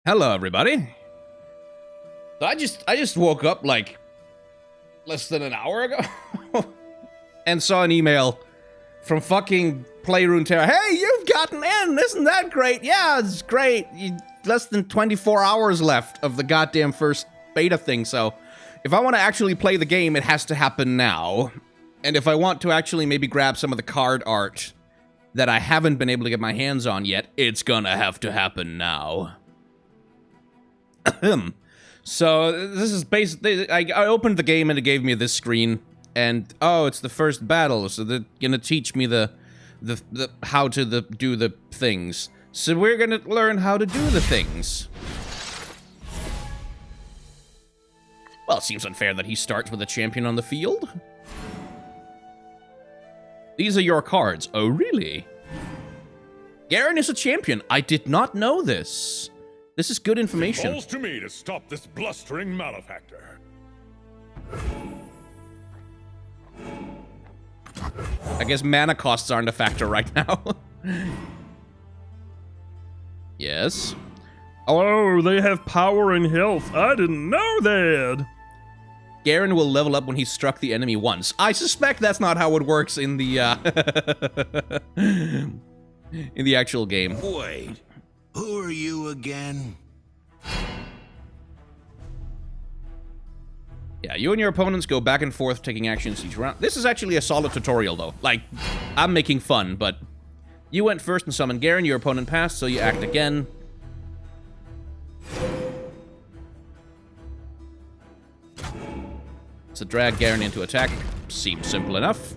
Hello, everybody. So I just woke up like less than an hour ago and saw an email from fucking Play Runeterra. Hey, you've gotten in! Isn't that great? Yeah, it's great. Less than 24 hours left of the goddamn first beta thing, so if I want to actually play the game, it has to happen now. And if I want to actually maybe grab some of the card art that I haven't been able to get my hands on yet, it's gonna have to happen now. So this is basically, I opened the game and it gave me this screen, and oh, it's the first battle, so they're gonna teach me the how to do the things. So we're gonna learn how to do the things. Well, it seems unfair that he starts with a champion on the field. These are your cards. Oh, really? Garen is a champion. I did not know this. This is good information. It falls to me to stop this blustering malefactor. I guess mana costs aren't a factor right now. Yes. Oh, they have power and health. I didn't know that. Garen will level up when he's struck the enemy once. I suspect that's not how it works in the in the actual game. Wait, who are you again? Yeah, you and your opponents go back and forth taking actions each round. This is actually a solid tutorial, though. Like, I'm making fun, but you went first and summoned Garen. Your opponent passed, so you act again. So drag Garen into attack. Seems simple enough.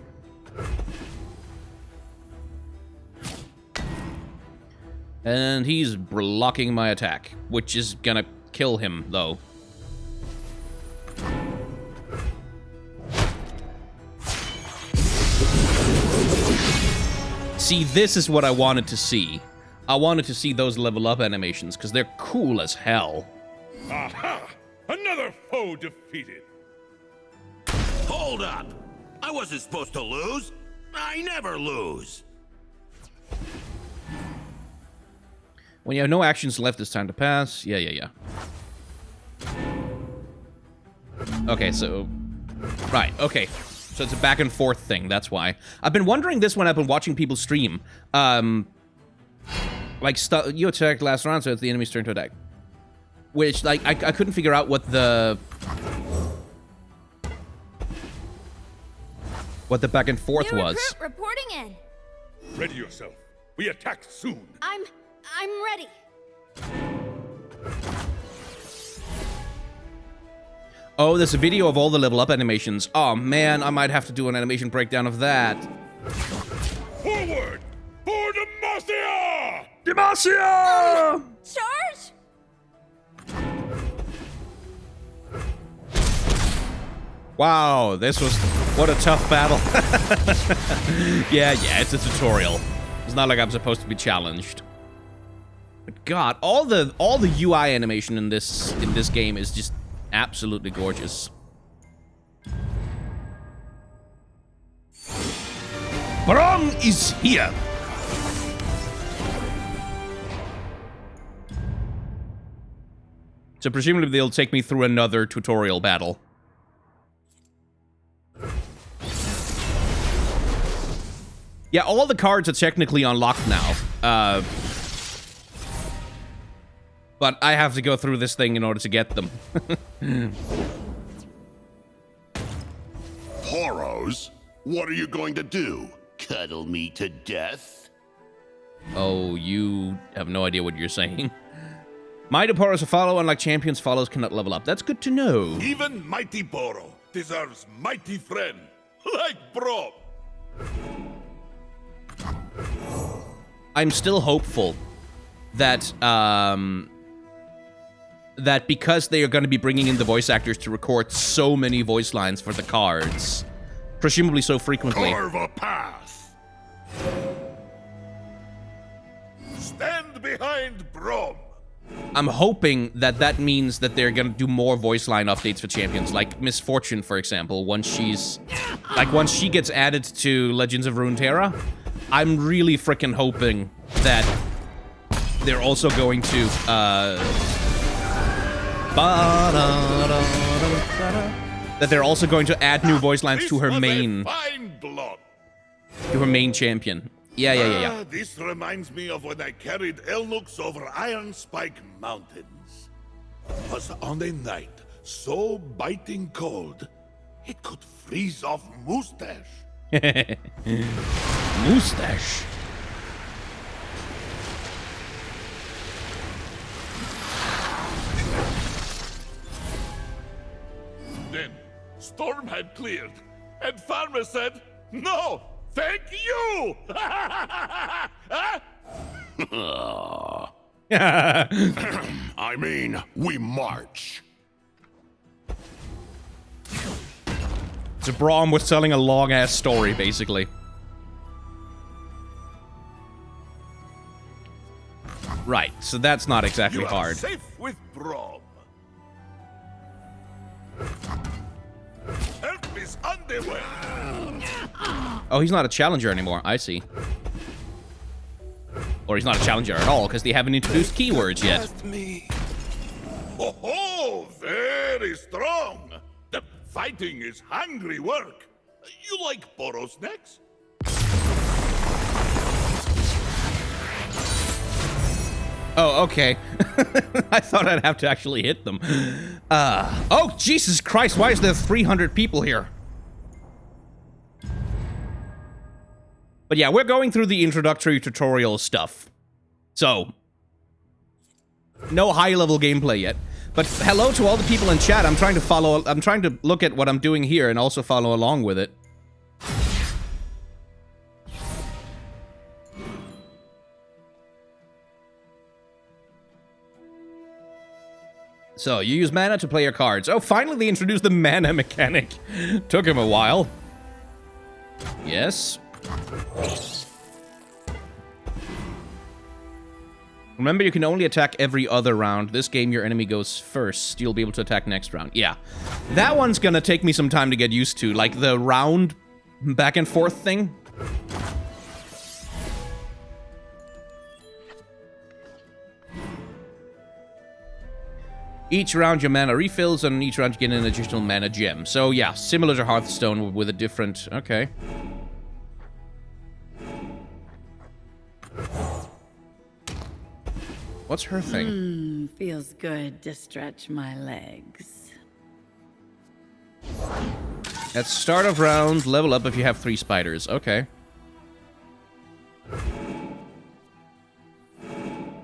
And he's blocking my attack, which is gonna kill him, though. See, this is what I wanted to see. I wanted to see those level up animations, because they're cool as hell. Aha! Another foe defeated! Hold up! I wasn't supposed to lose. I never lose. When you have no actions left, it's time to pass. Yeah. Okay, so... Right, okay. So it's a back and forth thing, that's why. I've been wondering this when I've been watching people stream. Like, you attacked last round, so it's the enemy's turn to attack. Which, like, I couldn't figure out what the back and forth New was. recruit reporting in. Ready yourself. We attack soon. I'm ready. Oh, there's a video of all the level up animations. Oh man, I might have to do an animation breakdown of that. Forward! For Demacia! Demacia! Charge! Wow, this was... What a tough battle. Yeah, it's a tutorial. It's not like I'm supposed to be challenged. But God, all the UI animation in this game is just absolutely gorgeous. Brom is here. So presumably they'll take me through another tutorial battle. Yeah, all the cards are technically unlocked now. But I have to go through this thing in order to get them. Poros? What are you going to do? Cuddle me to death? Oh, you have no idea what you're saying. Mighty Poros follow, unlike champions, follows cannot level up. That's good to know. Even mighty Poro deserves mighty friend, like Bro. I'm still hopeful that, that because they are going to be bringing in the voice actors to record so many voice lines for the cards, presumably so frequently. Carve a path. Stand behind Brom. I'm hoping that that means that they're gonna do more voice line updates for champions, like Miss Fortune, for example. Once she gets added to Legends of Runeterra, I'm really freaking hoping that they're also going to That they're also going to add new voice lines to her This was a main, fine block. champion. Yeah. This reminds me of when I carried Elnooks over Iron Spike Mountains. It was on a night so biting cold, it could freeze off Moustache. Moustache. Then, storm had cleared, and Farmer said, "No, thank you!" I mean, we march. So Braum was telling a long-ass story, basically. Right, so that's not exactly You are hard. safe with Brom. Help is underway. Oh, he's not a challenger anymore. I see. Or he's not a challenger at all, because they haven't introduced keywords yet. Oh, very strong. The fighting is hungry work. You like Poro snacks? Oh, okay. I thought I'd have to actually hit them. Oh, Jesus Christ, why is there 300 people here? But yeah, we're going through the introductory tutorial stuff. So, no high-level gameplay yet. But hello to all the people in chat. I'm trying to look at what I'm doing here and also follow along with it. So, you use mana to play your cards. Oh, finally they introduced the mana mechanic. Took him a while. Yes. Remember, you can only attack every other round. This game, your enemy goes first. You'll be able to attack next round. Yeah. That one's gonna take me some time to get used to. Like, the round back and forth thing. Each round your mana refills, and each round you get an additional mana gem. So yeah, similar to Hearthstone with a different... Okay. What's her thing? Feels good to stretch my legs. At start of round, level up if you have 3 spiders. Okay.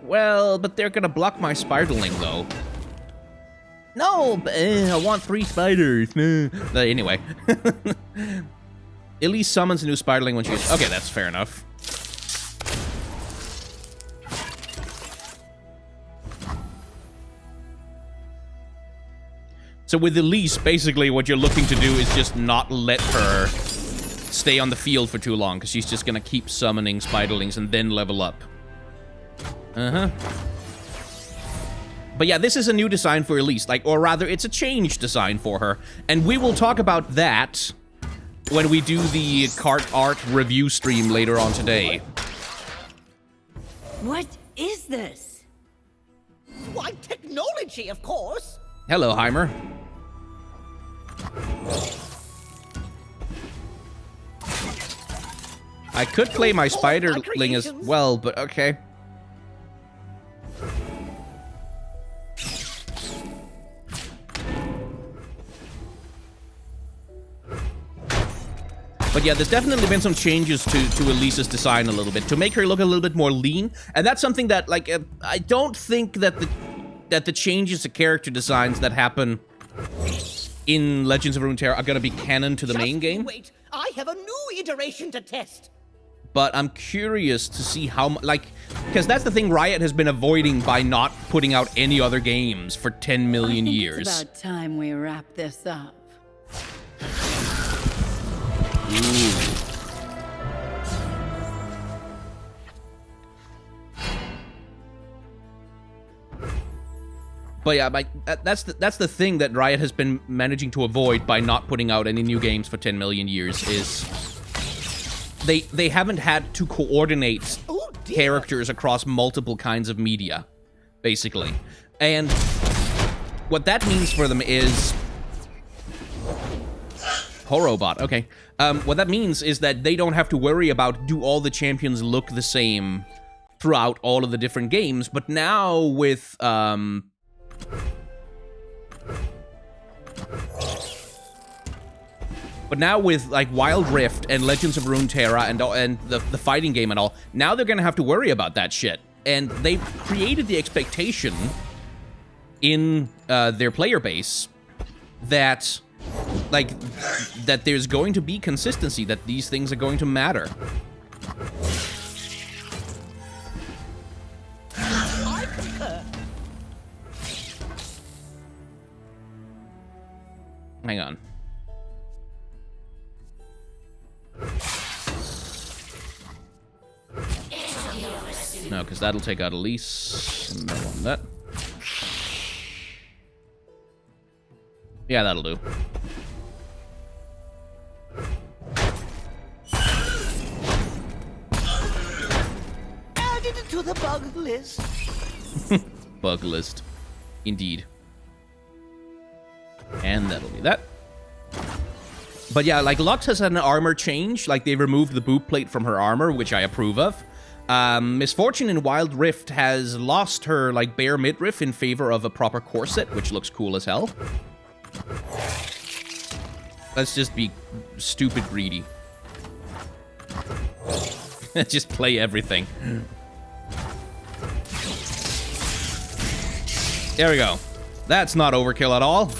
Well, but they're gonna block my spiderling, though. No, but, I want 3 spiders. Anyway. Elise summons a new spiderling when she... Okay, that's fair enough. So with Elise, basically what you're looking to do is just not let her stay on the field for too long, because she's just gonna keep summoning spiderlings and then level up. Uh-huh. But yeah, this is a new design for Elise, like, or rather, it's a changed design for her. And we will talk about that when we do the cart art review stream later on today. What is this? Why, technology, of course. Hello, Heimer. I could play my spiderling as well, but okay. But yeah, there's definitely been some changes to Elisa's design a little bit, to make her look a little bit more lean. And that's something that, like, I don't think that the changes to character designs that happen in Legends of Runeterra are going to be canon to the main game. Wait, I have a new iteration to test. But I'm curious to see how, like, because that's the thing Riot has been avoiding by not putting out any other games for 10 million years. It's about time we wrap this up. Ooh. But yeah, that's the thing that Riot has been managing to avoid by not putting out any new games for 10 million years is they haven't had to coordinate characters across multiple kinds of media, basically. And what that means for them is... Poro bot, okay. What that means is that they don't have to worry about do all the champions look the same throughout all of the different games, but now with, like, Wild Rift and Legends of Runeterra and the fighting game and all, now they're gonna have to worry about that shit. And they've created the expectation in their player base that, like, that there's going to be consistency, that these things are going to matter. I concur. Hang on. No, because that'll take out Elise. And I want that. Yeah, that'll do. Added to the bug list. Bug list. Indeed. And that'll be that. But yeah, like, Lux has had an armor change. Like, they removed the boot plate from her armor, which I approve of. Misfortune in Wild Rift has lost her, like, bare midriff in favor of a proper corset, which looks cool as hell. Let's just be stupid greedy. Just play everything. There we go. That's not overkill at all.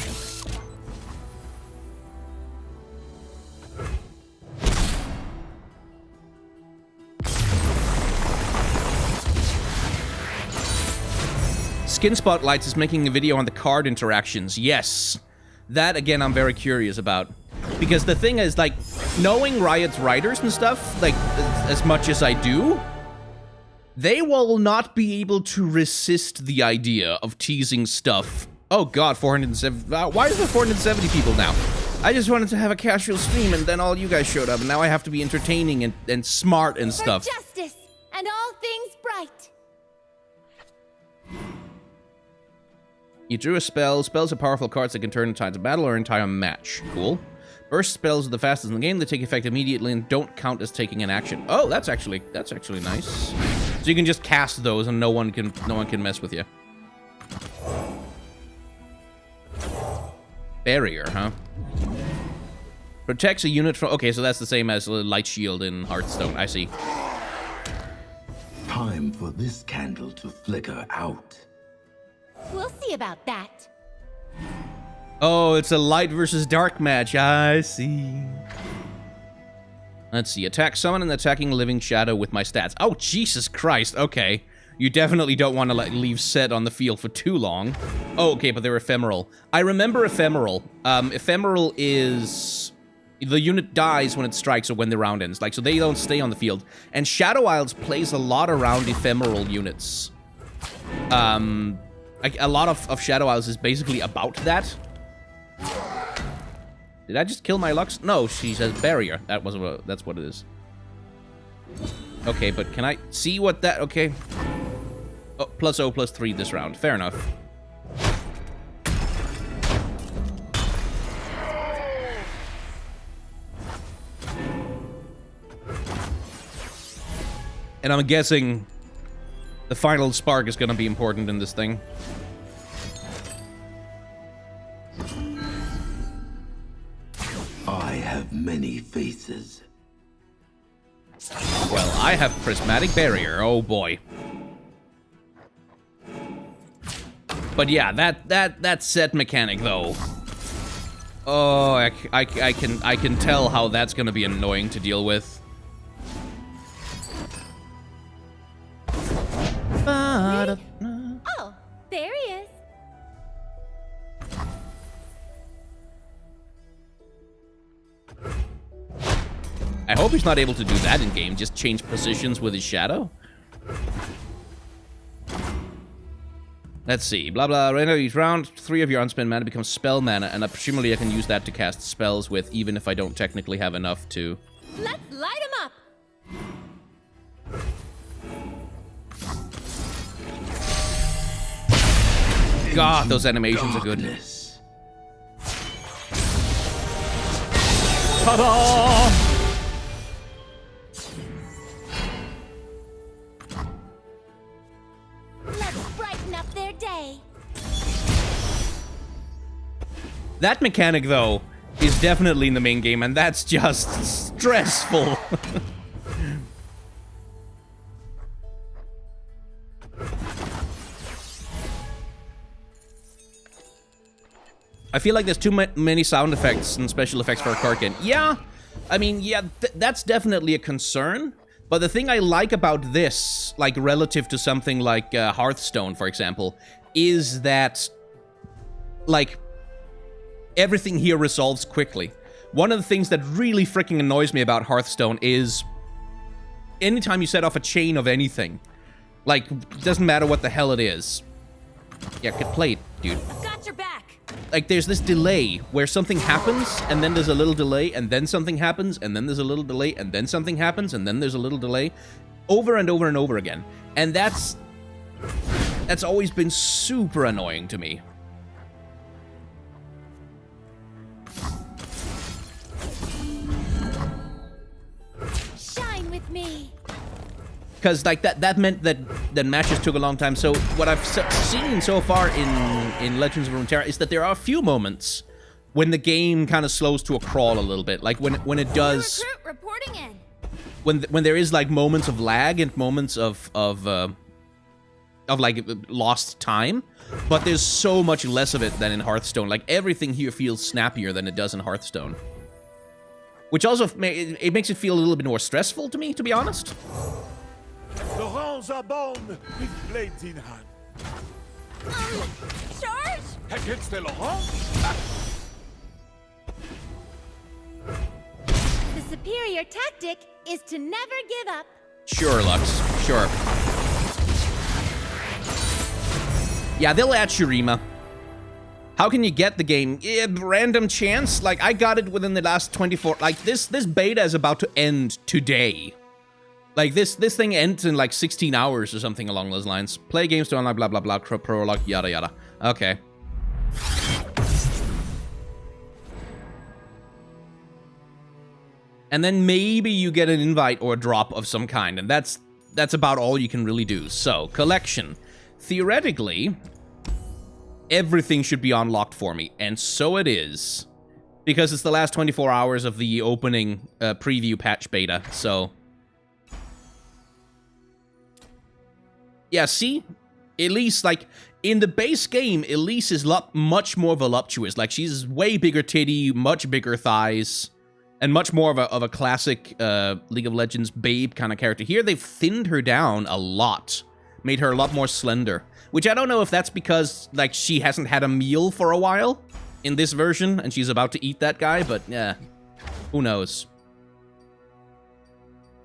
Skin Spotlights is making a video on the card interactions. Yes. That, again, I'm very curious about. Because the thing is, like, knowing Riot's writers and stuff, like, as much as I do, they will not be able to resist the idea of teasing stuff. Oh god, 470... why is there 470 people now? I just wanted to have a casual stream, and then all you guys showed up, and now I have to be entertaining and smart and stuff. For justice and all things bright. You drew a spell. Spells are powerful cards that can turn in times of battle or entire match. Cool. Burst spells are the fastest in the game. They take effect immediately and don't count as taking an action. Oh, that's actually nice. So you can just cast those and no one can mess with you. Barrier, huh? Protects a unit from... Okay, so that's the same as Light Shield in Hearthstone. I see. Time for this candle to flicker out. We'll see about that. Oh, it's a light versus dark match. I see. Let's see. Attack summon an attacking living shadow with my stats. Oh, Jesus Christ. Okay. You definitely don't want to leave Set on the field for too long. Oh, okay, but they're ephemeral. I remember ephemeral. Ephemeral is... the unit dies when it strikes or when the round ends. Like, so they don't stay on the field. And Shadow Isles plays a lot around ephemeral units. Like, a lot of Shadow Isles is basically about that. Did I just kill my Lux? No, she says barrier. That's what it is. Okay, but can I see what that... Okay. Oh, plus 0, plus 3 this round. Fair enough. And I'm guessing the final spark is going to be important in this thing. I have many faces. Well, I have Prismatic Barrier. Oh boy. But yeah, that set mechanic though. Oh, I can tell how that's gonna be annoying to deal with. Oh, there he is. I hope he's not able to do that in game. Just change positions with his shadow. Let's see. Blah, blah. Right now, each round, 3 of your unspent mana becomes spell mana, and presumably I can use that to cast spells with, even if I don't technically have enough to... Let's light him up. God, those animations are good. Darkness. Ta-da! Let's brighten up their day. That mechanic, though, is definitely in the main game, and that's just stressful. I feel like there's too many sound effects and special effects for a card game. Yeah, I mean, yeah, that's definitely a concern. But the thing I like about this, like relative to something like Hearthstone, for example, is that, like, everything here resolves quickly. One of the things that really freaking annoys me about Hearthstone is anytime you set off a chain of anything, like, doesn't matter what the hell it is. Yeah, good play, dude. Got your back. Like, there's this delay where something happens, and then there's a little delay, and then something happens, and then there's a little delay, and then something happens, and then there's a little delay, over and over and over again. And that's always been super annoying to me. Shine with me. Because, like, that meant that matches took a long time. So what I've seen so far in Legends of Runeterra is that there are a few moments when the game kind of slows to a crawl a little bit. Like, when it does... Recruit reporting in. When there is, like, moments of lag and moments of like, lost time. But there's so much less of it than in Hearthstone. Like, everything here feels snappier than it does in Hearthstone. Which also, it makes it feel a little bit more stressful to me, to be honest. The rounds are bound with blades in hand. Charge! Against the Laurent? The superior tactic is to never give up. Sure, Lux. Sure. Yeah, they'll add Shurima. How can you get the game? Random chance? Like, I got it within the last 24... Like, this beta is about to end today. Like, this thing ends in, like, 16 hours or something along those lines. Play games to unlock blah, blah, blah, prologue, yada, yada. Okay. And then maybe you get an invite or a drop of some kind, and that's about all you can really do. So, collection. Theoretically, everything should be unlocked for me, and so it is. Because it's the last 24 hours of the opening preview patch beta, so... Yeah, see? Elise, like, in the base game, Elise is much more voluptuous. Like, she's way bigger titty, much bigger thighs, and much more of a classic League of Legends babe kind of character. Here, they've thinned her down a lot. Made her a lot more slender. Which I don't know if that's because, like, she hasn't had a meal for a while in this version, and she's about to eat that guy, but, yeah, who knows.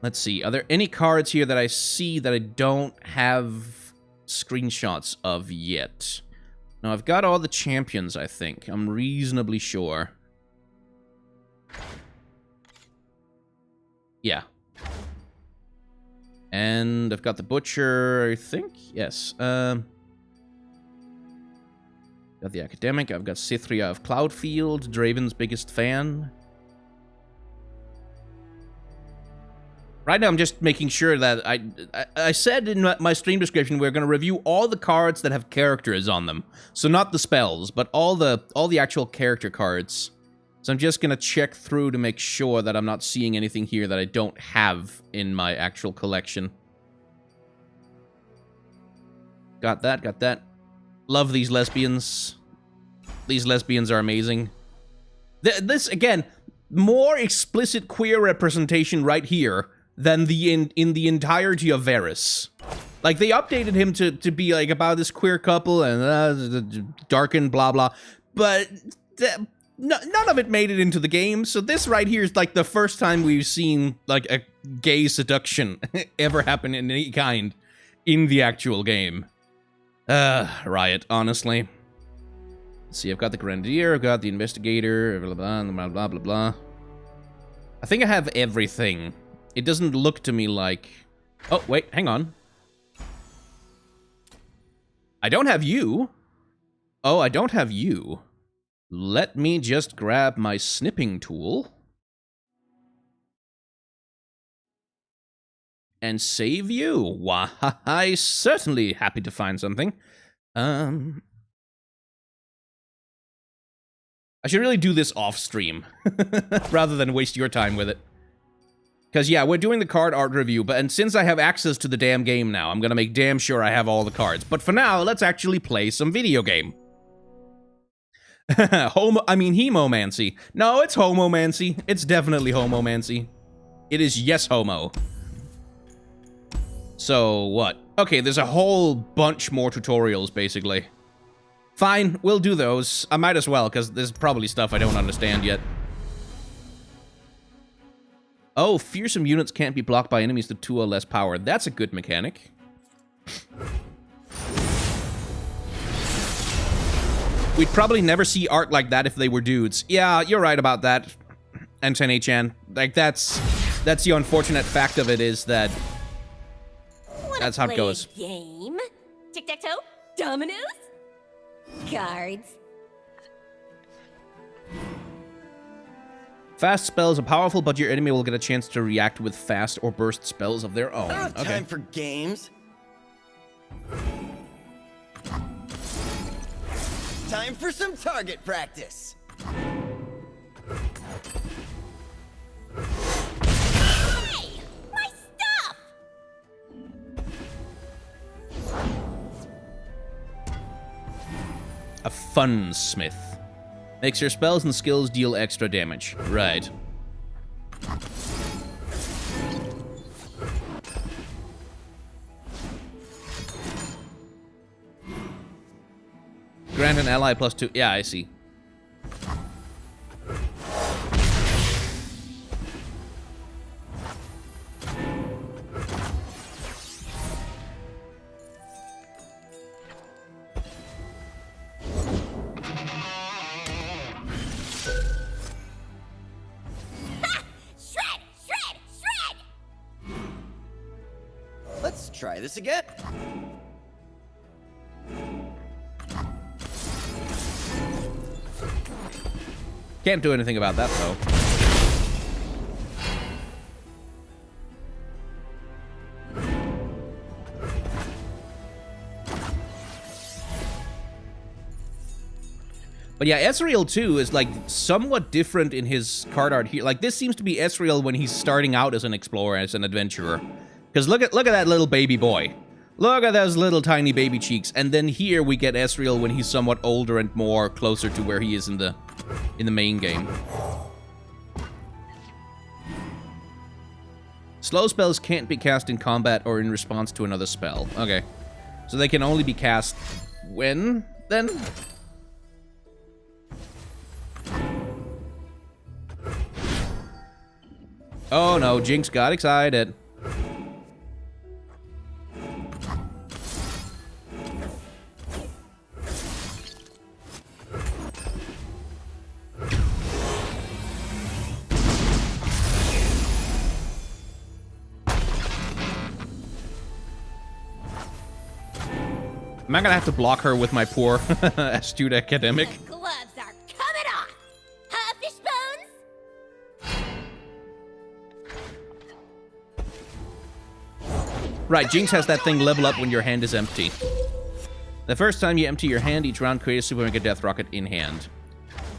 Let's see, are there any cards here that I see that I don't have screenshots of yet? Now, I've got all the champions, I think. I'm reasonably sure. Yeah. And I've got the Butcher, I think? Yes. Got the Academic. I've got Cythria of Cloudfield, Draven's biggest fan. Right now, I'm just making sure that I said in my stream description we're going to review all the cards that have characters on them. So not the spells, but all the actual character cards. So I'm just going to check through to make sure that I'm not seeing anything here that I don't have in my actual collection. Got that, got that. Love these lesbians. These lesbians are amazing. This, again, more explicit queer representation right here than in the entirety of Varus. Like, they updated him to be, like, about this queer couple and darkened, blah, blah. But none of it made it into the game, so this right here is, like, the first time we've seen, like, a gay seduction ever happen in any kind in the actual game. Riot, honestly. Let's see, I've got the Grenadier, I've got the Investigator, blah, blah, blah, blah, blah, blah. I think I have everything. It doesn't look to me like... Oh, wait, hang on. I don't have you. Oh, I don't have you. Let me just grab my snipping tool. And save you. Why, certainly happy to find something. I should really do this off stream rather than waste your time with it. Because, yeah, we're doing the card art review, and since I have access to the damn game now, I'm gonna make damn sure I have all the cards. But for now, let's actually play some video game. Hemomancy. No, it's homomancy. It's definitely homomancy. It is yes homo. So, what? Okay, there's a whole bunch more tutorials, basically. Fine, we'll do those. I might as well, because there's probably stuff I don't understand yet. Oh, fearsome units can't be blocked by enemies with 2 or less power. That's a good mechanic. We'd probably never see art like that if they were dudes. Yeah, you're right about that, N10HN. Like, that's the unfortunate fact of it is that that's how it goes. Game? Tic-tac-toe? Dominoes? Cards? Fast spells are powerful, but your enemy will get a chance to react with fast or burst spells of their own. I don't have time for games. Time for some target practice. Hey! My stuff! A fun smith. Makes your spells and skills deal extra damage. Right. Grant an ally +2. Yeah, I see. Let's try this again. Can't do anything about that, though. But yeah, Ezreal, too, is, like, somewhat different in his card art here. Like, this seems to be Ezreal when he's starting out as an explorer, as an adventurer. Because look at that little baby boy. Look at those little tiny baby cheeks. And then here we get Ezreal when he's somewhat older and more closer to where he is in the main game. Slow spells can't be cast in combat or in response to another spell. Okay. So they can only be cast when, then? Oh no, Jinx got excited. Am I gonna have to block her with my poor astute academic? The gloves are coming off! Huh, fishbones? Right, Jinx has that thing level up when your hand is empty. The first time you empty your hand, each round create a Super Mega Death Rocket in hand.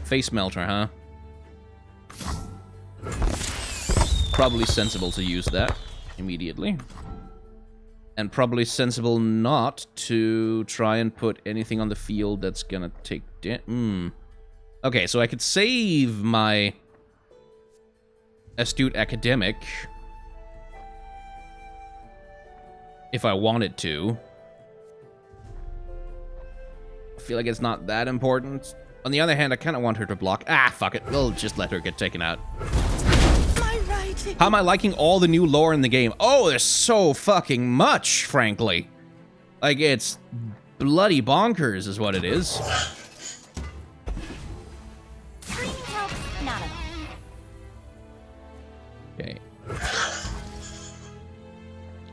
Face Melter, huh? Probably sensible to use that immediately. And probably sensible not to try and put anything on the field that's gonna take Okay, so I could save my astute academic if I wanted to. I feel like it's not that important. On the other hand, I kind of want her to block. Ah, fuck it. We'll just let her get taken out. How am I liking all the new lore in the game? Oh, there's so fucking much, frankly. Like, it's bloody bonkers is what it is. Okay.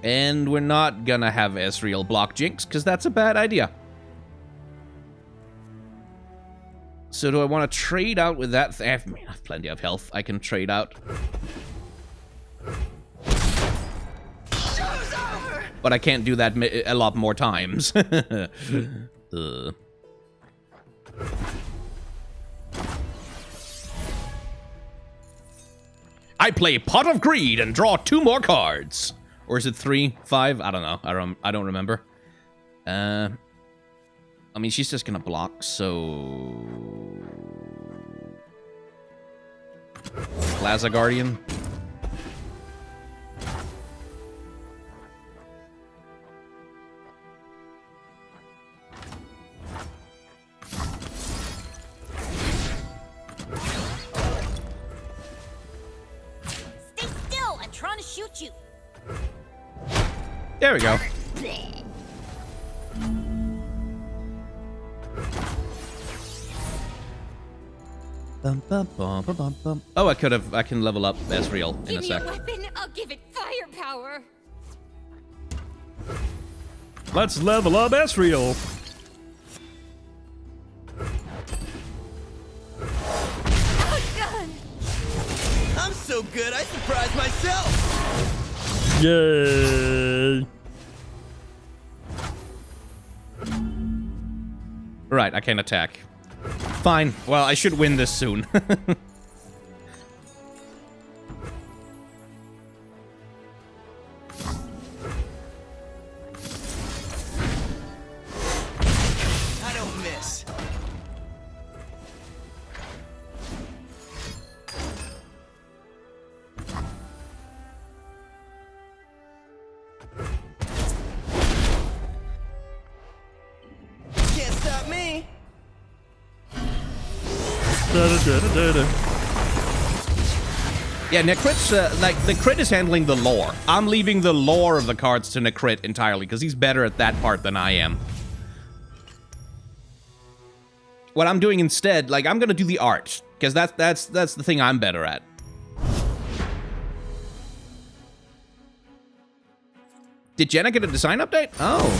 And we're not gonna have Ezreal block Jinx, because that's a bad idea. So do I want to trade out with that? I have plenty of health I can trade out. But I can't do that a lot more times. I play Pot of Greed and draw 2 more cards. Or is it 3, 5? I don't know. I don't remember. I mean, she's just gonna block, so... Plaza Guardian. Stay still! I'm trying to shoot you. There we go. Bum, bum, bum, bum, bum, bum. Oh, I can level up Ezreal in a sec. Give me a weapon, I'll give it firepower. Let's level up Ezreal. Gun. I'm so good, I surprised myself. Yay. Right, I can attack. Fine. Well, I should win this soon. I don't miss. Can't stop me. Yeah, Necrit's, like, the crit is handling the lore. I'm leaving the lore of the cards to Necrit entirely, because he's better at that part than I am. What I'm doing instead, like, I'm gonna do the art, because that's the thing I'm better at. Did Jenna get a design update? Oh.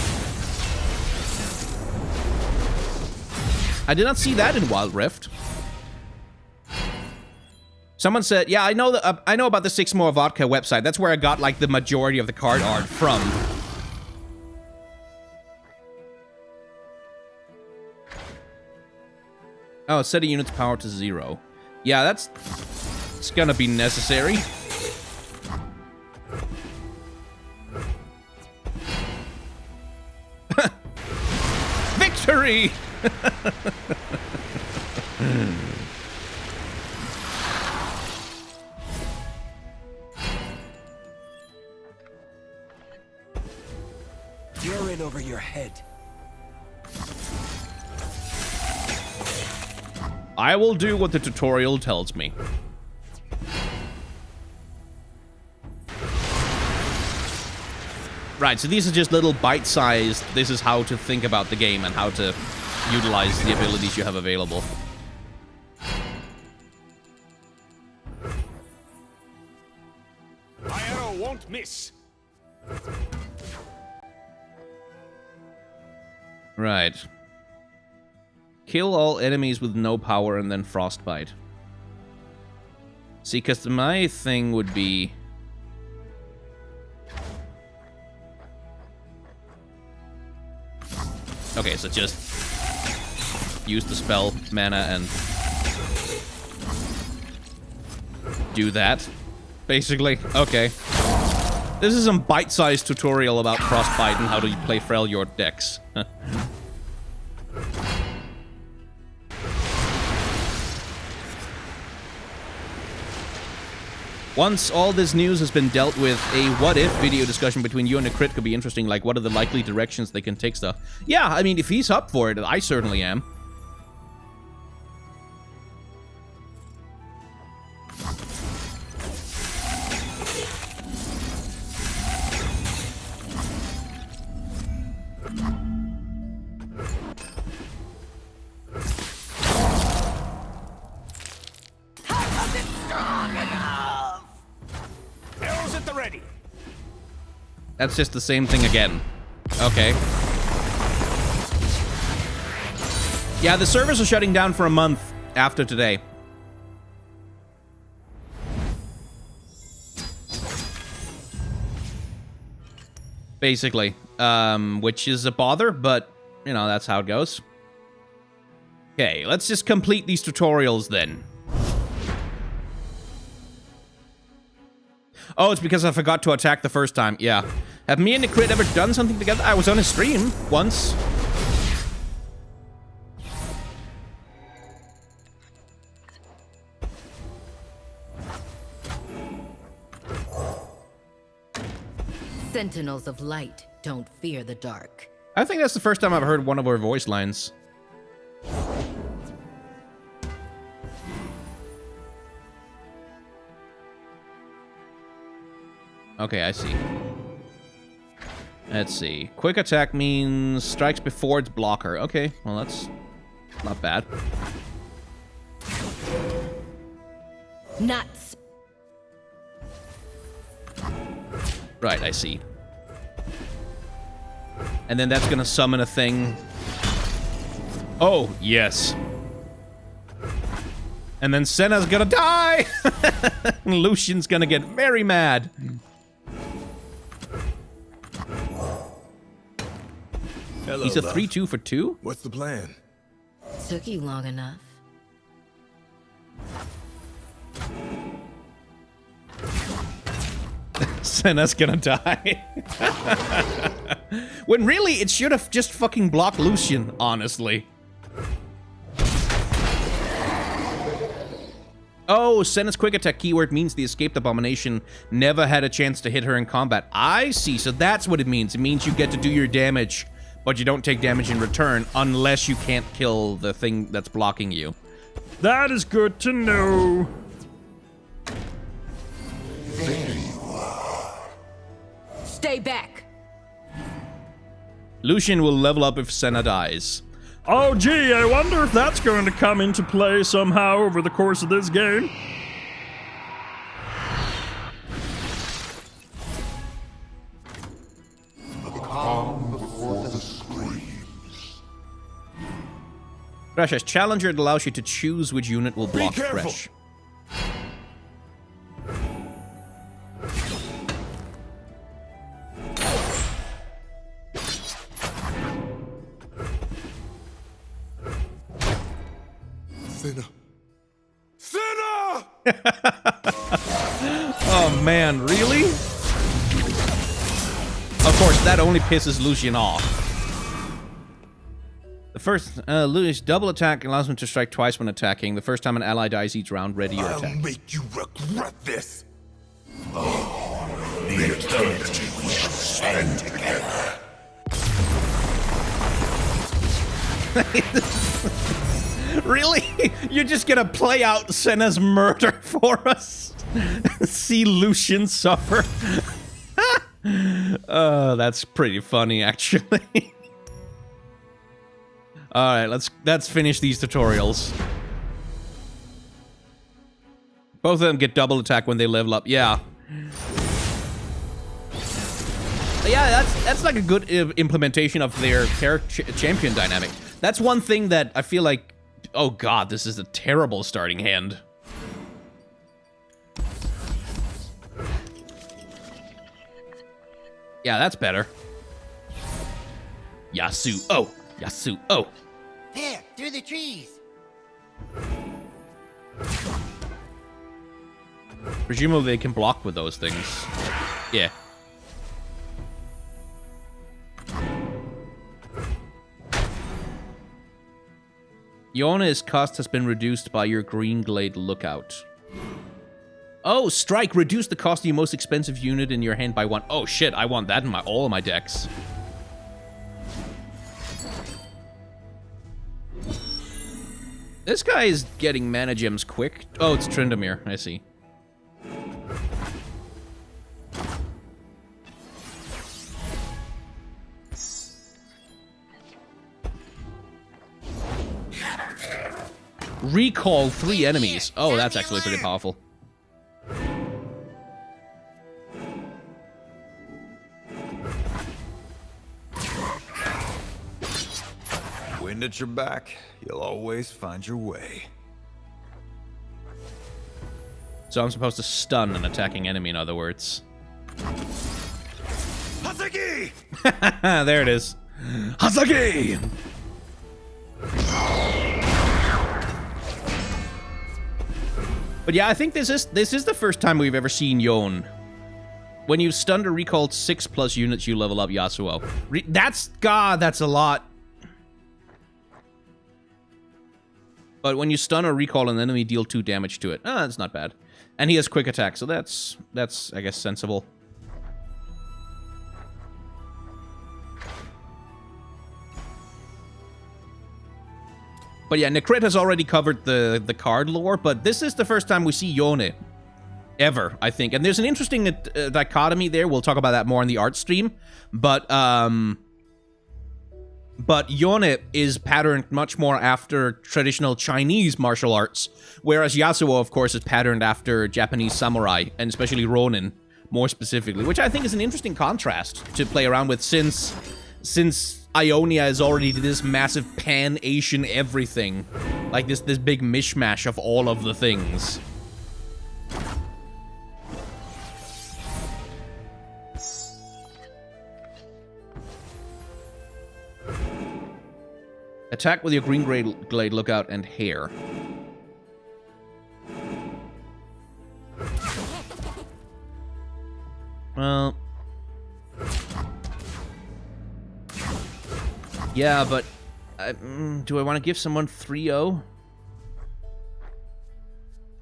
I did not see that in Wild Rift. Someone said, yeah, I know about the 6 More Vodka website. That's where I got, like, the majority of the card art from. Oh, set a unit's power to 0. Yeah, it's gonna be necessary. Victory! You're in over your head. I will do what the tutorial tells me. Right, so these are just little bite-sized, this is how to think about the game and how to utilize the abilities you have available. My arrow won't miss. Right. Kill all enemies with no power and then frostbite. See, because my thing would be... Okay, so just use the spell mana and do that, basically. Okay. This is some bite-sized tutorial about frostbite and how to play Freljord decks. Once all this news has been dealt with, a what-if video discussion between you and Necrit could be interesting, like what are the likely directions they can take stuff. Yeah, I mean, if he's up for it, I certainly am. Arrows at the ready. That's just the same thing again. Okay. Yeah, the servers are shutting down for a month after today. Basically. Which is a bother, but, you know, that's how it goes. Okay, let's just complete these tutorials then. Oh, it's because I forgot to attack the first time. Yeah. Have me and the crit ever done something together? I was on a stream once. Sentinels of light don't fear the dark. I think that's the first time I've heard one of our voice lines. Okay, I see. Let's see. Quick attack means strikes before its blocker. Okay, well that's not bad. Nuts. Right, I see. And then that's gonna summon a thing. Oh, yes. And then Senna's gonna die! Lucian's gonna get very mad. Hello, He's a love. 3-2 for 2? What's the plan? Took you long enough. Senna's gonna die. When really, it should have just fucking blocked Lucian, honestly. Oh, Senna's quick attack keyword means the escaped abomination never had a chance to hit her in combat. I see, so that's what it means. It means you get to do your damage, but you don't take damage in return unless you can't kill the thing that's blocking you. That is good to know. Stay back. Lucian will level up if Senna dies. Oh, gee, I wonder if that's going to come into play somehow over the course of this game. Thresh as Challenger, it allows you to choose which unit will block Thresh. Senna. Senna! Oh man, really? Of course, that only pisses Lucian off. The first, Lucian's double attack allows him to strike twice when attacking. The first time an ally dies each round, ready your attack. I'll make you regret this. Oh, the eternity we shall spend together. Really? You're just gonna play out Senna's murder for us? See Lucian suffer? That's pretty funny, actually. Alright, let's finish these tutorials. Both of them get double attack when they level up. Yeah. Yeah, that's like a good implementation of their champion dynamic. That's one thing that I feel like... Oh god, this is a terrible starting hand. Yeah, that's better. Yasu. Oh. Yasu. Oh. There, through the trees. Presumably they can block with those things. Yeah. Yona's cost has been reduced by your Green Glade Lookout. Oh, strike! Reduce the cost of your most expensive unit in your hand by 1. Oh shit, I want that in all of my decks. This guy is getting mana gems quick. Oh, it's Tryndamere. I see. Recall 3 enemies. Oh, that's actually pretty powerful. When Wind at your back, you'll always find your way. So I'm supposed to stun an attacking enemy, in other words. Hasagi! There it is. Hasagi! But yeah, I think this is the first time we've ever seen Yon. When you stunned or recalled 6+ units, you level up Yasuo. That's a lot. But when you stun or recall an enemy, deal 2 damage to it. That's not bad. And he has quick attack, so that's I guess sensible. But yeah, Necrit has already covered the card lore, but this is the first time we see Yone. Ever, I think. And there's an interesting dichotomy there. We'll talk about that more in the art stream. But Yone is patterned much more after traditional Chinese martial arts, whereas Yasuo, of course, is patterned after Japanese samurai, and especially Ronin, more specifically, which I think is an interesting contrast to play around with, since Ionia is already this massive pan-Asian everything. Like this big mishmash of all of the things. Attack with your green glade lookout and hair. Well... yeah, but... do I want to give someone 3-0?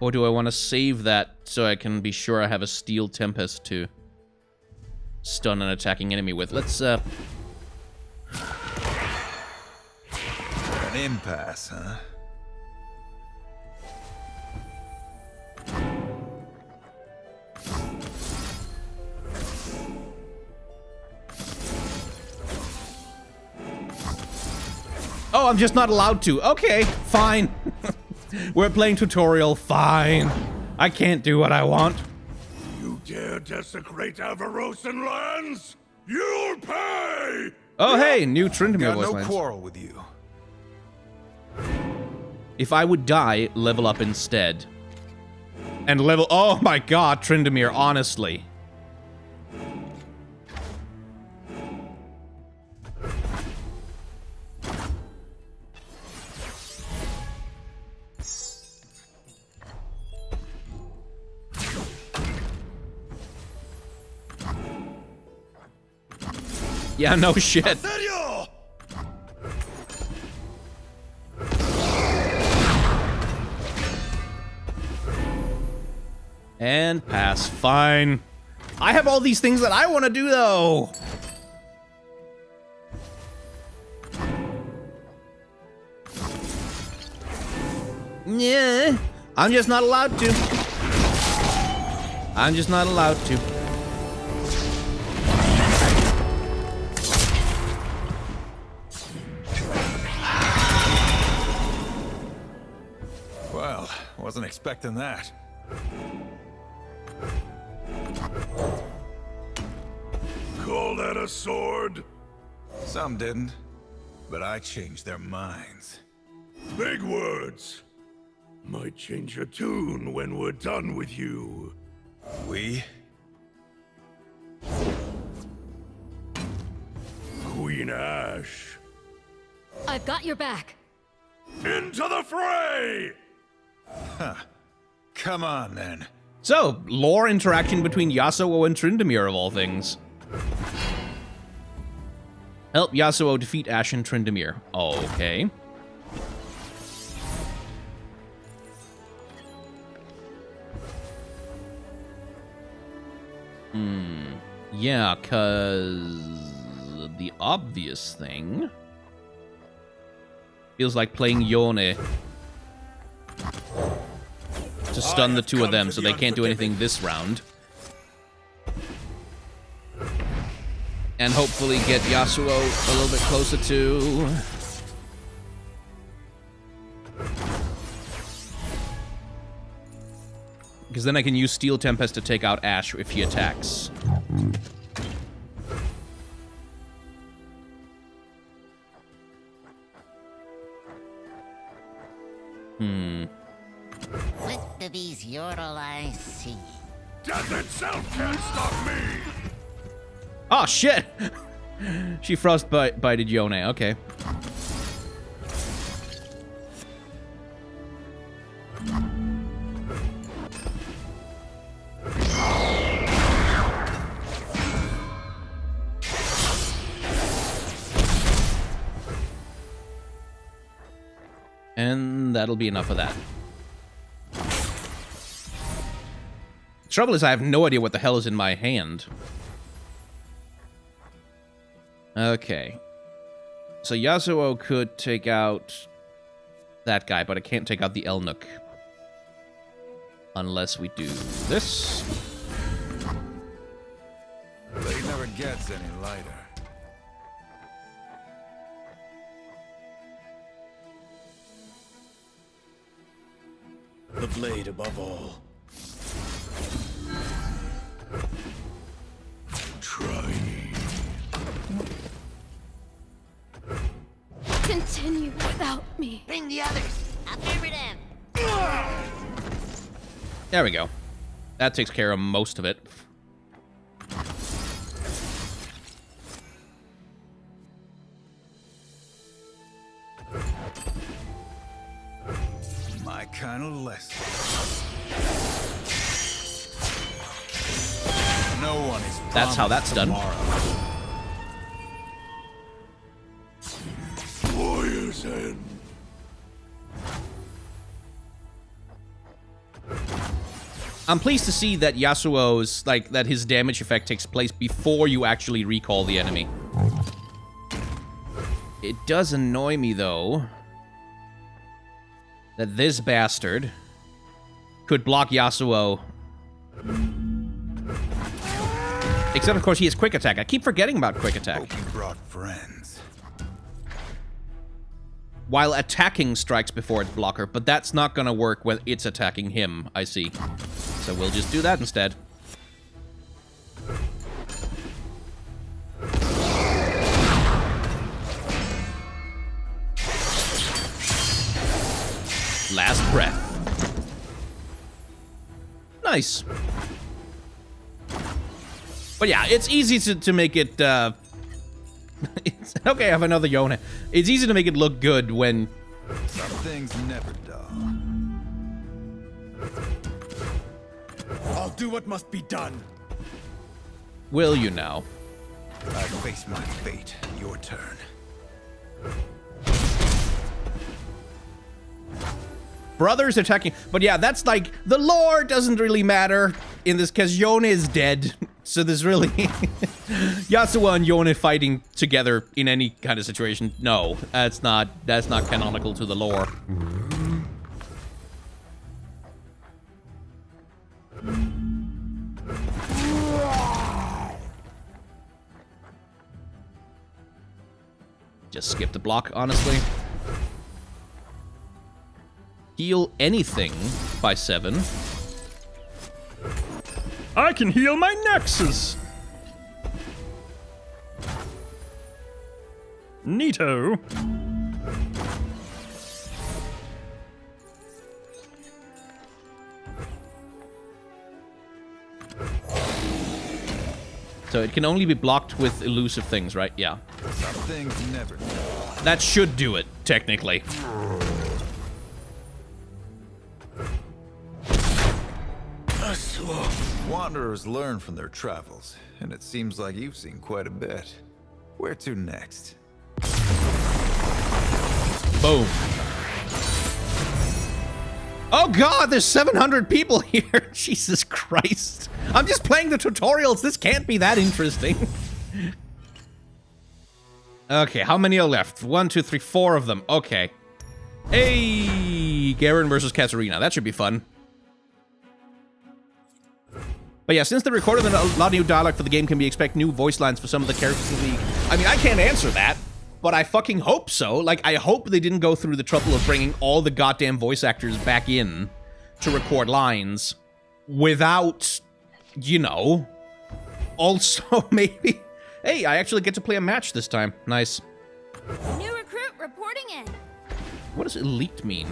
Or do I want to save that so I can be sure I have a Steel Tempest to stun an attacking enemy with? Let's, An impasse, huh? oh, I'm just not allowed to. Okay, fine. We're playing tutorial, fine. I can't do what I want. You dare desecrate Avarosan lands? You'll pay! Oh, hey, new Tryndamere voice Got no lines. quarrel with you. If I would die, level up instead. And level... oh my god, Tryndamere, honestly. Yeah, no shit. And pass. Fine. I have all these things that I want to do, though. Yeah. I'm just not allowed to. I'm just not allowed to. Well, wasn't expecting that. Call that a sword? Some didn't, but I changed their minds. Big words. Might change your tune when we're done with you. We? Queen Ash. I've got your back. Into the fray! Huh. Come on, then. So, lore interaction between Yasuo and Tryndamere, of all things. Help Yasuo defeat Ashe and Tryndamere. Okay. Yeah, 'cause the obvious thing feels like playing Yone to stun the two of them so they can't do anything this round. And hopefully get Yasuo a little bit closer to... because then I can use Steel Tempest to take out Ashe if he attacks. What do these yordle eyes see? Death itself can't stop me! Oh, shit! She frostbited Yone, okay. And that'll be enough of that. Trouble is, I have no idea what the hell is in my hand. Okay. So Yasuo could take out that guy, but I can't take out the Elnuk. Unless we do this. Blade never gets any lighter. The blade above all. Try me. Continue without me. Bring the others. Affirmative. There we go. That takes care of most of it. My kind of lesson. No one is. That's how that's done. Warrior's End. I'm pleased to see that Yasuo's, like, that his damage effect takes place before you actually recall the enemy. It does annoy me, though, that this bastard could block Yasuo. Except, of course, he has quick attack. I keep forgetting about quick attack. Hope you brought friends. While attacking strikes before its blocker, but that's not gonna work when it's attacking him, I see. So we'll just do that instead. Last breath. Nice. But yeah, it's easy to make it, it's, okay, I have another Yone. It's easy to make it look good when... Some things never dull. I'll do what must be done. Will you now? I face my fate. Your turn. Brothers attacking... But yeah, that's like... The lore doesn't really matter in this, because Yone is dead. So there's really... Yasuo and Yone fighting together in any kind of situation. No, that's not canonical to the lore. Just skip the block, honestly. Heal anything by 7. I can heal my Nexus! Neato. So it can only be blocked with elusive things, right? Yeah. Some things never dull. That should do it, technically. Wanderers learn from their travels, and it seems like you've seen quite a bit. Where to next? Boom. Oh god, there's 700 people here. Jesus Christ. I'm just playing the tutorials. This can't be that interesting. Okay, how many are left? 1, 2, 3, 4 of them. Okay. Hey, Garen versus Katarina. That should be fun. But yeah, since they recorded a lot of new dialogue for the game, can we expect new voice lines for some of the characters in the league? I mean, I can't answer that, but I fucking hope so. Like, I hope they didn't go through the trouble of bringing all the goddamn voice actors back in to record lines without, you know, also maybe... Hey, I actually get to play a match this time. Nice. New recruit reporting in. What does elite mean?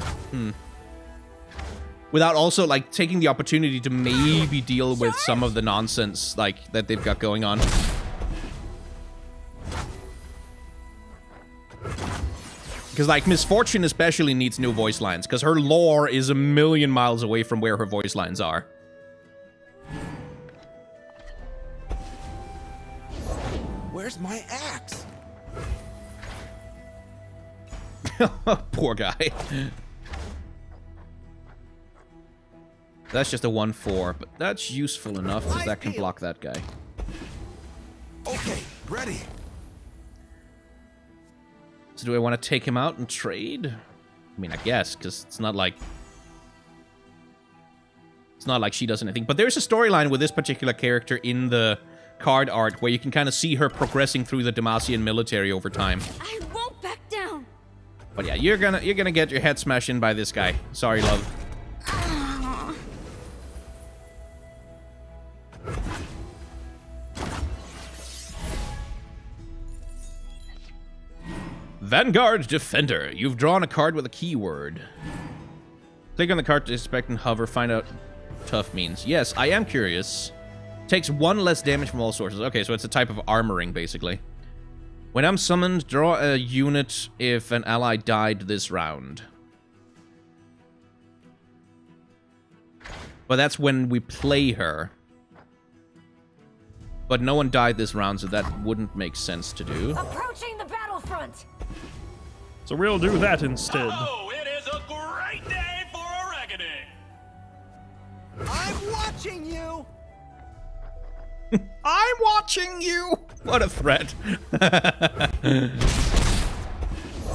without also, like, taking the opportunity to maybe deal with some of the nonsense, like, that they've got going on. Because, like, Miss Fortune especially needs new voice lines, because her lore is a million miles away from where her voice lines are. Where's my axe? Poor guy. That's just a 1-4, but that's useful enough because that can block that guy. Okay, ready. So do I want to take him out and trade? I mean, I guess, because it's not like she does anything. But there's a storyline with this particular character in the card art where you can kind of see her progressing through the Demacian military over time. I won't back down. But yeah, you're gonna get your head smashed in by this guy. Sorry, love. Vanguard Defender. You've drawn a card with a keyword. Click on the card to inspect and hover. Find out tough means. Yes, I am curious. Takes 1 less damage from all sources. Okay, so it's a type of armoring, basically. When I'm summoned, draw a unit if an ally died this round. But that's when we play her. But no one died this round, so that wouldn't make sense to do. Approaching the battlefront. So we'll do that instead. Oh, it is a great day for a reckoning. I'm watching you. I'm watching you! What a threat.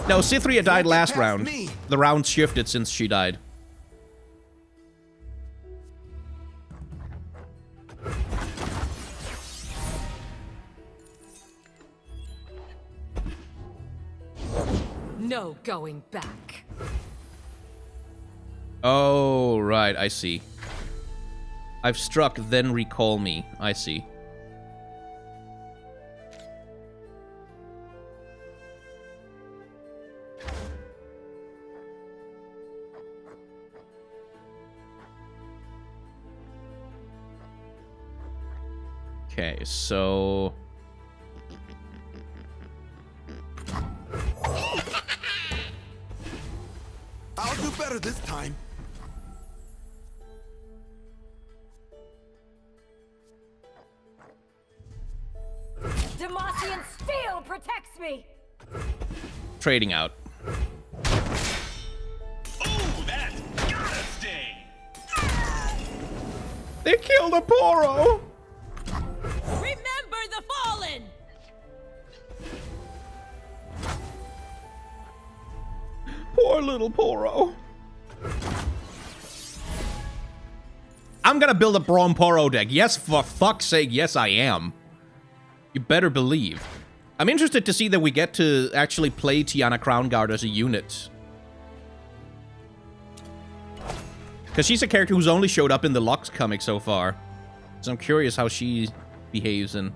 No, Cythria died last round. The round shifted since she died. No going back. Oh, right, I see. I've struck, then recall me. I see. Okay, so... I'll do better this time. Demacian steel protects me. Trading out. Ooh, that's gotta sting. They killed a Poro! Remember the fallen! Poor little Poro. I'm gonna build a Braum Poro deck. Yes, for fuck's sake, yes I am. You better believe. I'm interested to see that we get to actually play Tiana Crownguard as a unit. Because she's a character who's only showed up in the Lux comic so far. So I'm curious how she behaves in...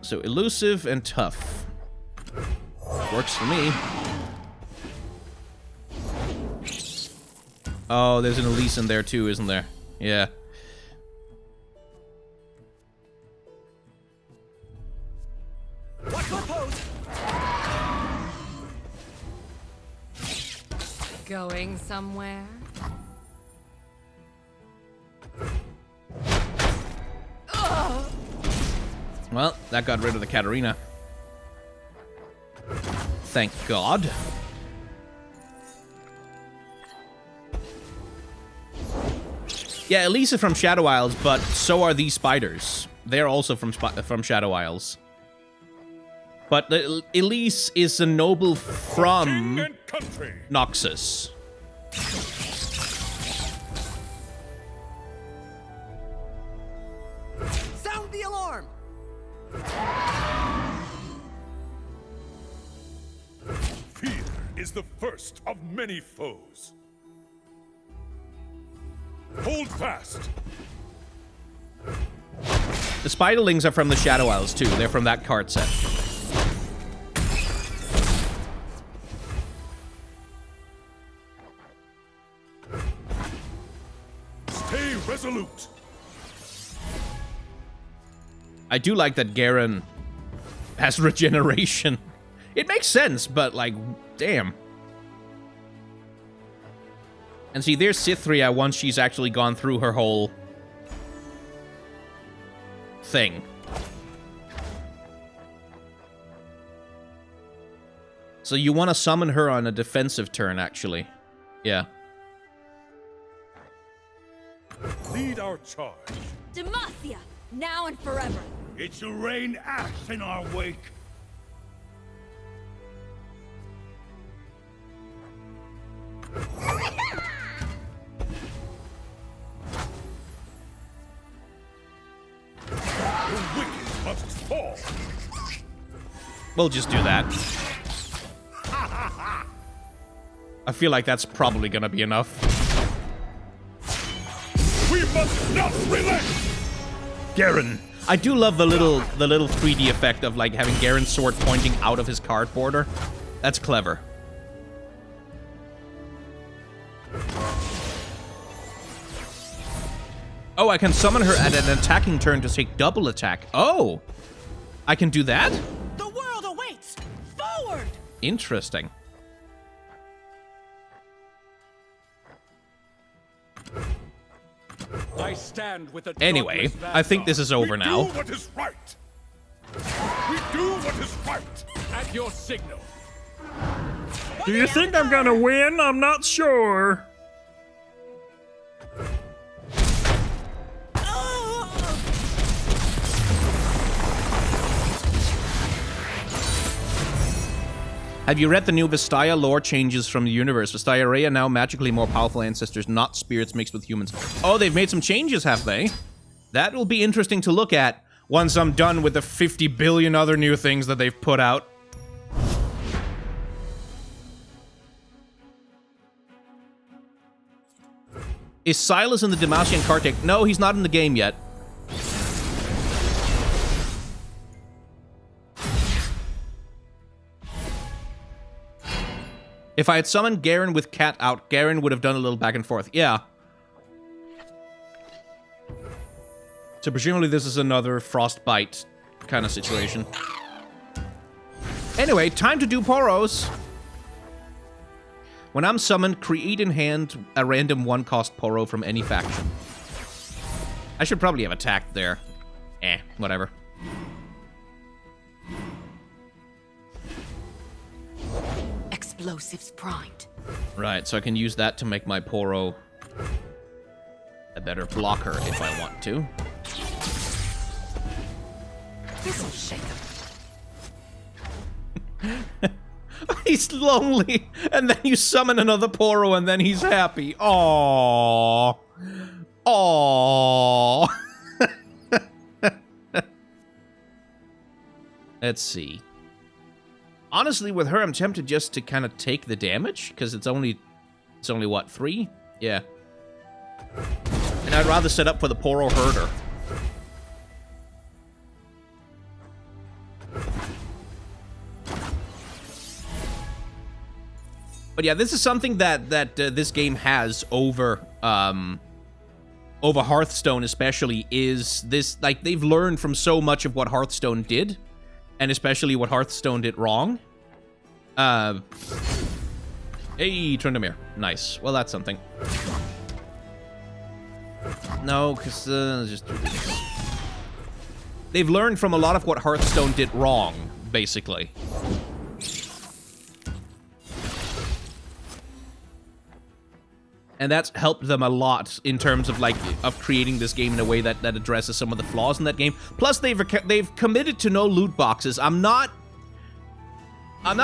So, elusive and tough. Works for me. Oh, there's an Elise in there too, isn't there? Yeah. Watch my pose. Going somewhere? Well, that got rid of the Katarina. Thank God. Yeah, Elise is from Shadow Isles, but so are these spiders. They're also from Shadow Isles. But Elise is a noble from Noxus. Sound the alarm. Fear is the first of many foes. Hold fast. The Spiderlings are from the Shadow Isles too. They're from that card set. resolute. I do like that Garen has regeneration. It makes sense, but like, damn. And see, there's Cythria once she's actually gone through her whole thing. So you want to summon her on a defensive turn, actually. Yeah. Lead our charge. Demacia, now and forever. It shall rain ash in our wake. The wicked must fall. We'll just do that. I feel like that's probably gonna be enough. We must not relent. Garen. I do love the little 3D effect of like having Garen's sword pointing out of his card border. That's clever. Oh, I can summon her at an attacking turn to take double attack. Oh, I can do that? The world awaits! Forward! Interesting. I stand with the Anyway, I think this is over now. We do what is right. We do what is right. At your signal. Do you think I'm gonna win? I'm not sure. Have you read the new Vestaya lore changes from the universe? Vestaya Rhea now magically more powerful ancestors, not spirits mixed with humans. Oh, they've made some changes, have they? That will be interesting to look at once I'm done with the 50 billion other new things that they've put out. Is Silas in the Demacian card deck? No, he's not in the game yet. If I had summoned Garen with Cat out, Garen would have done a little back and forth. Yeah. So presumably this is another Frostbite kind of situation. Anyway, time to do Poros. When I'm summoned, create in hand a random 1-cost Poro from any faction. I should probably have attacked there. Whatever. Explosives primed. Right, so I can use that to make my Poro a better blocker if I want to. This'll shake him. He's lonely, and then you summon another Poro, and then he's happy. Aww. Aww. Let's see. Honestly, with her, I'm tempted just to kind of take the damage, because it's only what, 3? Yeah. And I'd rather set up for the Poro Herder. But yeah, this is something that this game has over Hearthstone especially, is this, like, they've learned from so much of what Hearthstone did, and especially what Hearthstone did wrong. Hey, Tryndamere. Nice. Well, that's something. No, because, just do this. They've learned from a lot of what Hearthstone did wrong, basically. And that's helped them a lot in terms of, like, of creating this game in a way that addresses some of the flaws in that game. Plus, they've committed to no loot boxes. I'm not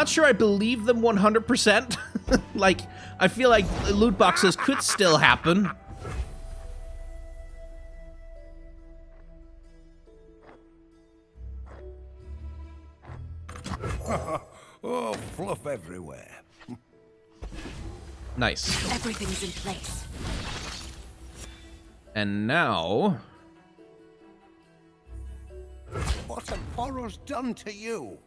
sure I believe them 100%. Like, I feel like loot boxes could still happen. Oh, fluff everywhere. Nice. Everything's in place. And now... What have Poro's done to you?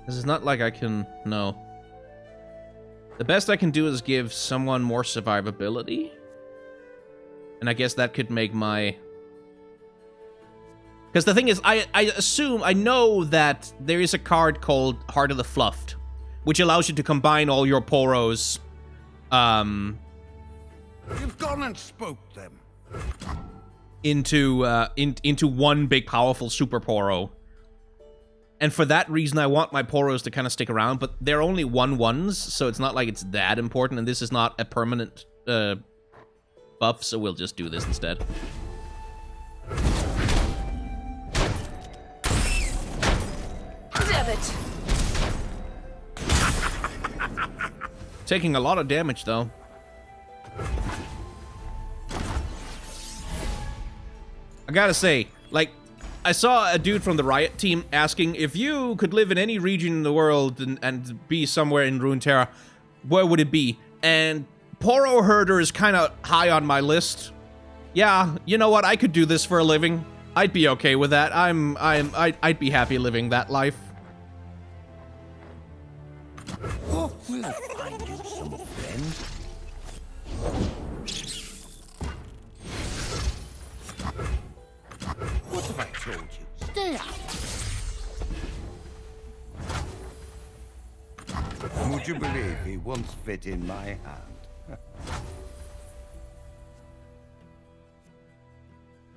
This is not like I can... No. The best I can do is give someone more survivability. And I guess that could make my... Because the thing is, I know that there is a card called Heart of the Fluffed, which allows you to combine all your Poros, You've gone and spoke them. into one big powerful Super Poro. And for that reason, I want my Poros to kind of stick around, but they're only 1/1s, so it's not like it's that important, and this is not a permanent buff, so we'll just do this instead. Damn it! Taking a lot of damage, though. I gotta say, like, I saw a dude from the Riot team asking, if you could live in any region in the world and be somewhere in Runeterra, where would it be? And Poro Herder is kind of high on my list. Yeah, you know what? I could do this for a living. I'd be okay with that. I'd be happy living that life. Oh, we'll find you some friends. What have I told you? Stay out. Would you believe he once fit in my hand?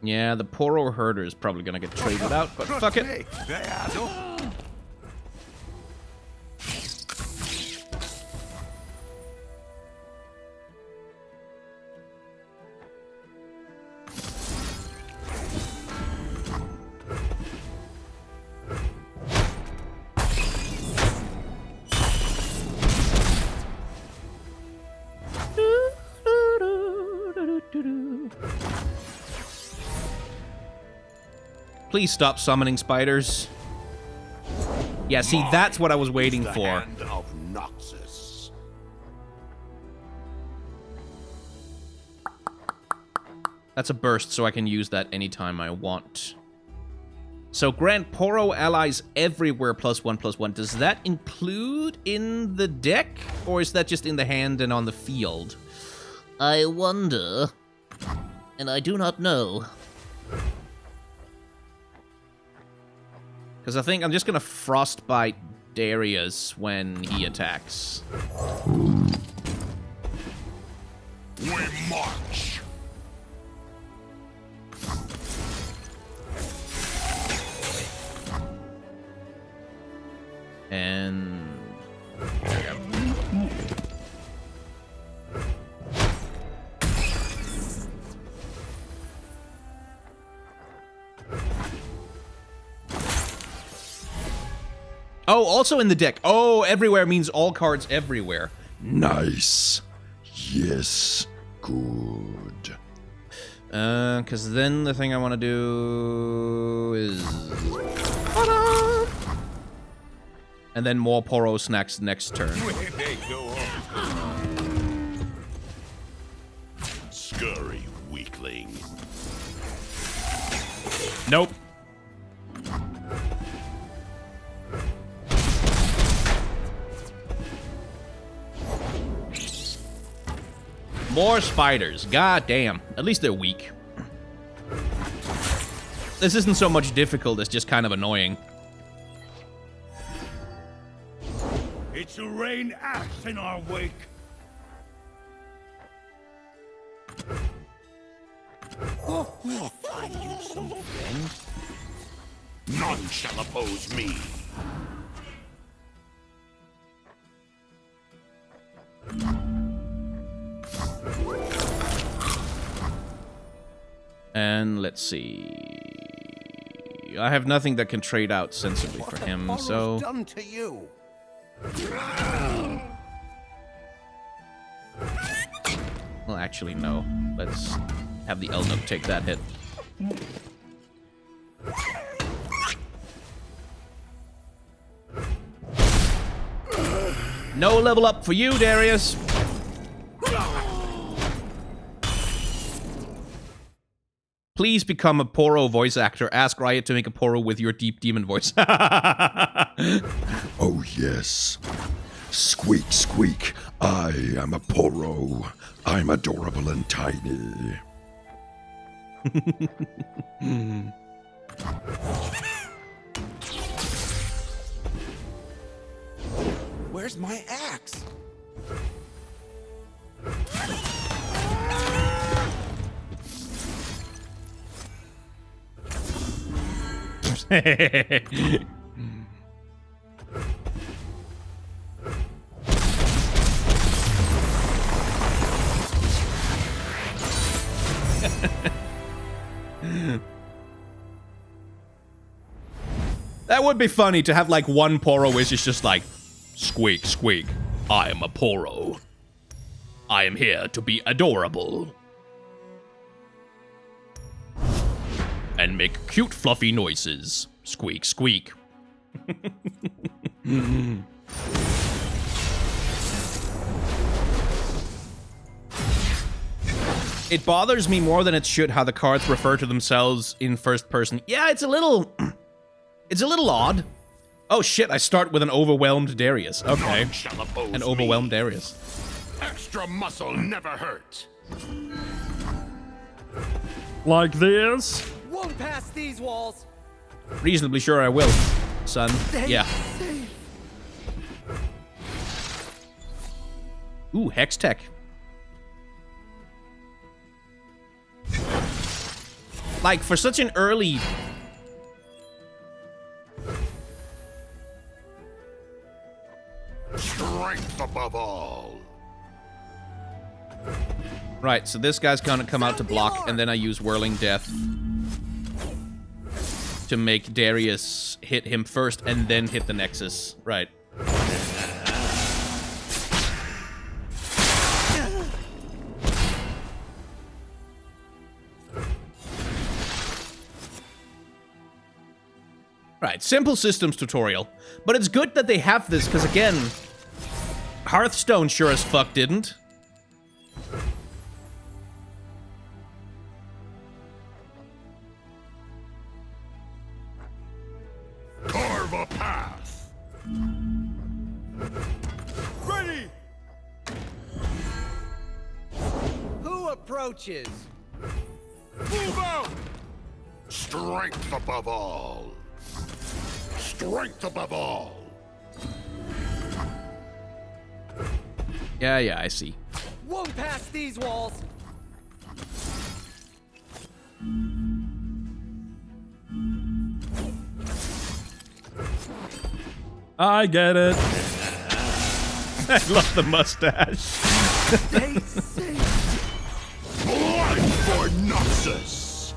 Yeah, the Poro Herder is probably gonna get traded out, but fuck it. Please stop summoning spiders. Yeah, see, that's what I was waiting for. Hand of Noxus. That's a burst, so I can use that anytime I want. So grant Poro allies everywhere +1/+1. Does that include in the deck? Or is that just in the hand and on the field? I wonder. And I do not know. Because I think I'm just going to Frostbite Darius when he attacks. We march. And... Oh, also in the deck. Oh, everywhere means all cards everywhere. Nice. Yes. Good. Because then the thing I want to do is... And then more Poro snacks next turn. Scurry weakling. Nope. More spiders. God damn. At least they're weak. This isn't so much difficult, it's just kind of annoying. It shall rain ash in our wake. Oh, we'll find you some friends. None shall oppose me. And let's see. I have nothing that can trade out sensibly for him, so... Done to you. Well, actually, no. Let's have the Elnook take that hit. No level up for you, Darius. Please become a Poro voice actor. Ask Riot to make a Poro with your deep demon voice. Oh, yes. Squeak, squeak. I am a Poro. I'm adorable and tiny. Where's my axe? That would be funny to have like one Poro which is just like, squeak, squeak, I am a Poro. I am here to be adorable. And make cute fluffy noises. Squeak, squeak. It bothers me more than it should how the cards refer to themselves in first person. Yeah, it's a little... It's a little odd. Oh shit, I start with an overwhelmed Darius. Okay. An overwhelmed Darius. Extra muscle never hurts. Like this? Won't pass these walls. Reasonably sure I will, son. Yeah. Ooh, Hex Tech. Like, for such an early... Strength above all. Right, so this guy's gonna come out to block, and then I use Whirling Death to make Darius hit him first, and then hit the Nexus. Right. Right, simple systems tutorial. But it's good that they have this, because again, Hearthstone sure as fuck didn't. Carve a path. Ready! Who approaches? Move out! Strength above all. Strength above all. Yeah, I see. Won't pass these walls. I get it. I love the mustache. Stay safe. Blood for Noxus.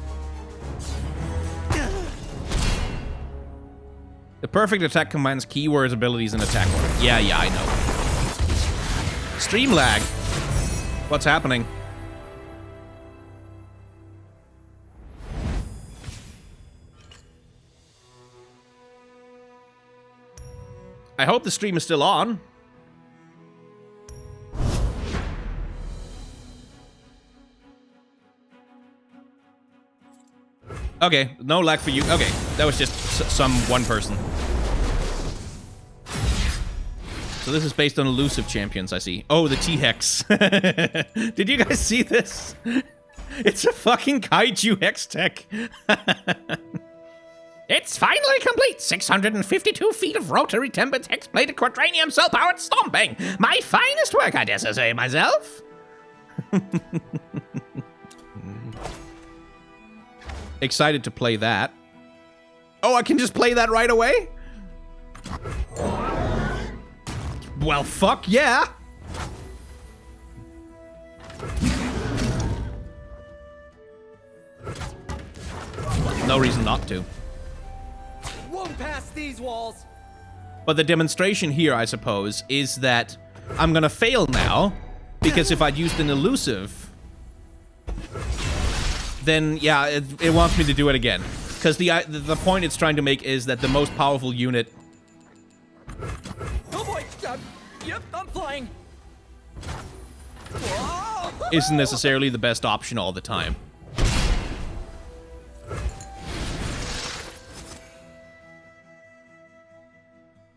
The perfect attack combines keywords, abilities, and attack order. Yeah, I know. Stream lag. What's happening? I hope the stream is still on. Okay, no lag for you. Okay, that was just some one person. So this is based on elusive champions, I see. Oh, the T-Hex. Did you guys see this? It's a fucking kaiju Hex Tech. It's finally complete! 652 feet of rotary tempered hex-plated quadranium cell-powered stomping! My finest work, I dare say myself! Excited to play that. Oh, I can just play that right away? Well, fuck yeah! No reason not to. Won't pass these walls. But the demonstration here, I suppose, is that I'm gonna fail now, because if I'd used an elusive, then yeah, it wants me to do it again. Because the point it's trying to make is that the most powerful unit... Oh boy! Yep, I'm flying. isn't necessarily the best option all the time.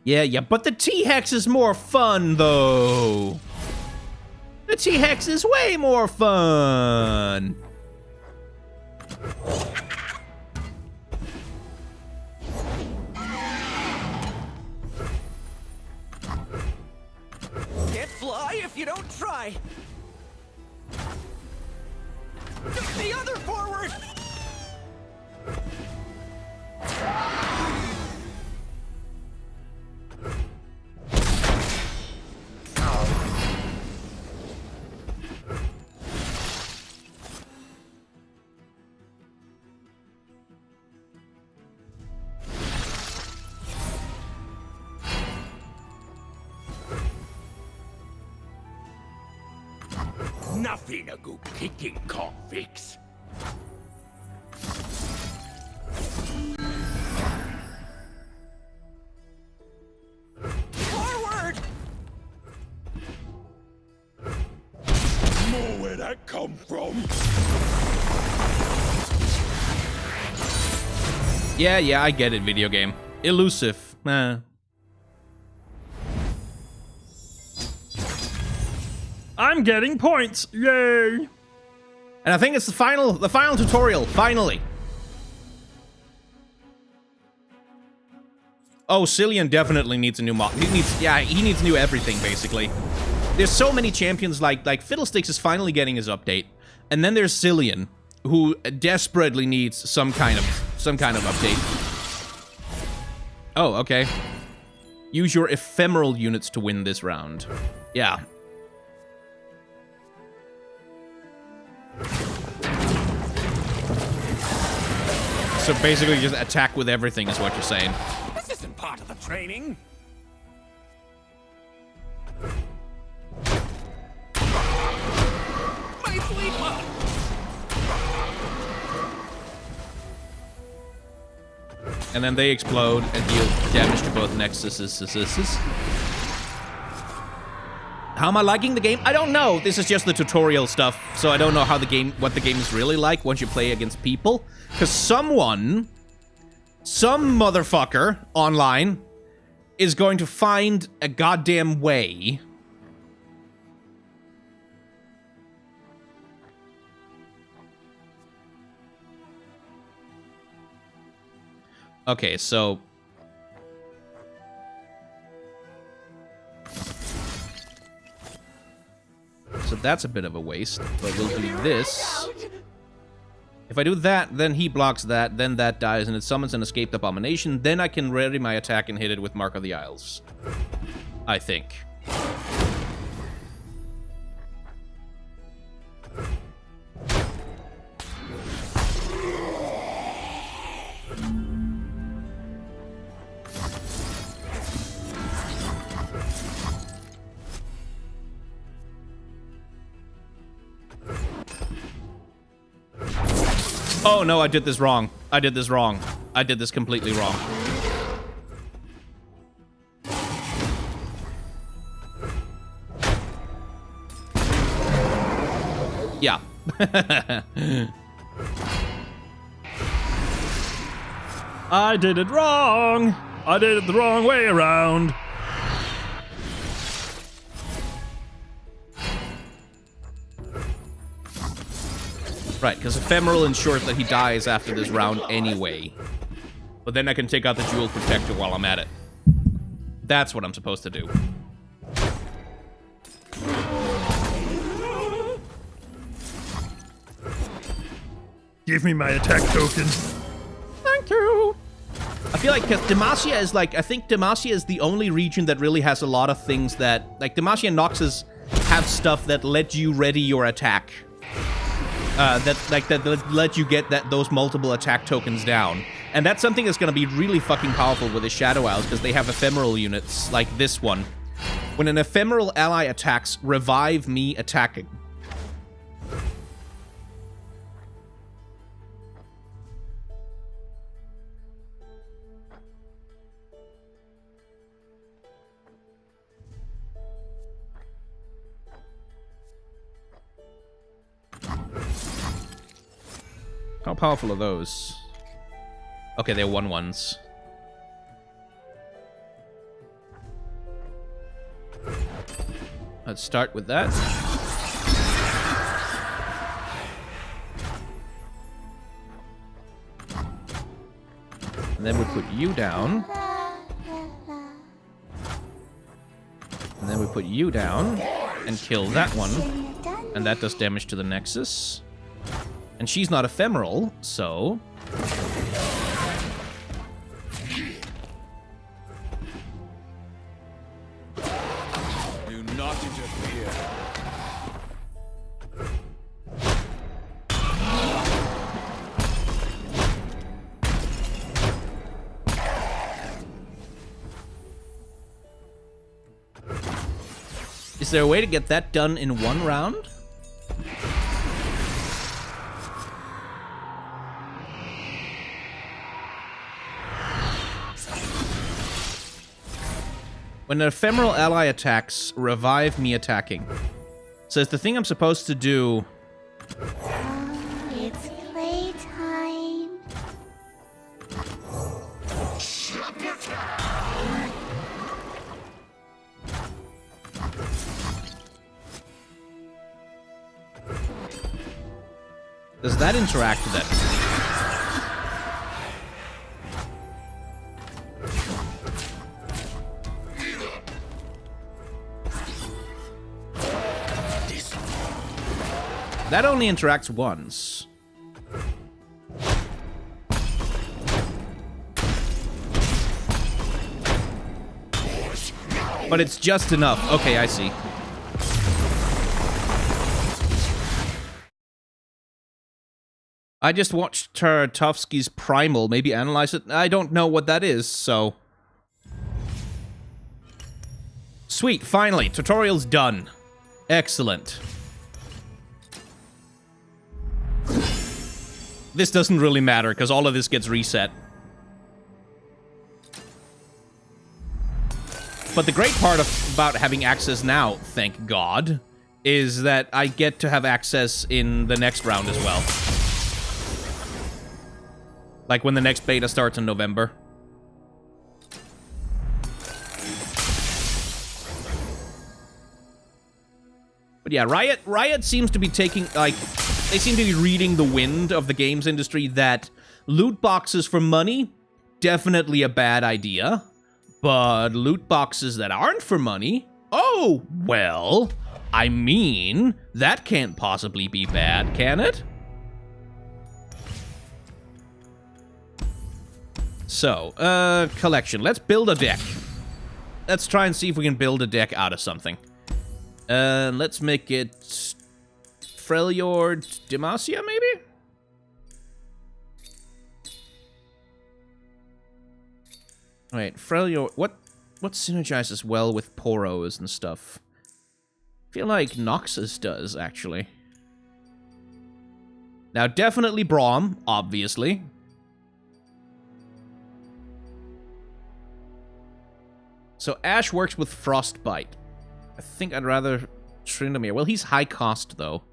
Yeah, but the T-Hex is more fun, though. The T-Hex is way more fun. Can't fly if you don't try. The other forward! Nothing a good kicking can't fix. Forward! Know where that come from? Yeah, I get it, video game. Elusive. I'm getting points. Yay! And I think it's the final tutorial, finally. Oh, Cillian definitely needs a new mod. He needs new everything, basically. There's so many champions, like Fiddlesticks is finally getting his update. And then there's Cillian, who desperately needs some kind of update. Oh, okay. Use your ephemeral units to win this round. Yeah. So basically just attack with everything is what you're saying. This isn't part of the training. My fleet one! And then they explode and deal damage to both nexuses. How am I liking the game? I don't know. This is just the tutorial stuff, so I don't know how what the game is really like once you play against people. Because some motherfucker online is going to find a goddamn way okay, so that's a bit of a waste, but we'll do this. If I do that, then he blocks that, then that dies, and it summons an escaped abomination. Then I can ready my attack and hit it with Mark of the Isles. I think. Oh no, I did this wrong. I did this completely wrong. Yeah. I did it wrong. I did it the wrong way around. Right, because Ephemeral ensures that he dies after this round anyway. But then I can take out the Jewel Protector while I'm at it. That's what I'm supposed to do. Give me my attack token. Thank you. I feel like Demacia is I think Demacia is the only region that really has a lot of things that, Demacia and Noxus have stuff that let you ready your attack. That let you get those multiple attack tokens down. And that's something that's going to be really fucking powerful with the Shadow Isles, because they have ephemeral units like this one. When an ephemeral ally attacks, revive me attacking. How powerful are those? Okay, they're 1/1s. Let's start with that. And then we put you down. And then we put you down and kill that one. And that does damage to the Nexus. And she's not ephemeral, so... Do not interfere. Is there a way to get that done in one round? When an ephemeral ally attacks, revive me attacking. So it's the thing I'm supposed to do. It's playtime. Does that interact with it? That only interacts once. But it's just enough. Okay, I see. I just watched Tartovsky's Primal. Maybe analyze it. I don't know what that is, so... Sweet, finally. Tutorial's done. Excellent. This doesn't really matter, because all of this gets reset. But the great part about having access now, thank God, is that I get to have access in the next round as well. Like when the next beta starts in November. But yeah, Riot seems to be taking, like... They seem to be reading the wind of the games industry that loot boxes for money, definitely a bad idea. But loot boxes that aren't for money, oh, well, I mean, that can't possibly be bad, can it? So, collection. Let's build a deck. Let's try and see if we can build a deck out of something. Let's make it... Freljord Demacia, maybe? Wait, Freljord... What synergizes well with Poros and stuff? I feel like Noxus does, actually. Now, definitely Braum, obviously. So, Ash works with Frostbite. I think I'd rather Tryndamere. Well, he's high cost, though.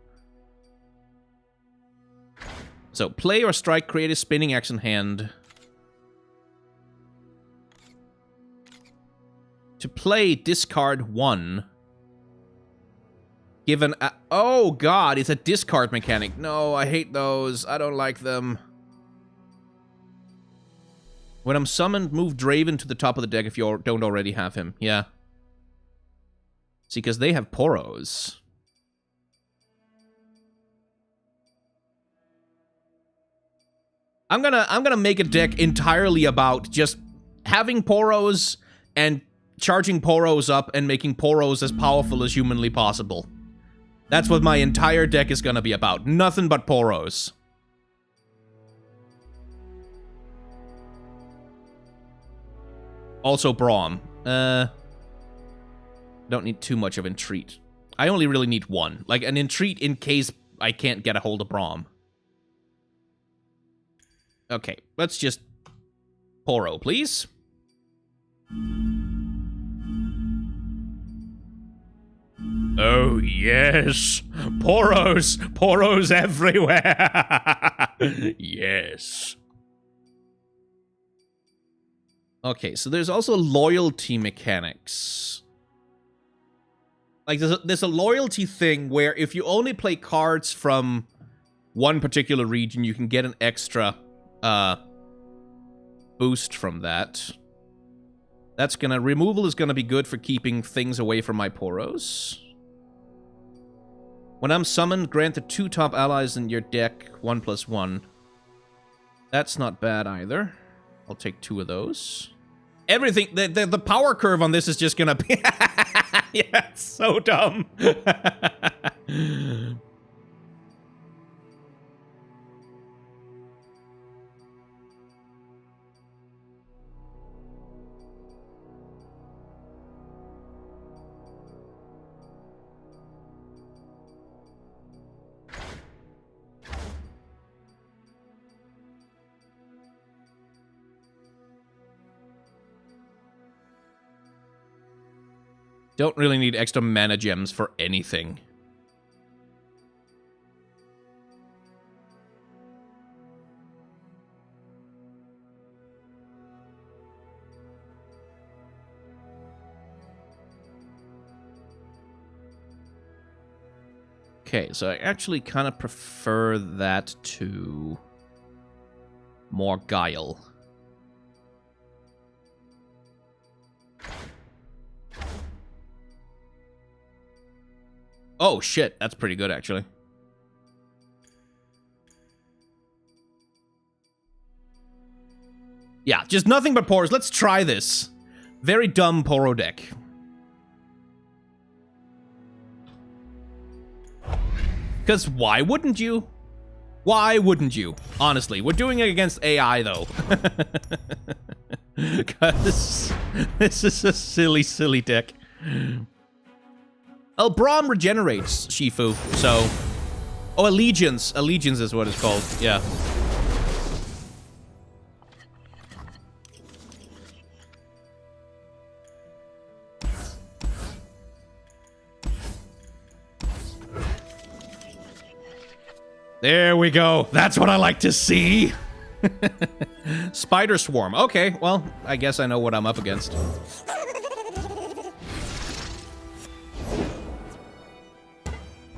So, play or strike, create a spinning axe in hand. To play, discard 1. Given a... Oh, God, it's a discard mechanic. No, I hate those. I don't like them. When I'm summoned, move Draven to the top of the deck if you don't already have him. Yeah. See, because they have Poros. I'm gonna make a deck entirely about just having Poros and charging Poros up and making Poros as powerful as humanly possible. That's what my entire deck is gonna be about. Nothing but Poros. Also Braum. Don't need too much of Entreat. I only really need one. Like an Entreat in case I can't get a hold of Braum. Okay, let's just... Poro, please. Oh, yes. Poros. Poros everywhere. Yes. Okay, so there's also loyalty mechanics. Like, there's a loyalty thing where if you only play cards from one particular region, you can get an extra boost from that. That's gonna... Removal is gonna be good for keeping things away from my Poros. When I'm summoned, grant the 2 top allies in your deck 1/1. That's not bad either. I'll take 2 of those. Everything... The power curve on this is just gonna be... Yeah, it's so dumb. Don't really need extra mana gems for anything. Okay, so I actually kind of prefer that to more Guile. Oh, shit. That's pretty good, actually. Yeah, just nothing but Poros. Let's try this. Very dumb Poro deck. Because why wouldn't you? Why wouldn't you? Honestly, we're doing it against AI, though. Because this is a silly, silly deck. Oh, Braum regenerates Shifu, so... Oh, Allegiance. Allegiance is what it's called, yeah. There we go. That's what I like to see. Spider Swarm. Okay, well, I guess I know what I'm up against.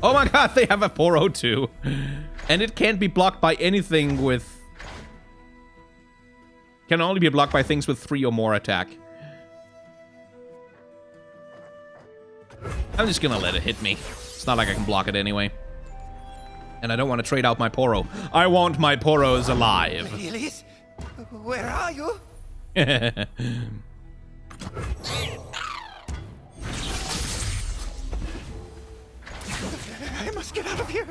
Oh my god, they have a Poro too. And it can't be blocked by anything with... Can only be blocked by things with 3 or more attack. I'm just gonna let it hit me. It's not like I can block it anyway. And I don't want to trade out my Poro. I want my Poros alive. Elise, where are you? I must get out of here.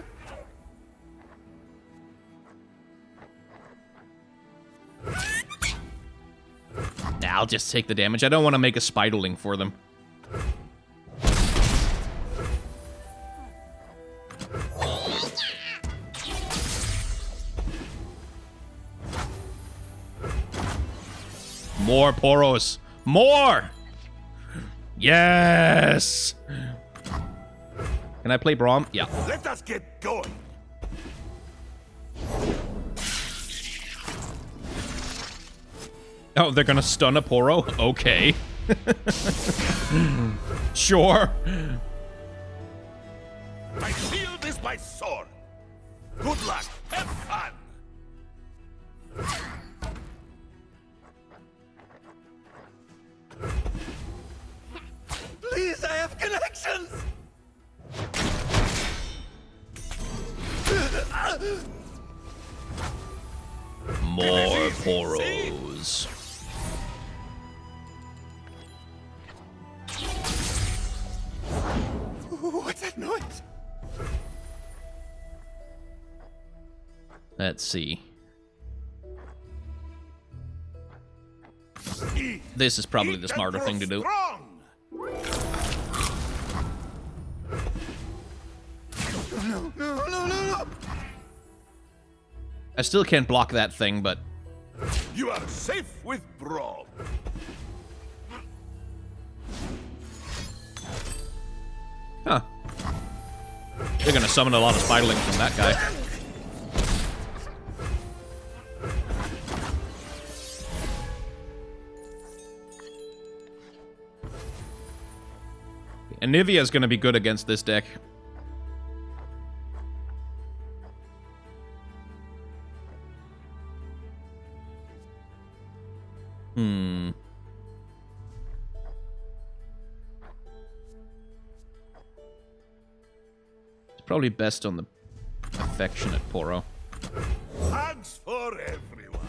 Nah, I'll just take the damage. I don't want to make a Spiderling for them. More Poros. More! Yes! Can I play Braum? Yeah. Let us get going. Oh, they're gonna stun a Poro? Okay. Sure. My shield is my sword. Good luck. Have fun. Please, I have connections. More Poros. What's that noise? Let's see. This is probably the smarter thing to do. No, no, no, no, no. I still can't block that thing, but... You are safe with Braum. Huh. They're gonna summon a lot of Spiderlings from that guy. And Nivea's gonna be good against this deck. It's probably best on the affectionate Poro. Thanks for everyone.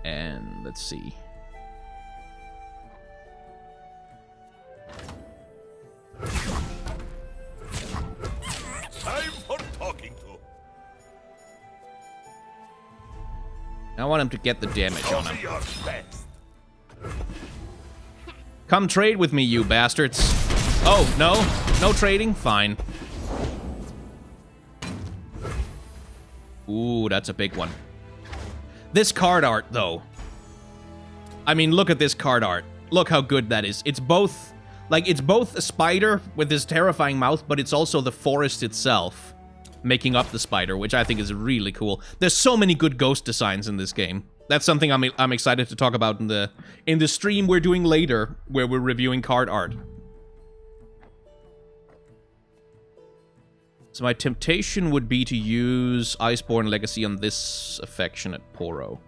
And let's see. Time for talking to. I want him to get the damage on him. Your best. Come trade with me, you bastards. Oh, no? No trading? Fine. Ooh, that's a big one. This card art, though. I mean, look at this card art. Look how good that is. It's both... Like, it's both a spider with this terrifying mouth, but it's also the forest itself making up the spider, which I think is really cool. There's so many good ghost designs in this game. That's something I'm excited to talk about in the stream we're doing later, where we're reviewing card art. So my temptation would be to use Iceborne Legacy on this affectionate Poro.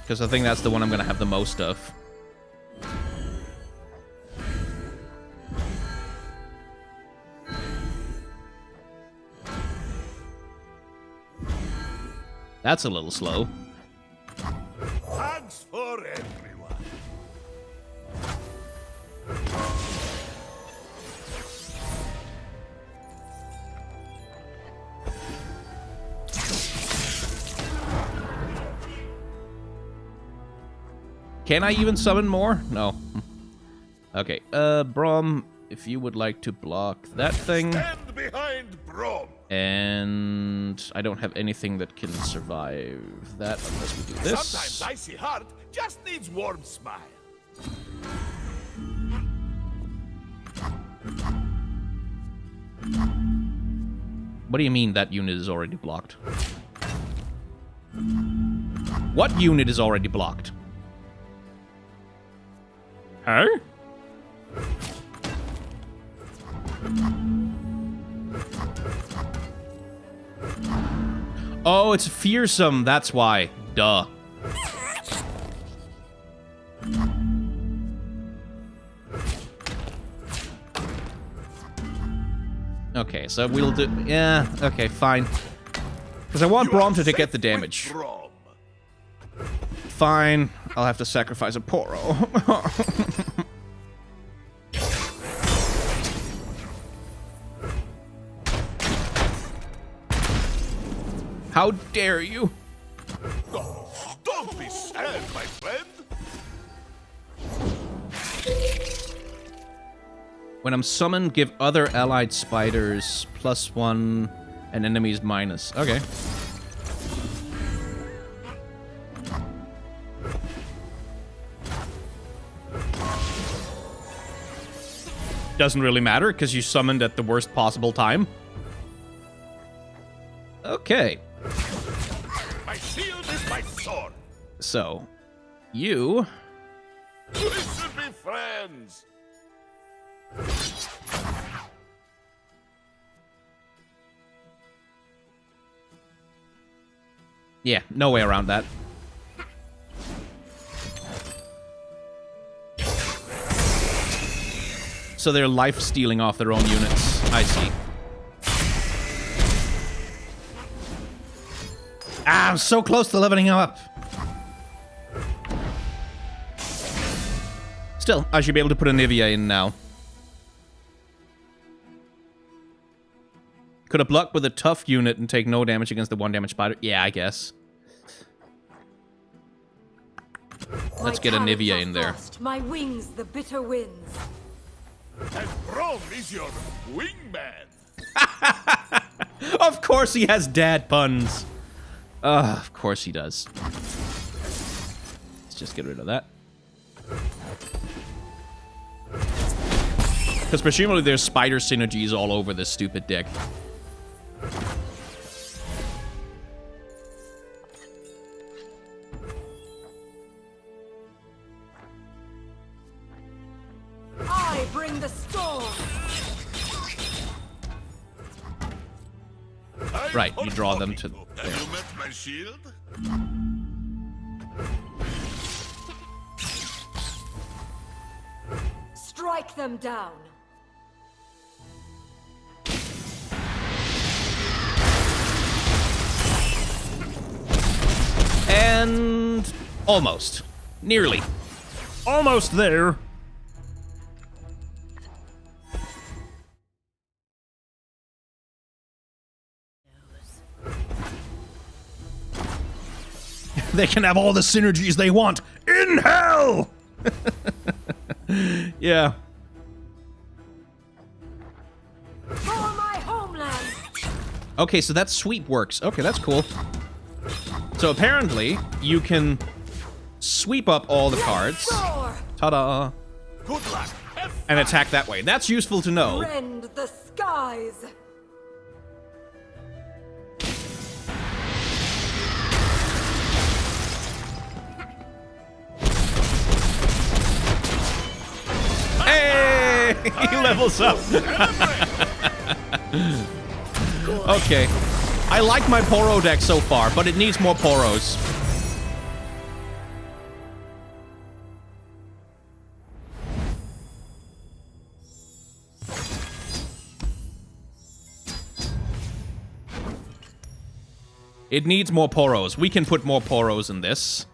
Because I think that's the one I'm going to have the most of. That's a little slow. Thanks for everyone. Can I even summon more? No. Okay, Brom, if you would like to block that thing. Stand behind Brom. And I don't have anything that can survive that unless we do this. Sometimes icy heart just needs warm smile. What do you mean that unit is already blocked? What unit is already blocked? Huh? Oh, it's fearsome, that's why. Duh. Okay, so we'll do... Yeah, okay, fine. Because I want Brom to get the damage. Fine, I'll have to sacrifice a Poro. How dare you? Oh, don't be sad, my friend. When I'm summoned, give other allied spiders +1 and enemies -. Okay. Doesn't really matter, because you summoned at the worst possible time. Okay. My shield is my sword. So, you... We should be friends. Yeah, no way around that. So they're life-stealing off their own units. I see. Ah, I'm so close to leveling up. Still, I should be able to put a Nivea in now. Could have blocked with a tough unit and take no damage against the 1 damage spider. Yeah, I guess. Let's get a Nivea in there. My wings, the bitter winds. And Brom is your wingman. Of course he has dad puns. Of course he does. Let's just get rid of that. Because presumably there's spider synergies all over this stupid deck. Weathering the storm. Right, you draw them to there. Have you met my shield? Strike them down. And almost. Nearly. Almost there. They can have all the synergies they want in hell! Yeah. For my homeland. Okay, so that sweep works. Okay, that's cool. So apparently, you can sweep up all the cards. Ta-da! Good luck. And attack that way. That's useful to know. Rend the skies. Hey! He levels up. Okay. I like my Poro deck so far, but it needs more Poros. It needs more Poros. We can put more Poros in this.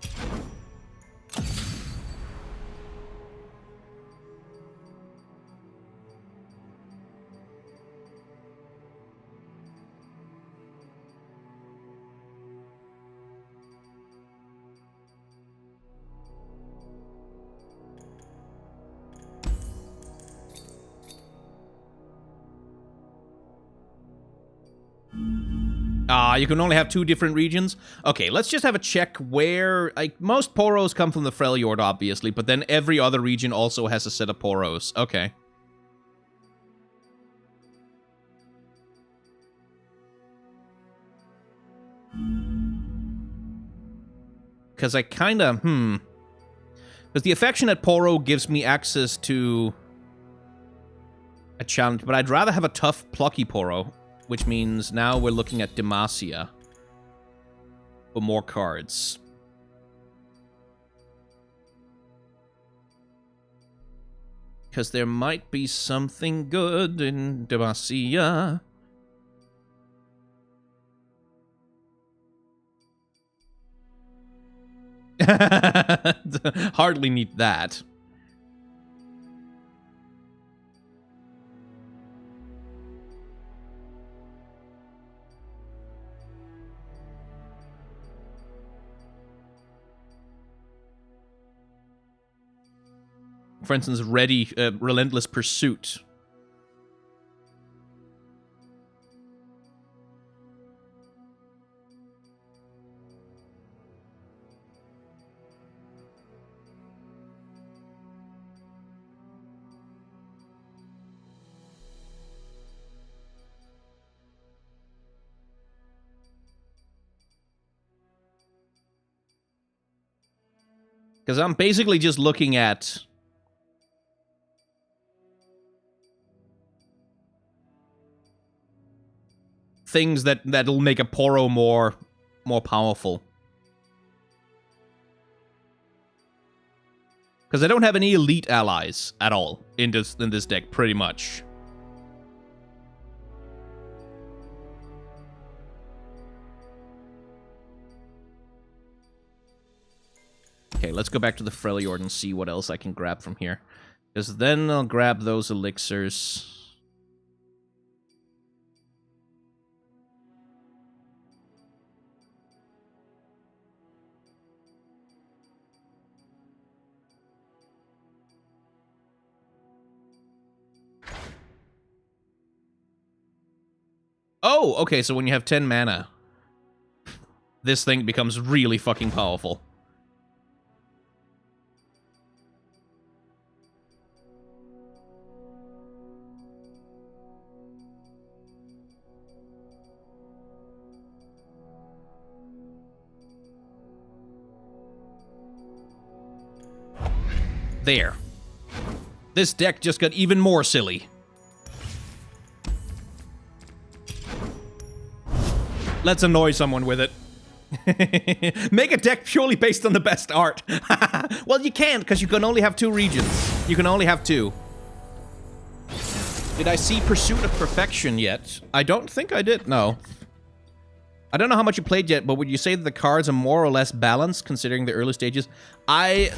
You can only have 2 different regions. Okay, let's just have a check where... Like, most Poros come from the Freljord, obviously, but then every other region also has a set of Poros. Okay. Because I kinda... Because the Affectionate Poro gives me access to a challenge, but I'd rather have a tough, plucky Poro. Which means now we're looking at Demacia for more cards. Because there might be something good in Demacia. Hardly need that. For instance, Relentless Pursuit. Because I'm basically just looking at... things that'll make a Poro more powerful. Because I don't have any elite allies at all in this deck, pretty much. Okay, let's go back to the Freljord and see what else I can grab from here. Because then I'll grab those elixirs. Oh, okay, so when you have 10 mana, this thing becomes really fucking powerful. There. This deck just got even more silly. Let's annoy someone with it. Make a deck purely based on the best art. Well, you can't, because you can only have 2 regions. You can only have 2. Did I see Pursuit of Perfection yet? I don't think I did, no. I don't know how much you played yet, but would you say that the cards are more or less balanced, considering the early stages? That's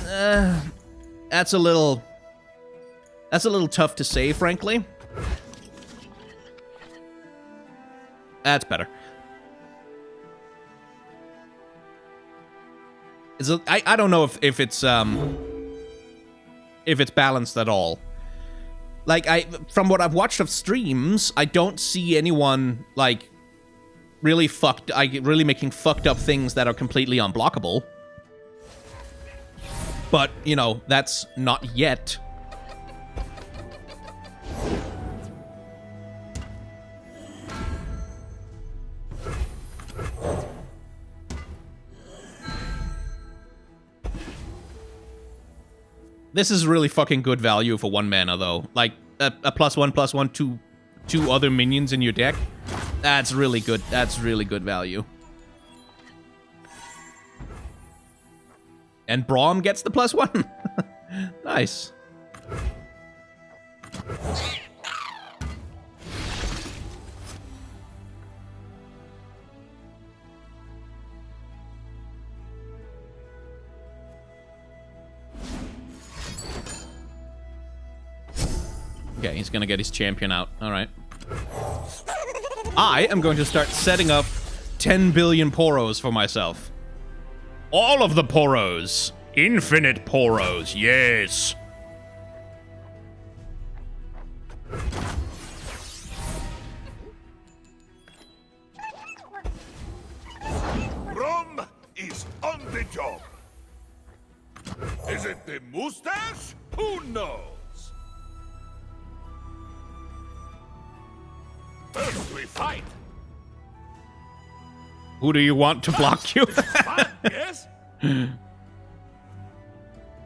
a little tough to say, frankly. That's better. I don't know if it's balanced at all. Like, from what I've watched of streams, I don't see anyone like really making fucked up things that are completely unblockable. But, you know, that's not yet. This is really fucking good value for 1 mana, though. Like, a +1/+1, 2 other minions in your deck. That's really good. That's really good value. And Braum gets the +1. Nice. Okay, he's gonna get his champion out. Alright. I am going to start setting up 10 billion Poros for myself. All of the Poros. Infinite Poros, yes. Rom is on the job. Is it the mustache? Who knows? First we fight. Who do you want to block you? Fun, yes?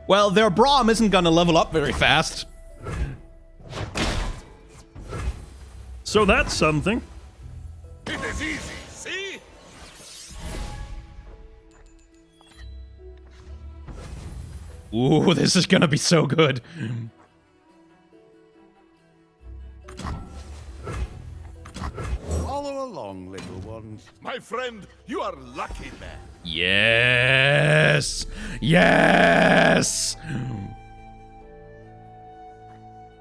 Well, their Braum isn't gonna level up very fast. So that's something. It is easy, see? Ooh, this is gonna be so good. Follow along, little ones. My friend, you are lucky, man. Yes! Yes!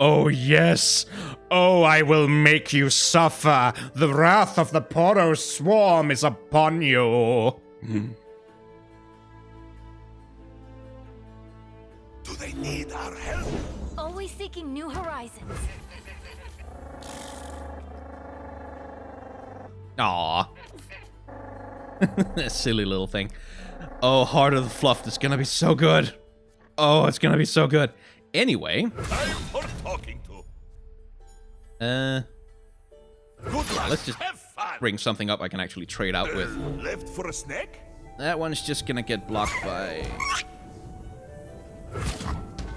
Oh, yes! Oh, I will make you suffer! The wrath of the Poro swarm is upon you! Do they need our help? Always seeking new horizons. Aww. Silly little thing. Oh, Heart of the Fluff is gonna be so good. Oh, it's gonna be so good. Anyway. Time for talking to. Yeah, let's just bring something up I can actually trade out with. Left for a snack? That one's just gonna get blocked by...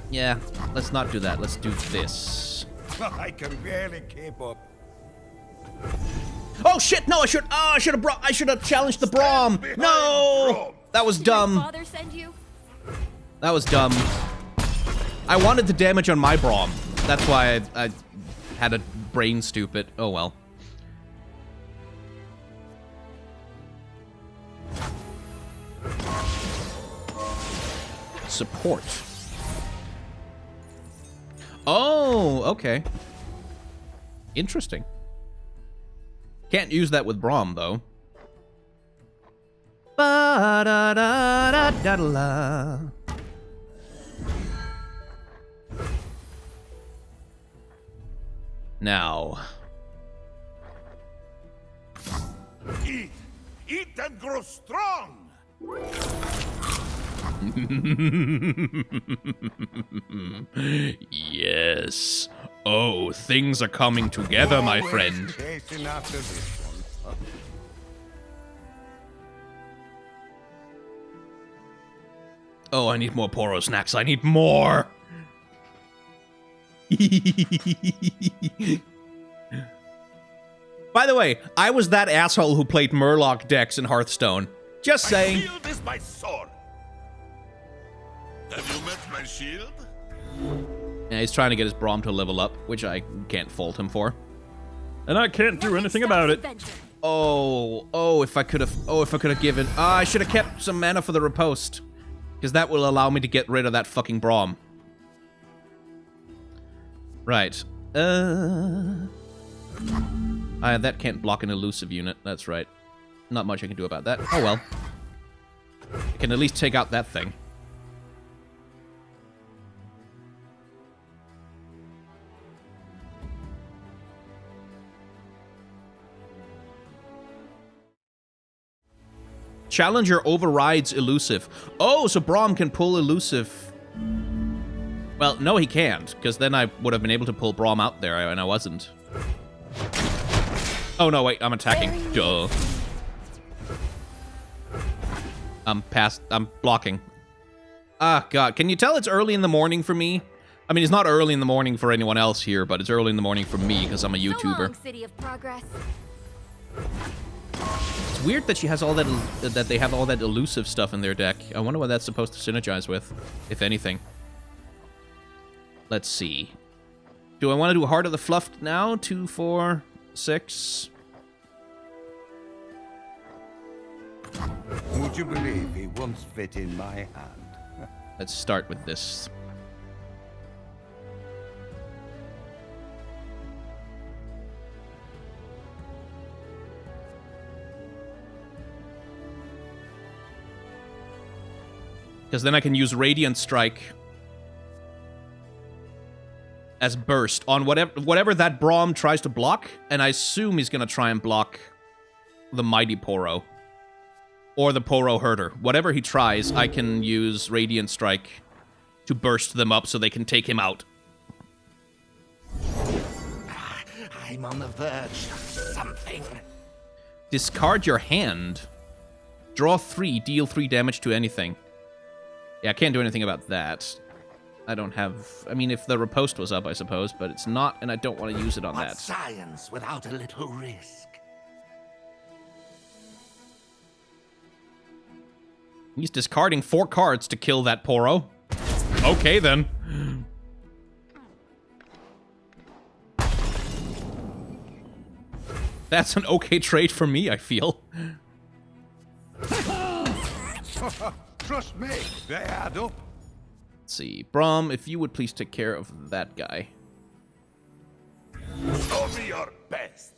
Yeah, let's not do that. Let's do this. I can barely keep up. Oh shit! No, I should have challenged the Braum. No, that was dumb. Father send you? That was dumb. I wanted the damage on my Braum. That's why I had a brain stupid. Oh well. Support. Oh, okay. Interesting. Can't use that with Braum, though. Ba-da-da-da-da-da. Now. Eat! Eat and grow strong! Yes. Oh, things are coming together, my friend. Oh, I need more Poro snacks. I need more. By the way, I was that asshole who played Murloc decks in Hearthstone. Just saying. My shield is my sword. Have you met my shield? Yeah, he's trying to get his Braum to level up, which I can't fault him for. And I can't do anything about it. If I could have given... I should have kept some mana for the riposte. Because that will allow me to get rid of that fucking Braum. Right. That can't block an elusive unit. That's right. Not much I can do about that. Oh well. I can at least take out that thing. Challenger overrides elusive. Oh, so Braum can pull elusive. Well, no, he can't, because then I would have been able to pull Braum out there, and I wasn't. Oh, no, wait, I'm attacking. Duh. I'm blocking. Ah, God, can you tell it's early in the morning for me? I mean, it's not early in the morning for anyone else here, but it's early in the morning for me, because I'm a YouTuber. So long, City of Progress. It's weird that she has all that, that they have all that elusive stuff in their deck. I wonder what that's supposed to synergize with, if anything. Let's see. Do I want to do Heart of the Fluff now? 2, 4, 6. Would you believe he once fit in my hand? Let's start with this. Because then I can use Radiant Strike as burst on whatever that Braum tries to block, and I assume he's going to try and block the Mighty Poro. Or the Poro Herder. Whatever he tries, I can use Radiant Strike to burst them up so they can take him out. I'm on the verge of something. Discard your hand. Draw 3, deal 3 damage to anything. Yeah, I can't do anything about that. I don't have... I mean, if the riposte was up, I suppose, but it's not, and I don't want to use it on that. Science without a little risk? He's discarding 4 cards to kill that Poro. Okay, then. That's an okay trade for me, I feel. Trust me, they add up. Let's see. Braum, if you would please take care of that guy. Show me your best.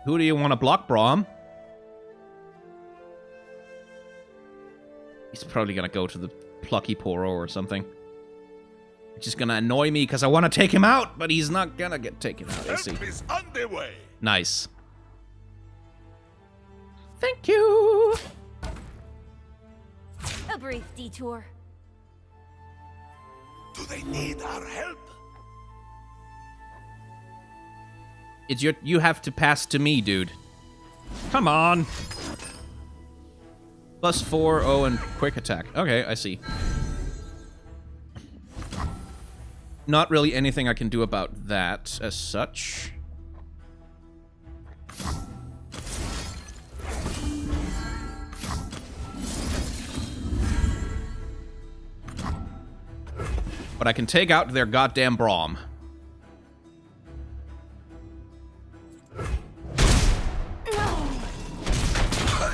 Who do you want to block, Braum? He's probably going to go to the plucky Poro or something. Which is going to annoy me because I want to take him out, but he's not going to get taken out, I see. Help is on the way. Nice. Thank you. A brief detour. Do they need our help? It's you have to pass to me, dude. Come on. +4, oh, and quick attack. Okay, I see. Not really anything I can do about that as such. But I can take out their goddamn Braum.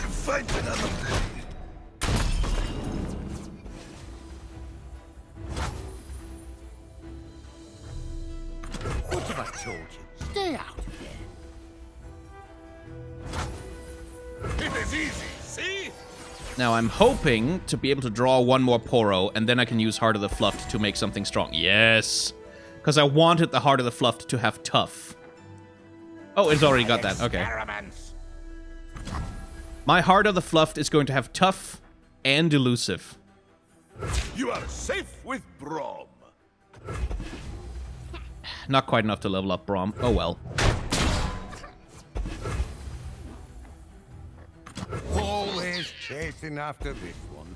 Fight another day. What have I told you? Stay out of there. It is easy, see? Now I'm hoping to be able to draw 1 more Poro, and then I can use Heart of the Fluff to make something strong. Yes! Because I wanted the Heart of the Fluff to have tough. Oh, it's already got that. Okay. My Heart of the Fluff is going to have tough and elusive. You are safe with Braum. Not quite enough to level up Braum. Oh well. Always chasing after this one.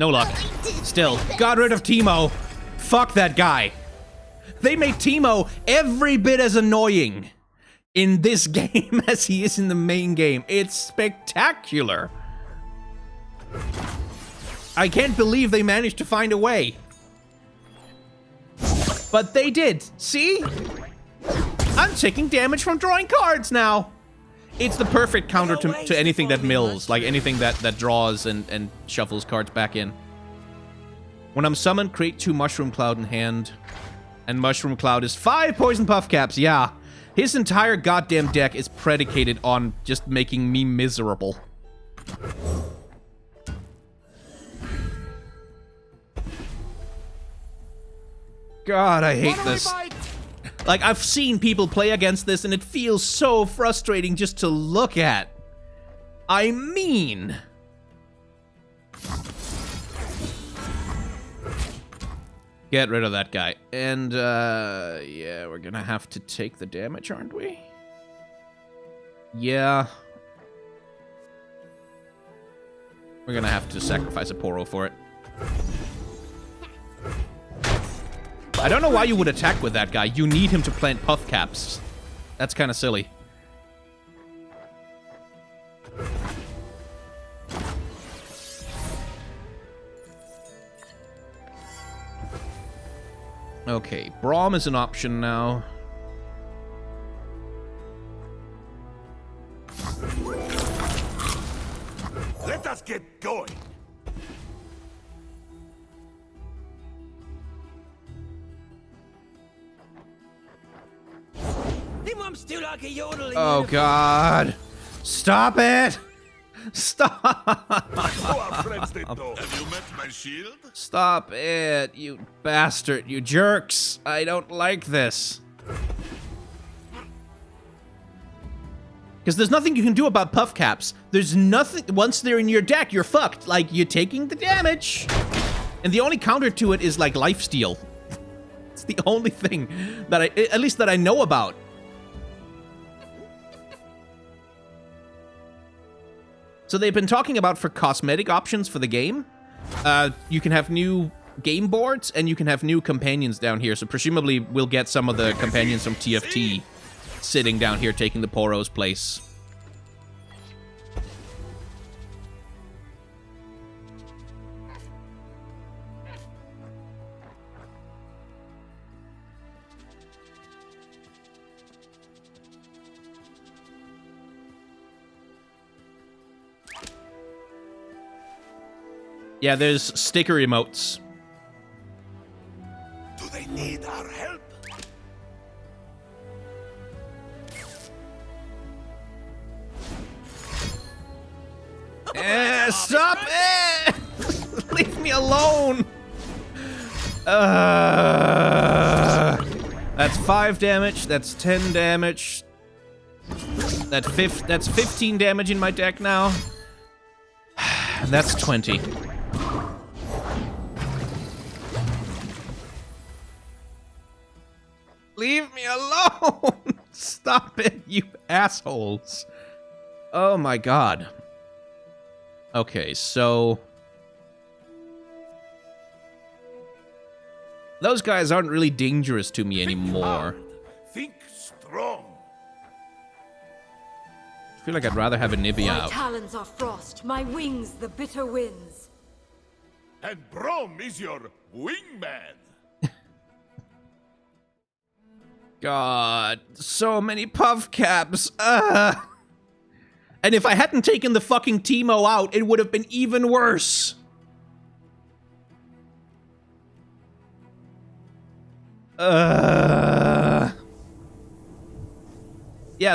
No luck. Still, got rid of Teemo. Fuck that guy. They made Teemo every bit as annoying in this game as he is in the main game. It's spectacular. I can't believe they managed to find a way. But they did. See? I'm taking damage from drawing cards now. It's the perfect counter to anything that mills, like anything that draws and shuffles cards back in. When I'm summoned, create 2 Mushroom Cloud in hand. And Mushroom Cloud is 5 Poison Puff Caps, yeah. His entire goddamn deck is predicated on just making me miserable. God, I hate this. Like, I've seen people play against this, and it feels so frustrating just to look at. I mean... Get rid of that guy. And, yeah, we're gonna have to take the damage, aren't we? Yeah. We're gonna have to sacrifice a Poro for it. I don't know why you would attack with that guy. You need him to plant puff caps. That's kind of silly. Okay, Braum is an option now. Let us get going. Oh god. Stop it! Stop! Have you met my shield? Stop it, you bastard, you jerks. I don't like this. Because there's nothing you can do about puff caps. There's nothing. Once they're in your deck, you're fucked. Like, you're taking the damage. And the only counter to it is, like, lifesteal. It's the only thing that at least that I know about. So they've been talking about for cosmetic options for the game. You can have new game boards, and you can have new companions down here. So presumably we'll get some of the companions from TFT sitting down here taking the Poro's place. Yeah, there's sticker emotes. Do they need our help? Stop it! Leave me alone! That's 5 damage, that's 10 damage. That's 15 damage in my deck now. That's 20. Leave me alone! Stop it, you assholes. Oh my god. Okay, so... those guys aren't really dangerous to me anymore. Think strong. I feel like I'd rather have a Nibby My out. talons are frost, my wings the bitter winds. And Braum is your wingman. God, so many puff caps. And if I hadn't taken the fucking Teemo out, it would have been even worse. Yeah,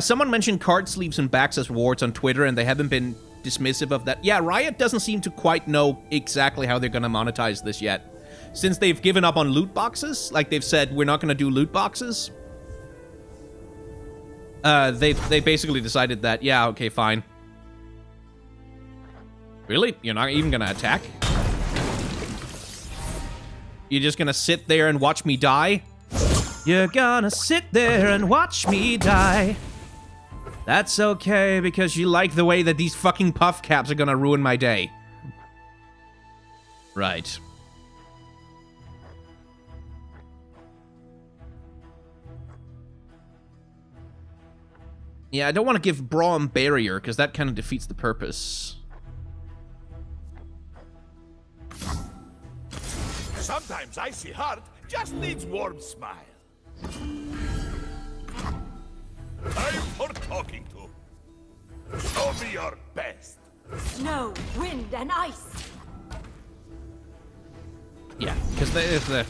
someone mentioned card sleeves and backs as rewards on Twitter, and they haven't been dismissive of that. Yeah, Riot doesn't seem to quite know exactly how they're gonna monetize this yet. Since they've given up on loot boxes, like they've said, we're not gonna do loot boxes. They basically decided that, yeah, okay, fine. Really? You're not even gonna attack? You're just gonna sit there and watch me die? You're gonna sit there and watch me die. That's okay, because you like the way that these fucking puff caps are gonna ruin my day. Right. Yeah, I don't want to give Braum barrier, because that kind of defeats the purpose. Sometimes icy heart just needs warm smile. Time for talking to. Show me your best. Snow, wind, and ice. Yeah, because the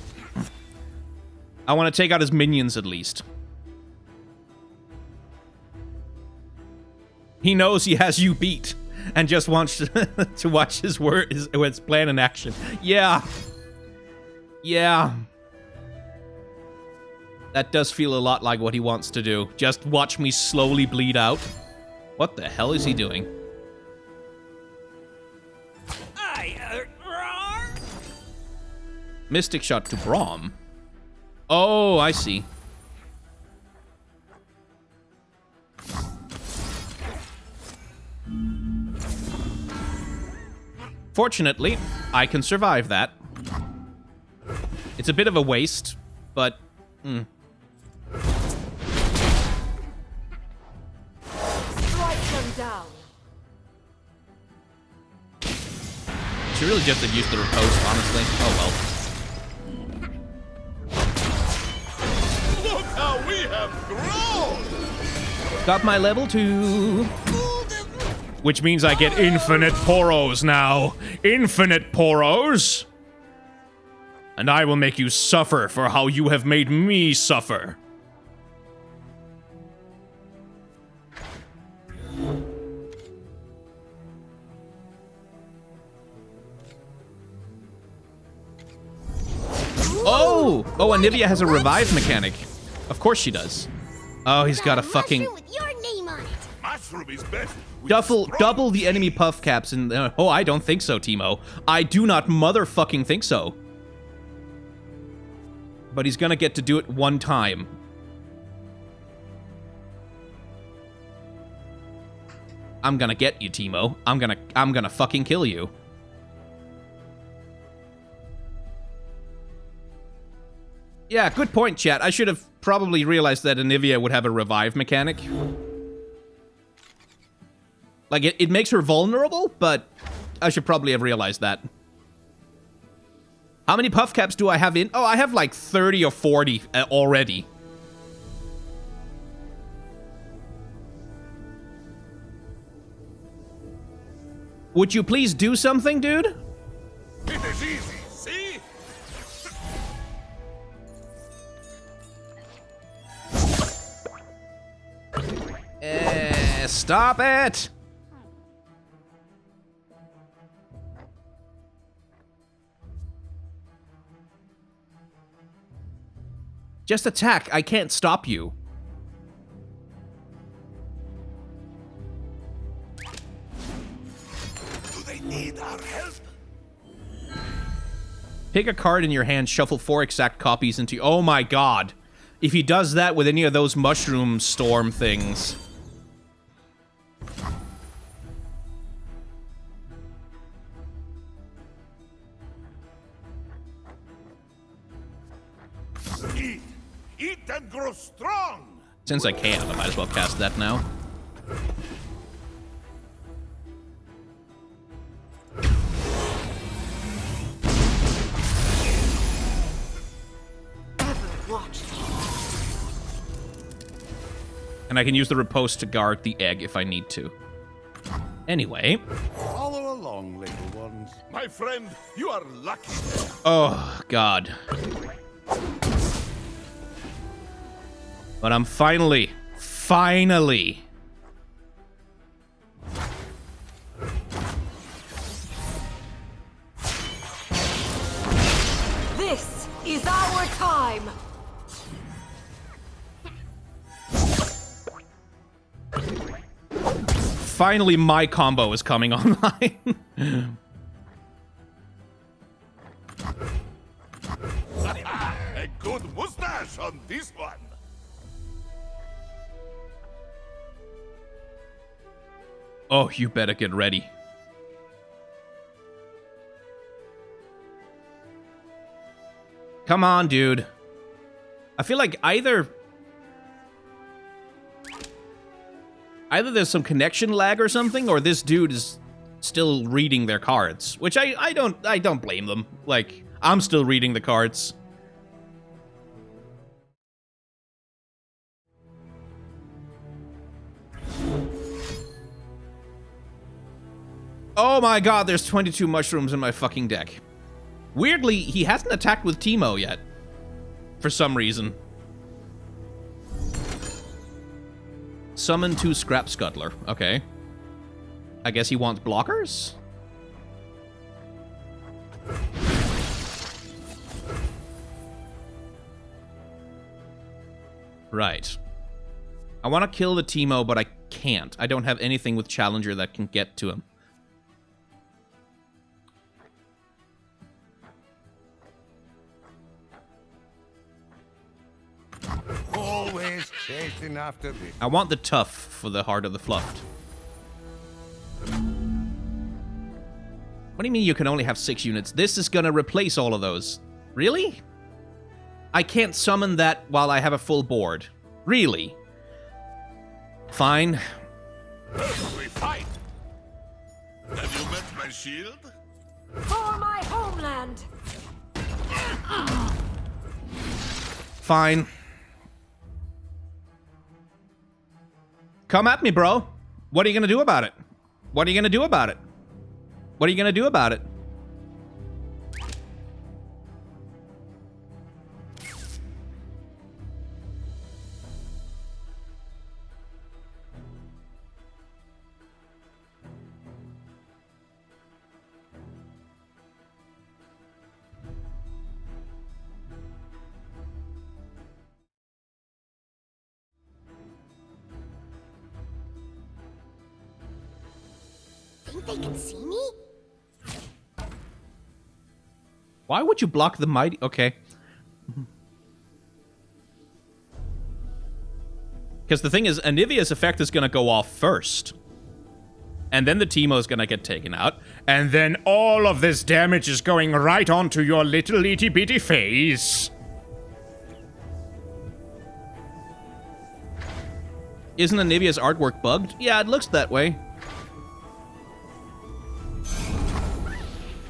I want to take out his minions at least. He knows he has you beat, and just wants to watch his plan in action. Yeah. Yeah. That does feel a lot like what he wants to do. Just watch me slowly bleed out. What the hell is he doing? Mystic shot to Braum. Oh, I see. Fortunately, I can survive that. It's a bit of a waste, but... Strike them down. She really just had used the riposte, honestly. Oh well. Look how we have grown! Got my level 2. Which means I get infinite Poros now. Infinite Poros! And I will make you suffer for how you have made me suffer. Oh! Oh, Anivia has a revive mechanic. Of course she does. Oh, he's got a fucking... With your name on it. Mushroom is best. Double the enemy puff caps and... oh, I don't think so, Teemo. I do not motherfucking think so. But he's gonna get to do it one time. I'm gonna get you, Teemo. I'm gonna fucking kill you. Yeah, good point, chat. I should have probably realized that Anivia would have a revive mechanic. Like, it makes her vulnerable, but I should probably have realized that. How many puff caps do I have in? Oh, I have like 30 or 40 already. Would you please do something, dude? It is easy, see? Stop it! Just attack. I can't stop you. Do they need our help? Pick a card in your hand, shuffle 4 exact copies into... Oh my god. If he does that with any of those mushroom storm things... Eat and grow strong! Since I can, I might as well cast that now. And I can use the riposte to guard the egg if I need to. Anyway. Follow along, little ones. My friend, you are lucky. Oh, God. But I'm finally... This is our time. Finally, my combo is coming online. A good mustache on this one. Oh, you better get ready. Come on, dude. I feel like either there's some connection lag or something, or this dude is still reading their cards, which I don't blame them. Like, I'm still reading the cards. Oh my god, there's 22 mushrooms in my fucking deck. Weirdly, he hasn't attacked with Teemo yet. For some reason. Summon 2 Scrap Scuttler. Okay. I guess he wants blockers? Right. I want to kill the Teemo, but I can't. I don't have anything with Challenger that can get to him. Always chasing after the... I want the tough for the heart of the fluffed. What do you mean you can only have 6 units? This is gonna replace all of those. Really? I can't summon that while I have a full board. Really? Fine. We fight. Have you met my shield? For my homeland. Fine. Come at me, bro. What are you gonna do about it? What are you gonna do about it? What are you gonna do about it? Think they can see me? Why would you block the mighty? Okay. Because the thing is, Anivia's effect is going to go off first. And then the Teemo is going to get taken out. And then all of this damage is going right onto your little itty-bitty face. Isn't Anivia's artwork bugged? Yeah, it looks that way.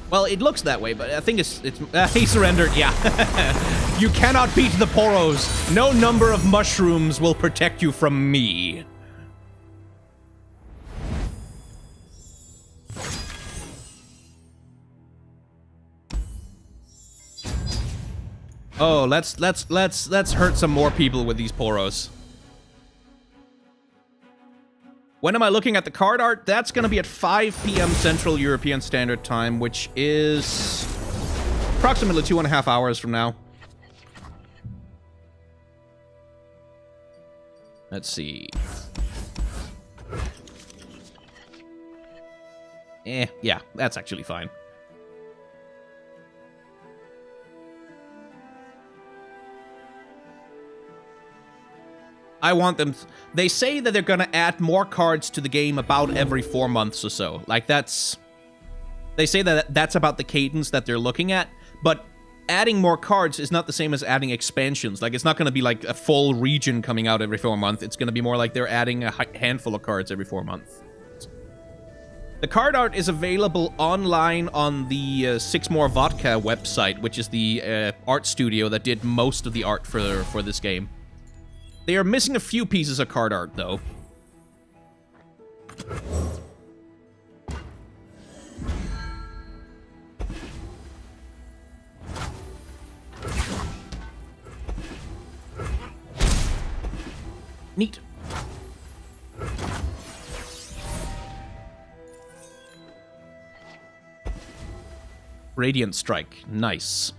Well, it looks that way, but I think it's he surrendered, yeah. You cannot beat the Poros. No number of mushrooms will protect you from me. Oh, let's hurt some more people with these Poros. When am I looking at the card art? That's going to be at 5 p.m. Central European Standard Time, which is approximately 2.5 hours from now. Let's see. Yeah, that's actually fine. I want them... They say that they're gonna add more cards to the game about every 4 months or so. Like, that's... They say that that's about the cadence that they're looking at, but adding more cards is not the same as adding expansions. Like, it's not gonna be like a full region coming out every 4 months. It's gonna be more like they're adding a handful of cards every 4 months. The card art is available online on the 6 More Vodka website, which is the art studio that did most of the art for this game. They are missing a few pieces of card art, though. Neat. Radiant Strike. Nice.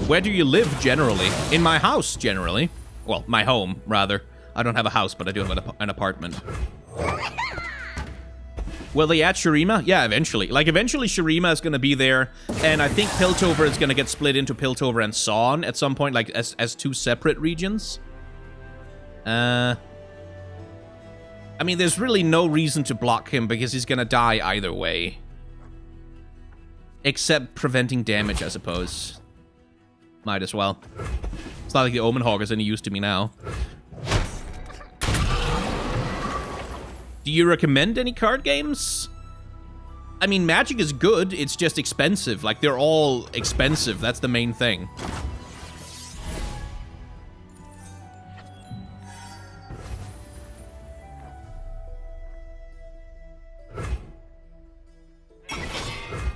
Where do you live, generally? In my house, generally. Well, my home, rather. I don't have a house, but I do have an apartment. Will they add Shurima? Yeah, eventually. Like, eventually Shurima is going to be there, and I think Piltover is going to get split into Piltover and Son at some point, like, as 2 separate regions. I mean, there's really no reason to block him, because he's going to die either way. Except preventing damage, I suppose. Might as well. It's not like the Omen Hog is any use to me now. Do you recommend any card games? I mean, Magic is good, it's just expensive. Like, they're all expensive, that's the main thing.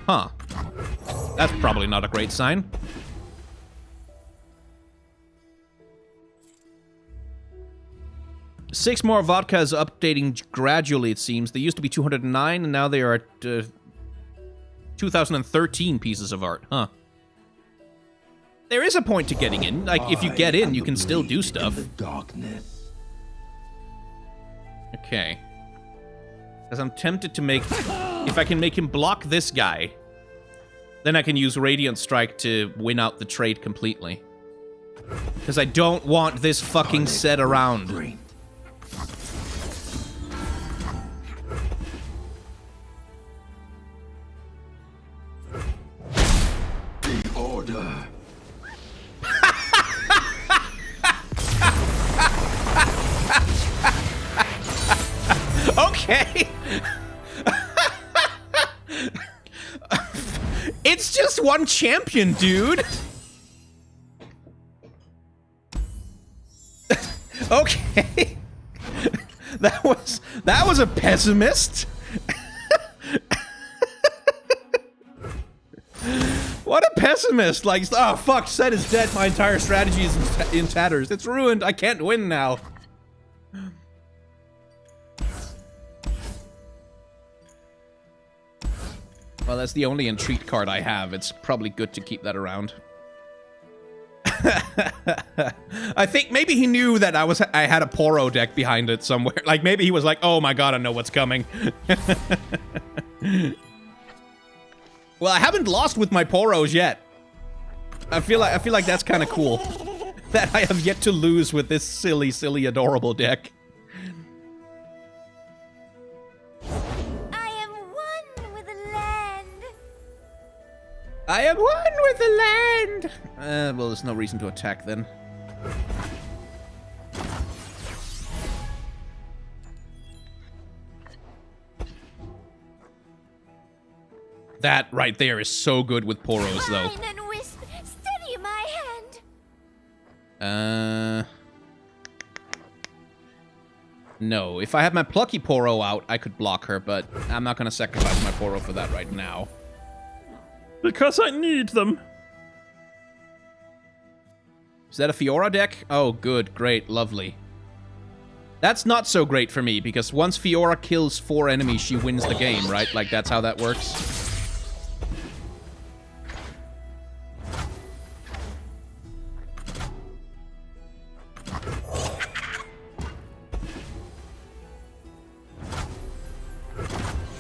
Huh. That's probably not a great sign. Six more vodkas updating gradually, it seems. They used to be 209, and now they are at 2013 pieces of art. Huh. There is a point to getting in. Like, if you get in, you can still do stuff. Darkness. Okay. Because I'm tempted to make... If I can make him block this guy, then I can use Radiant Strike to win out the trade completely. Because I don't want this fucking set around. The order. Okay. It's just one champion, dude. Okay. That was a pessimist. What a pessimist. Like, oh fuck, set is dead. My entire strategy is in tatters. It's ruined. I can't win now. Well, that's the only entreat card I have. It's probably good to keep that around. I think maybe he knew that I had a Poro deck behind it somewhere. Like, maybe he was like, oh my god, I know what's coming. Well, I haven't lost with my Poros yet. I feel like that's kind of cool. That I have yet to lose with this silly, silly, adorable deck. I am one with the land! Well, there's no reason to attack then. That right there is so good with Poros, though. Steady my hand. No. If I had my Plucky Poro out, I could block her, but I'm not gonna sacrifice my Poro for that right now. Because I need them. Is that a Fiora deck? Oh, good, great, lovely. That's not so great for me, because once Fiora kills 4 enemies, she wins the game, right? Like, that's how that works.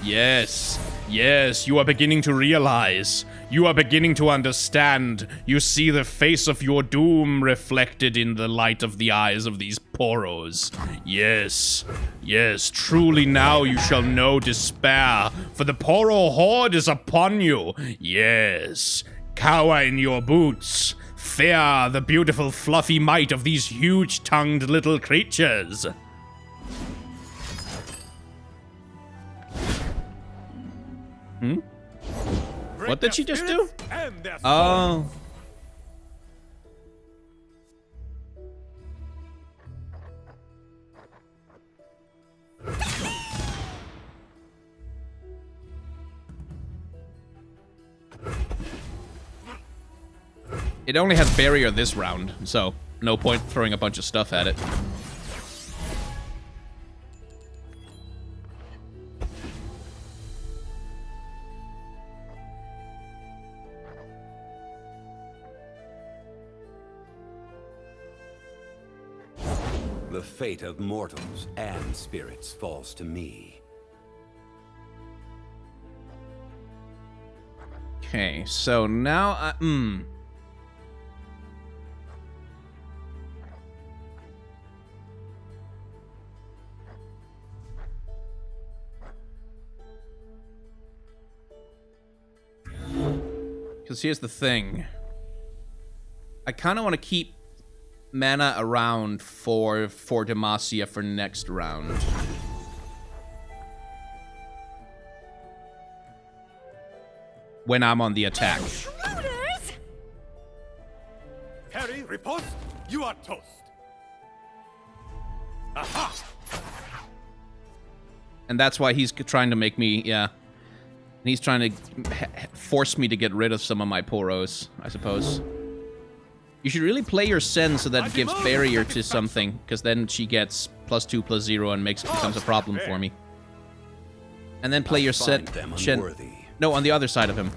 Yes. Yes, you are beginning to realize. You are beginning to understand. You see the face of your doom reflected in the light of the eyes of these Poros. Yes. Yes, truly now you shall know despair, for the Poro horde is upon you. Yes. Cower in your boots. Fear the beautiful fluffy might of these huge-tongued little creatures. Hmm? What did she just do? Oh. It only has barrier this round, so no point throwing a bunch of stuff at it. The fate of mortals and spirits falls to me. Okay, so now Because here's the thing. I kind of want to keep mana around for Demacia for next round. When I'm on the attack. Harry, riposte. You are toast. Aha! And that's why he's trying to make me, yeah. He's trying to force me to get rid of some of my Poros, I suppose. You should really play your Sen so that it gives barrier to something, because then she gets +2/+0 and becomes a problem for me. And then play your Shen. No, on the other side of him.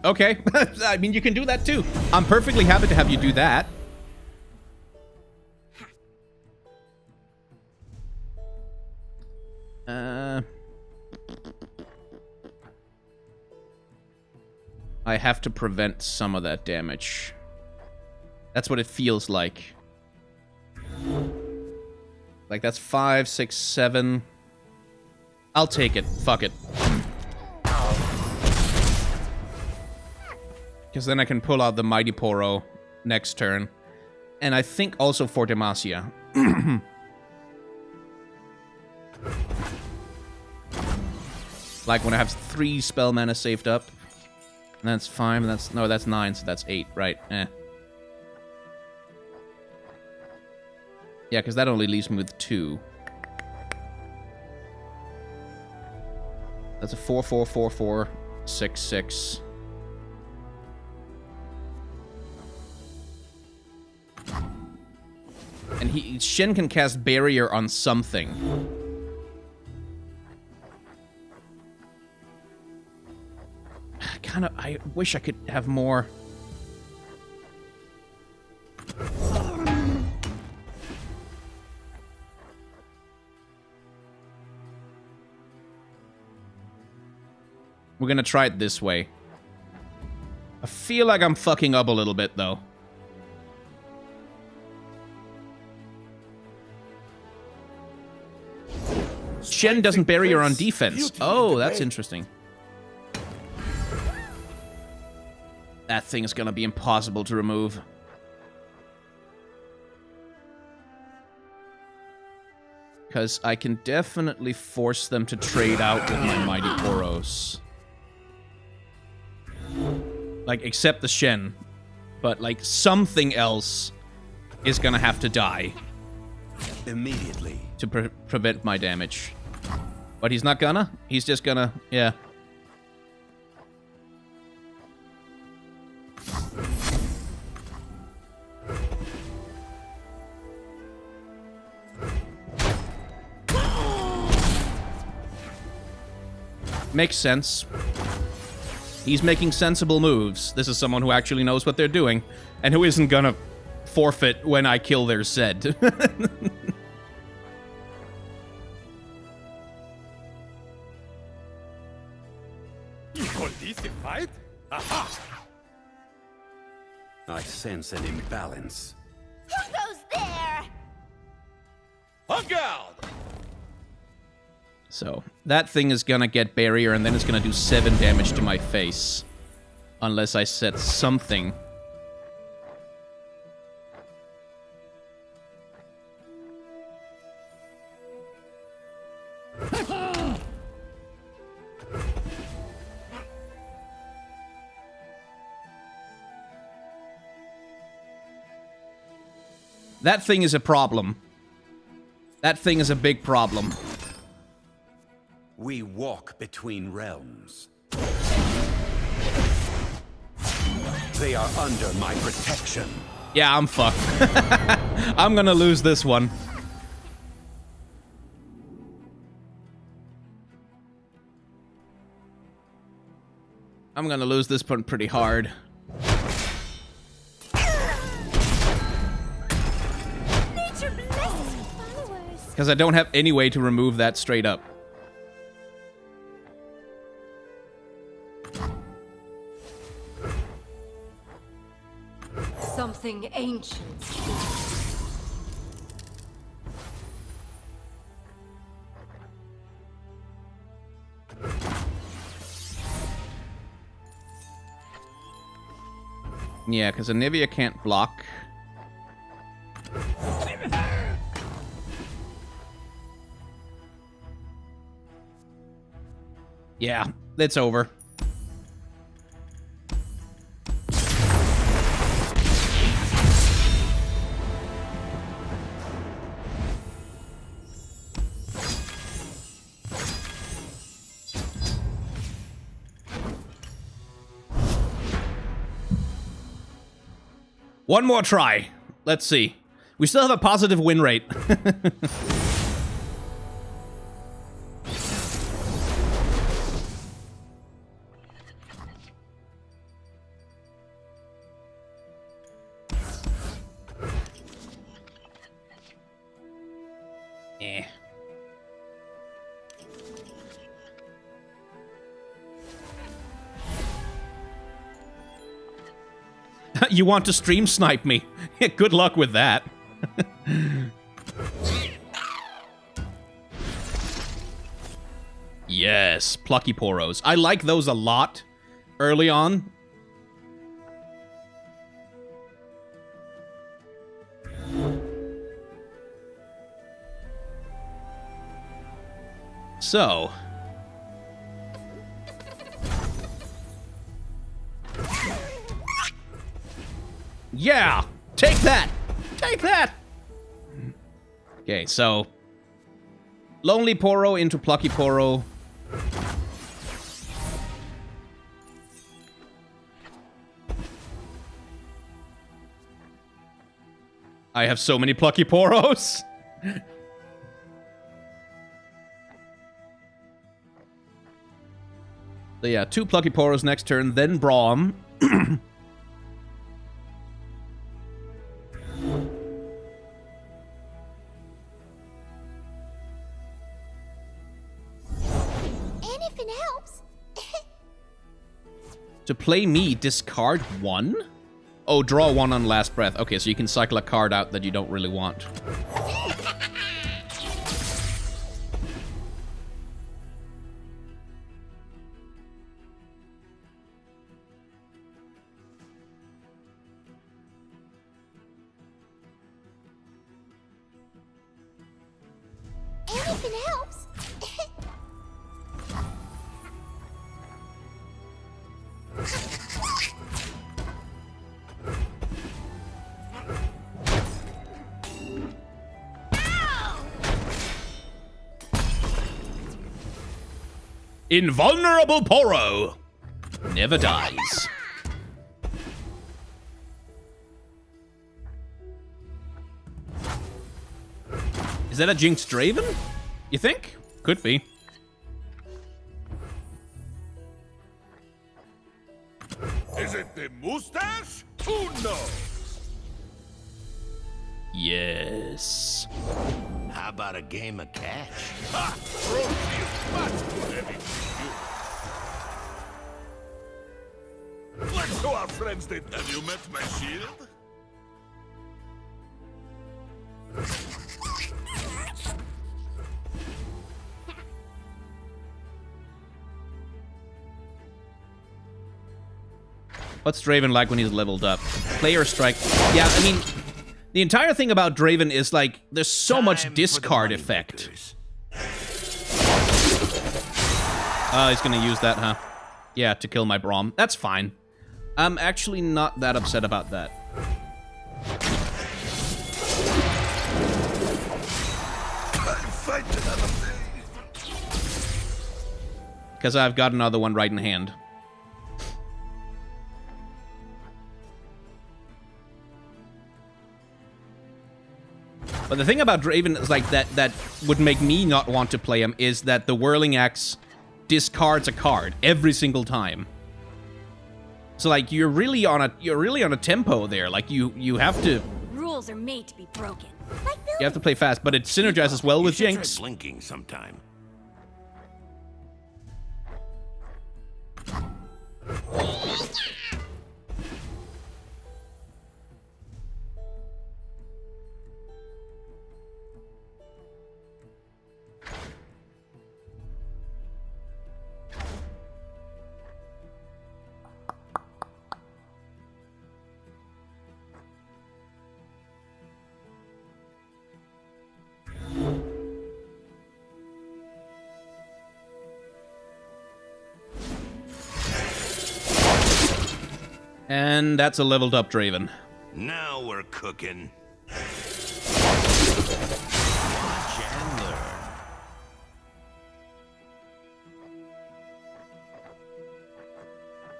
Okay, I mean, you can do that too. I'm perfectly happy to have you do that. I have to prevent some of that damage. That's what it feels like. Like, that's 5, 6, 7. I'll take it. Fuck it. Because then I can pull out the Mighty Poro next turn. And I think also for Demacia. Like when I have 3 spell mana saved up. And that's 5, and that's... No, that's 9, so that's 8, right? Eh. Yeah, because that only leaves me with 2. That's a 4, 4, 4, 4, 6, 6. And Shen can cast Barrier on something. I wish I could have more. We're gonna try it this way. I feel like I'm fucking up a little bit, though. Shen doesn't barrier on defense. Oh, that's interesting. That thing is gonna be impossible to remove. Because I can definitely force them to trade out with my Mighty Poros. Like, except the Shen. But, like, something else is gonna have to die. Immediately. To prevent my damage. But he's not gonna. He's just gonna, yeah. Makes sense. He's making sensible moves. This is someone who actually knows what they're doing, and who isn't gonna forfeit when I kill their Zed. You call this a fight? Aha! I sense an imbalance. Who goes there? On guard! So, that thing is gonna get barrier, and then it's gonna do 7 damage to my face. Unless I set something. That thing is a problem. That thing is a big problem. We walk between realms. They are under my protection. Yeah, I'm fucked. I'm gonna lose this one. I'm gonna lose this one pretty hard. Nature blesses her followers. Because I don't have any way to remove that straight up. Something ancient. Yeah, because Anivia can't block. Yeah, it's over. One more try. Let's see. We still have a positive win rate. Eh. You want to stream snipe me? Good luck with that. Yes, plucky Poros. I like those a lot early on. So. Yeah! Take that! Take that! Okay, so... Lonely Poro into Plucky Poro. I have so many Plucky Poros! So yeah, 2 Plucky Poros next turn, then Braum. Anything helps. To play me, discard 1? Oh, draw 1 on last breath. Okay, so you can cycle a card out that you don't really want. Anything helps. Invulnerable Poro never dies. Is that a Jinxed Draven? You think? Could be. Is it the mustache? Who knows? Yes. How about a game of catch? Ha! Rosie is much too heavy for you. Let's show our friends that. Have you met my shield? What's Draven like when he's leveled up? Player strike. Yeah, I mean, the entire thing about Draven is like, there's so much discard effect. He's gonna use that, huh? Yeah, to kill my Braum. That's fine. I'm actually not that upset about that. Because I've got another one right in hand. But the thing about Draven is like that would make me not want to play him is that the Whirling Axe discards a card every single time. So like you're really on a tempo there. Like you have to. Rules are made to be broken. You have to play fast, but it synergizes well with You should Jinx. try blinking sometime. And that's a leveled up Draven. Now we're cooking. Watch and learn.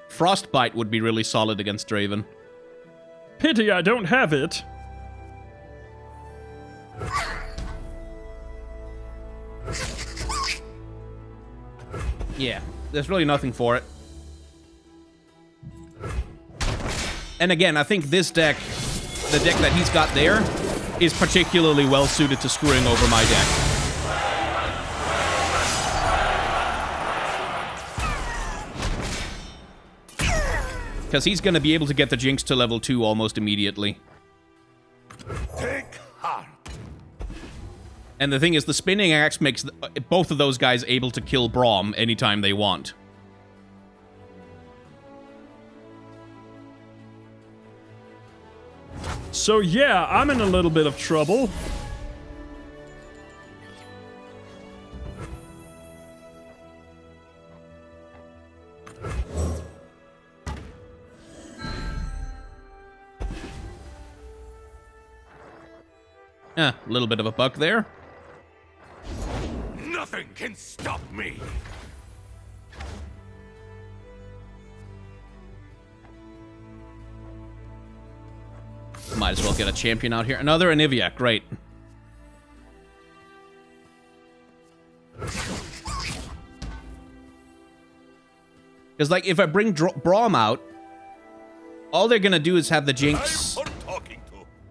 Frostbite would be really solid against Draven. Pity I don't have it. Yeah, there's really nothing for it. And again, I think this deck, the deck that he's got there, is particularly well suited to screwing over my deck. Because he's going to be able to get the Jinx to level 2 almost immediately. Take heart. And the thing is, the Spinning Axe makes both of those guys able to kill Braum anytime they want. So yeah, I'm in a little bit of trouble. A little bit of a buck there. Nothing can stop me. Might as well get a champion out here. Another Anivia, great. Because, like, if I bring Braum out, all they're gonna do is have the Jinx.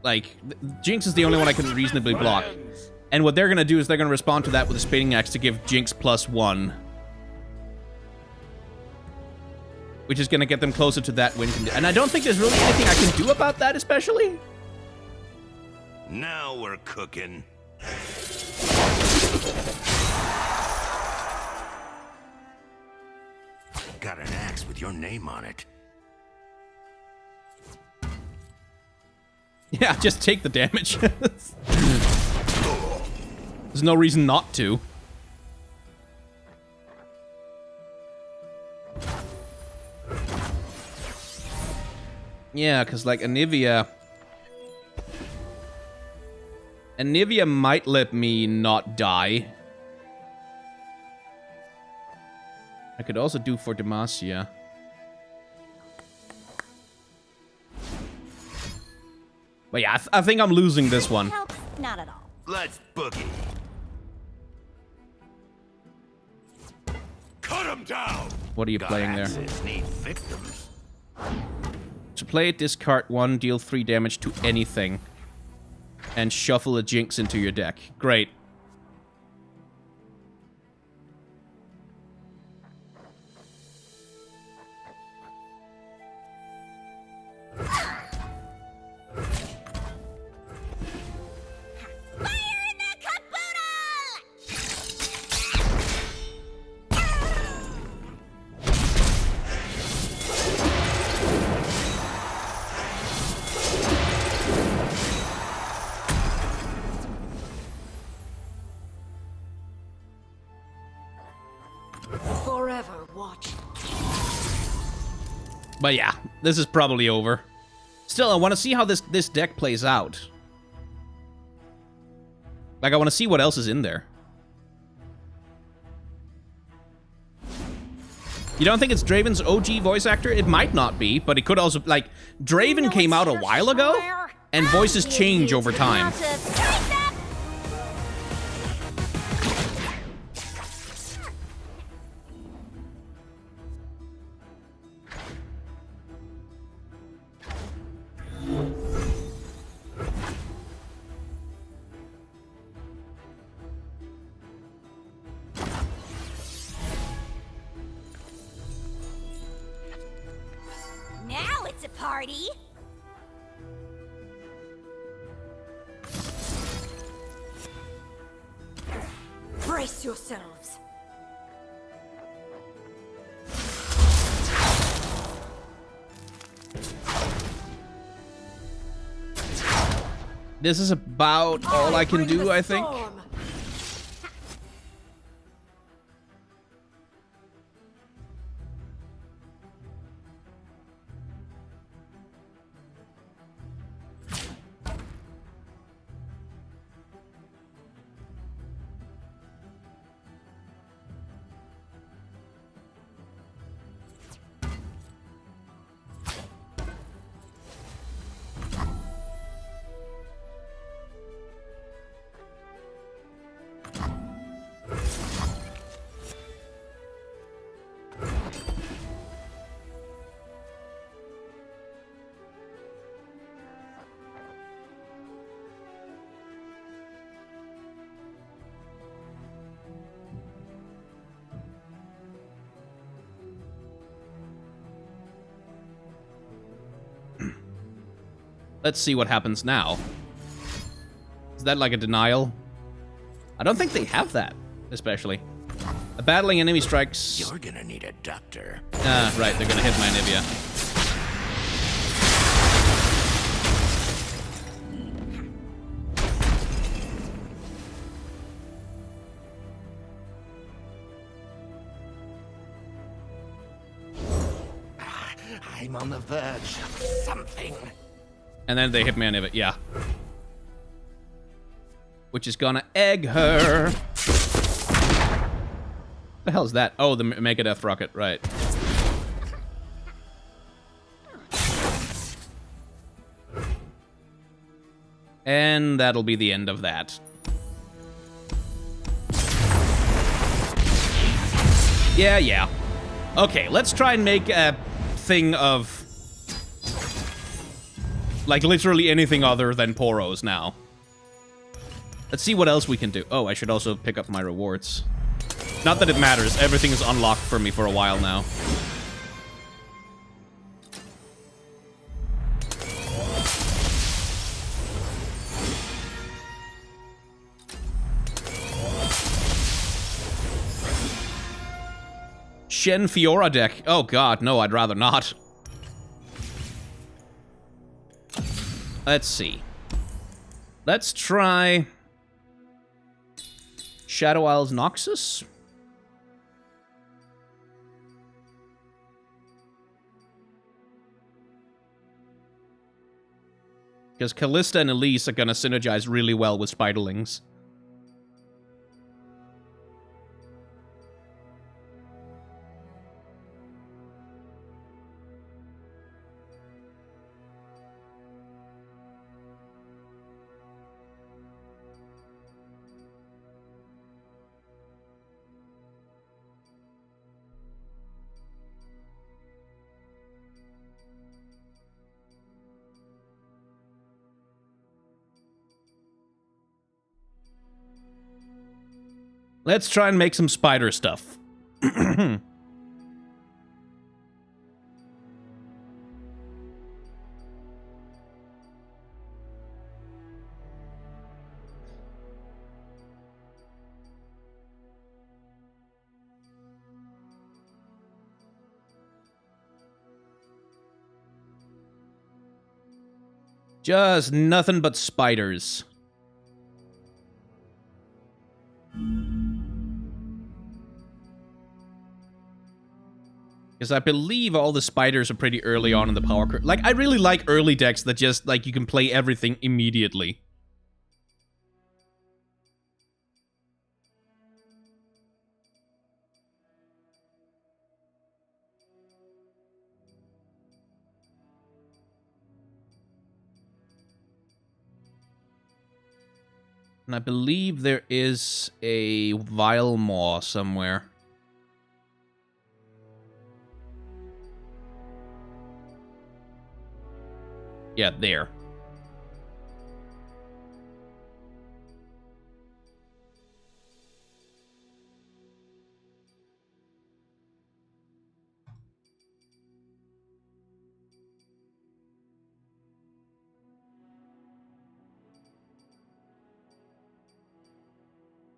Like, Jinx is the only one I can reasonably block. And what they're gonna do is they're gonna respond to that with a Spinning Axe to give Jinx +1. Which is gonna get them closer to that win condition. And I don't think there's really anything I can do about that, especially. Now we're cooking. Got an axe with your name on it. Yeah, just take the damage. There's no reason not to. Yeah, because, like, Anivia might let me not die. I could also do for Demacia. But yeah, I think I'm losing this one. Not at all. Let's boogie. Cut him down. What are you playing there? Need victims. To play it, discard 1, deal 3 damage to anything. And shuffle a Jinx into your deck. Great. Forever watch. But yeah, this is probably over. Still, I want to see how this deck plays out. Like, I want to see what else is in there. You don't think it's Draven's OG voice actor? It might not be, but it could also, like, Draven came out a while ago, and voices change over time. Now it's a party. Brace yourselves. This is about all I can do, I think. Let's see what happens now. Is that like a denial? I don't think they have that, especially. A battling enemy strikes... You're gonna need a doctor. Ah, right, they're gonna hit my Anivia. I'm on the verge of something. And then they hit me Anivia, yeah. Which is gonna egg her. The hell is that? Oh, the Megadeth rocket, right. And that'll be the end of that. Yeah. Okay, let's try and make a thing of... like, literally anything other than Poros now. Let's see what else we can do. Oh, I should also pick up my rewards. Not that it matters. Everything is unlocked for me for a while now. Shen Fiora deck. Oh god, no, I'd rather not. Let's see. Let's try... Shadow Isles Noxus? Because Callista and Elise are gonna synergize really well with Spiderlings. Let's try and make some spider stuff. Just nothing but spiders. Because I believe all the spiders are pretty early on in the power curve. Like, I really like early decks that just, like, you can play everything immediately. And I believe there is a Vile Maw somewhere. Yeah, there.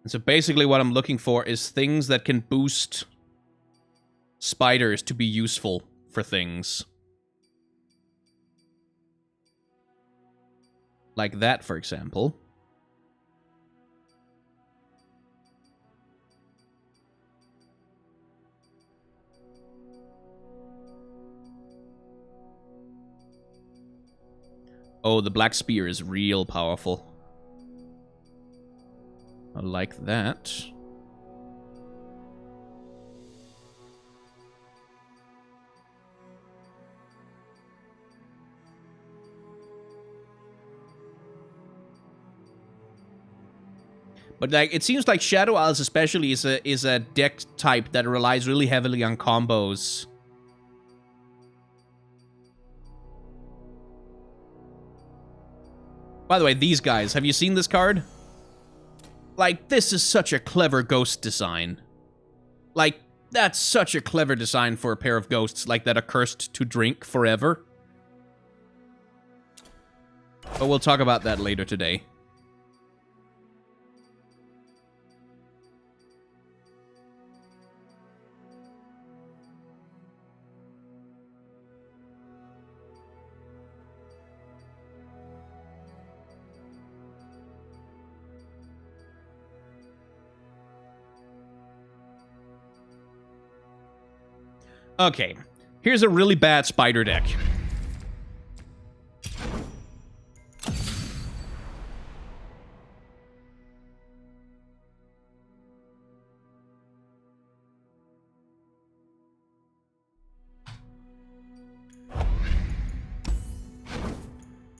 And so basically what I'm looking for is things that can boost spiders to be useful for things. Like that, for example. Oh, the Black Spear is real powerful. I like that. But like, it seems like Shadow Isles especially is a deck type that relies really heavily on combos. By the way, these guys, have you seen this card? Like, this is such a clever ghost design. Like, that's such a clever design for a pair of ghosts like that are cursed to drink forever. But we'll talk about that later today. Okay, here's a really bad spider deck.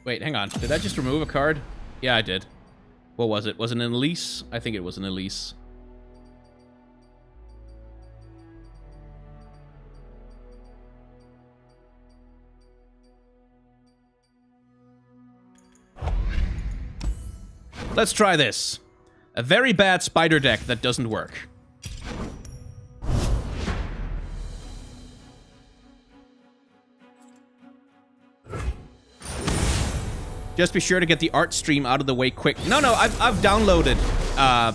Wait, hang on. Did I just remove a card? Yeah, I did. What was it? Was it an Elise? I think it was an Elise. Let's try this. A very bad spider deck that doesn't work. Just be sure to get the art stream out of the way quick. No, I've downloaded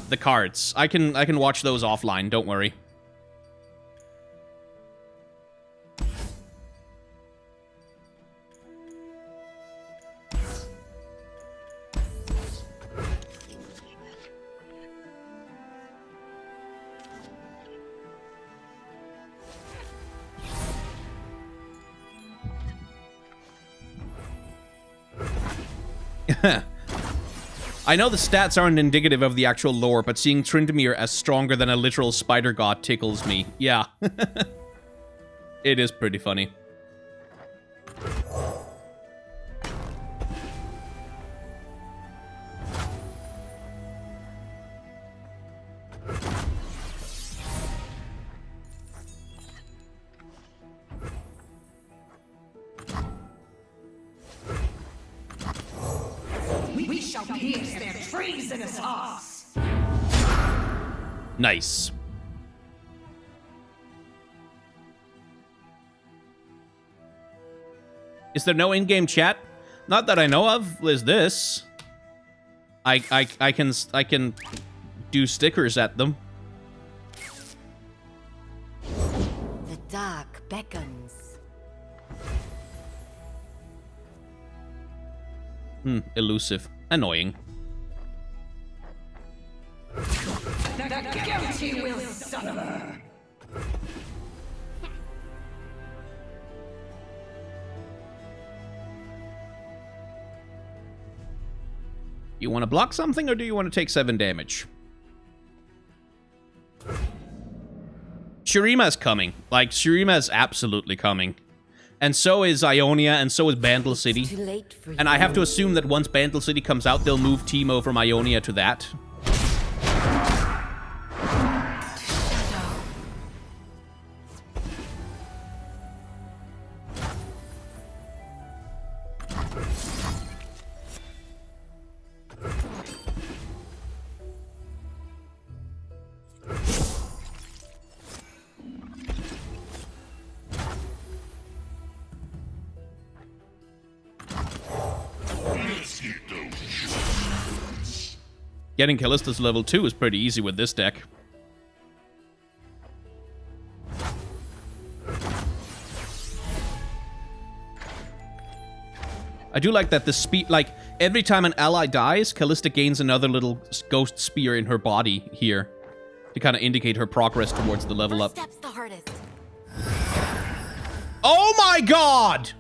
the cards. I can watch those offline, don't worry. I know the stats aren't indicative of the actual lore, but seeing Tryndamere as stronger than a literal spider god tickles me. Yeah. It is pretty funny. We shall pierce their treasonous hearts. Nice. Is there no in-game chat? Not that I know of. Is this? I can do stickers at them. The dark beckons. Elusive. Annoying. The guilty will suffer. You want to block something, or do you want to take 7 damage? Shurima's coming. Like, Shurima's absolutely coming. And so is Ionia, and so is Bandle City. Too late for And I have to assume that once Bandle City comes out, they'll move Teemo from Ionia to that. Getting Callista's level 2 is pretty easy with this deck. I do like that the speed, like, every time an ally dies, Callista gains another little ghost spear in her body here to kind of indicate her progress towards the level up. Step's the hardest. Oh my god!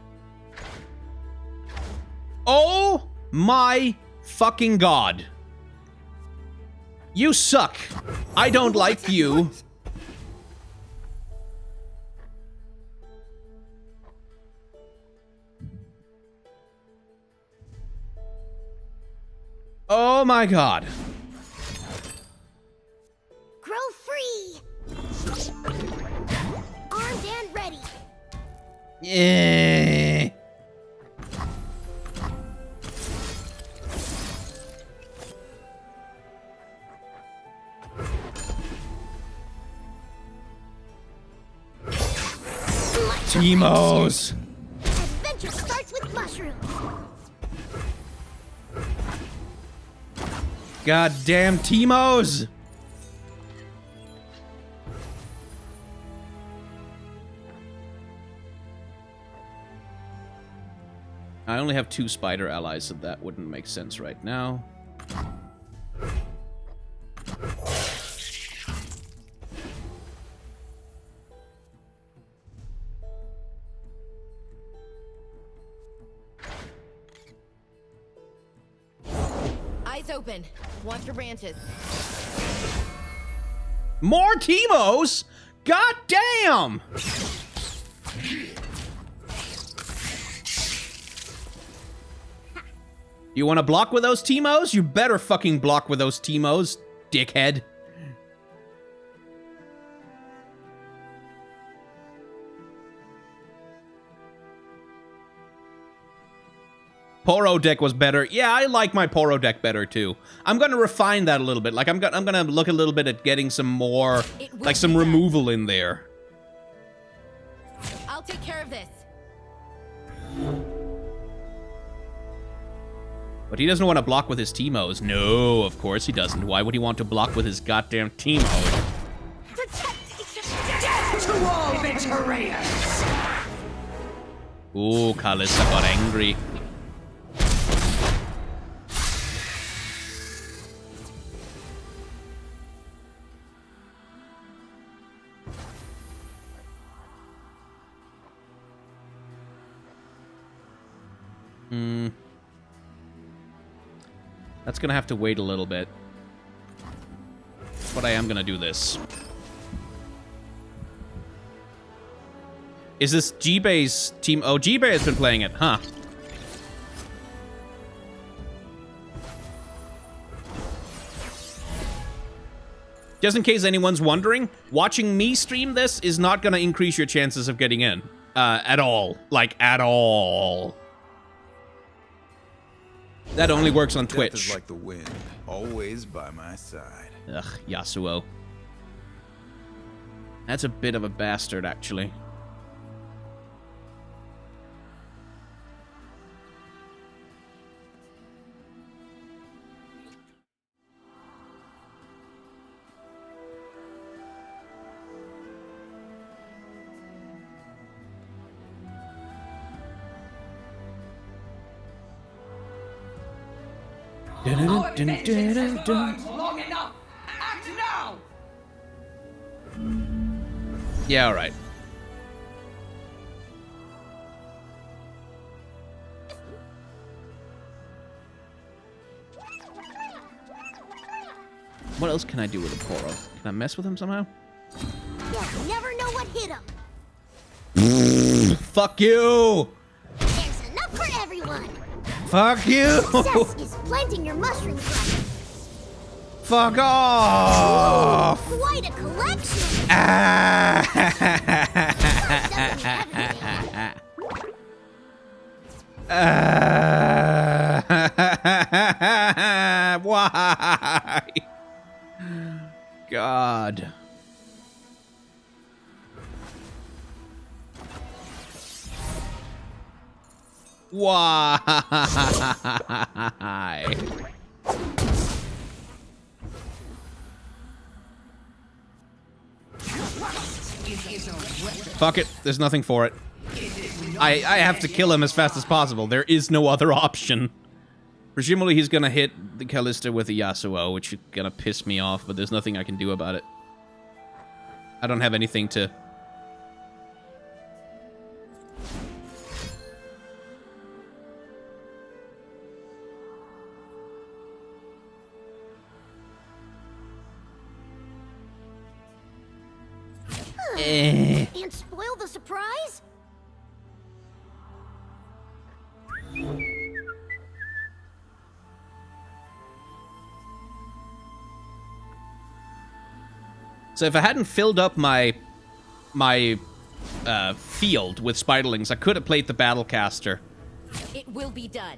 Oh my fucking god. You suck. I don't like you. Oh my god. Grow free. Armed and ready. Yeah. Teemos. Adventure starts with mushrooms. Goddamn Teemos! I only have 2 spider allies, so that wouldn't make sense right now. Eyes open. Watch your branches. More Teemos? God damn! You want to block with those Teemos? You better fucking block with those Teemos, dickhead. Poro deck was better. Yeah, I like my Poro deck better too. I'm gonna refine that a little bit. Like I'm gonna look a little bit at getting some more, like some removal in there. I'll take care of this. But he doesn't want to block with his Teemos. No, of course he doesn't. Why would he want to block with his goddamn Teemo? Death to all betrayers! Ooh, Kalista got angry. That's gonna have to wait a little bit. But I am gonna do this. Is this G-Bay's team? Oh, G-Bay has been playing it, huh? Just in case anyone's wondering, watching me stream this is not gonna increase your chances of getting in. At all. Like, at all. That only works on Twitch. Death is like the wind, always by my side. Ugh, Yasuo. That's a bit of a bastard, actually. Our vengeance has burned long enough. Act now! Yeah, alright. What else can I do with a Poro? Can I mess with him somehow? You'll never know what hit him. Fuck you! There's enough for everyone. Fuck you! Success is planting your mushroom crop. Fuck off! Ooh, quite a collection. Why? God. Why? Fuck it. There's nothing for it. I have to kill him as fast as possible. There is no other option. Presumably he's gonna hit the Kalista with a Yasuo, which is gonna piss me off, but there's nothing I can do about it. I don't have anything to... And spoil the surprise? So if I hadn't filled up my field with spiderlings, I could have played the Battlecaster. It will be done.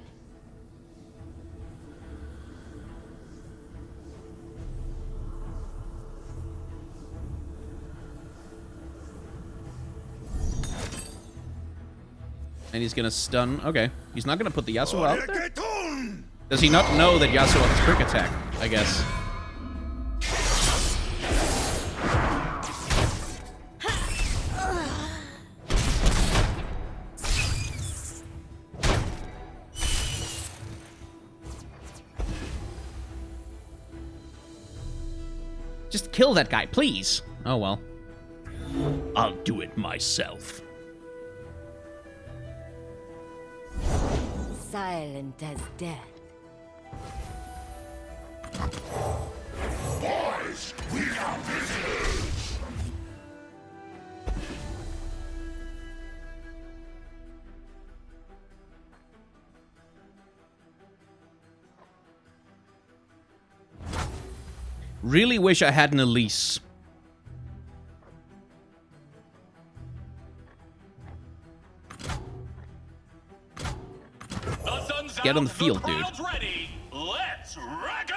And he's gonna stun. Okay. He's not gonna put the Yasuo out there? Does he not know that Yasuo has quick attack? I guess. Just kill that guy, please. Oh, well. I'll do it myself. Silent as death. Boys, we are visitors! Really wish I had an Elise. Get on the field, dude. Ready. Let's reckon!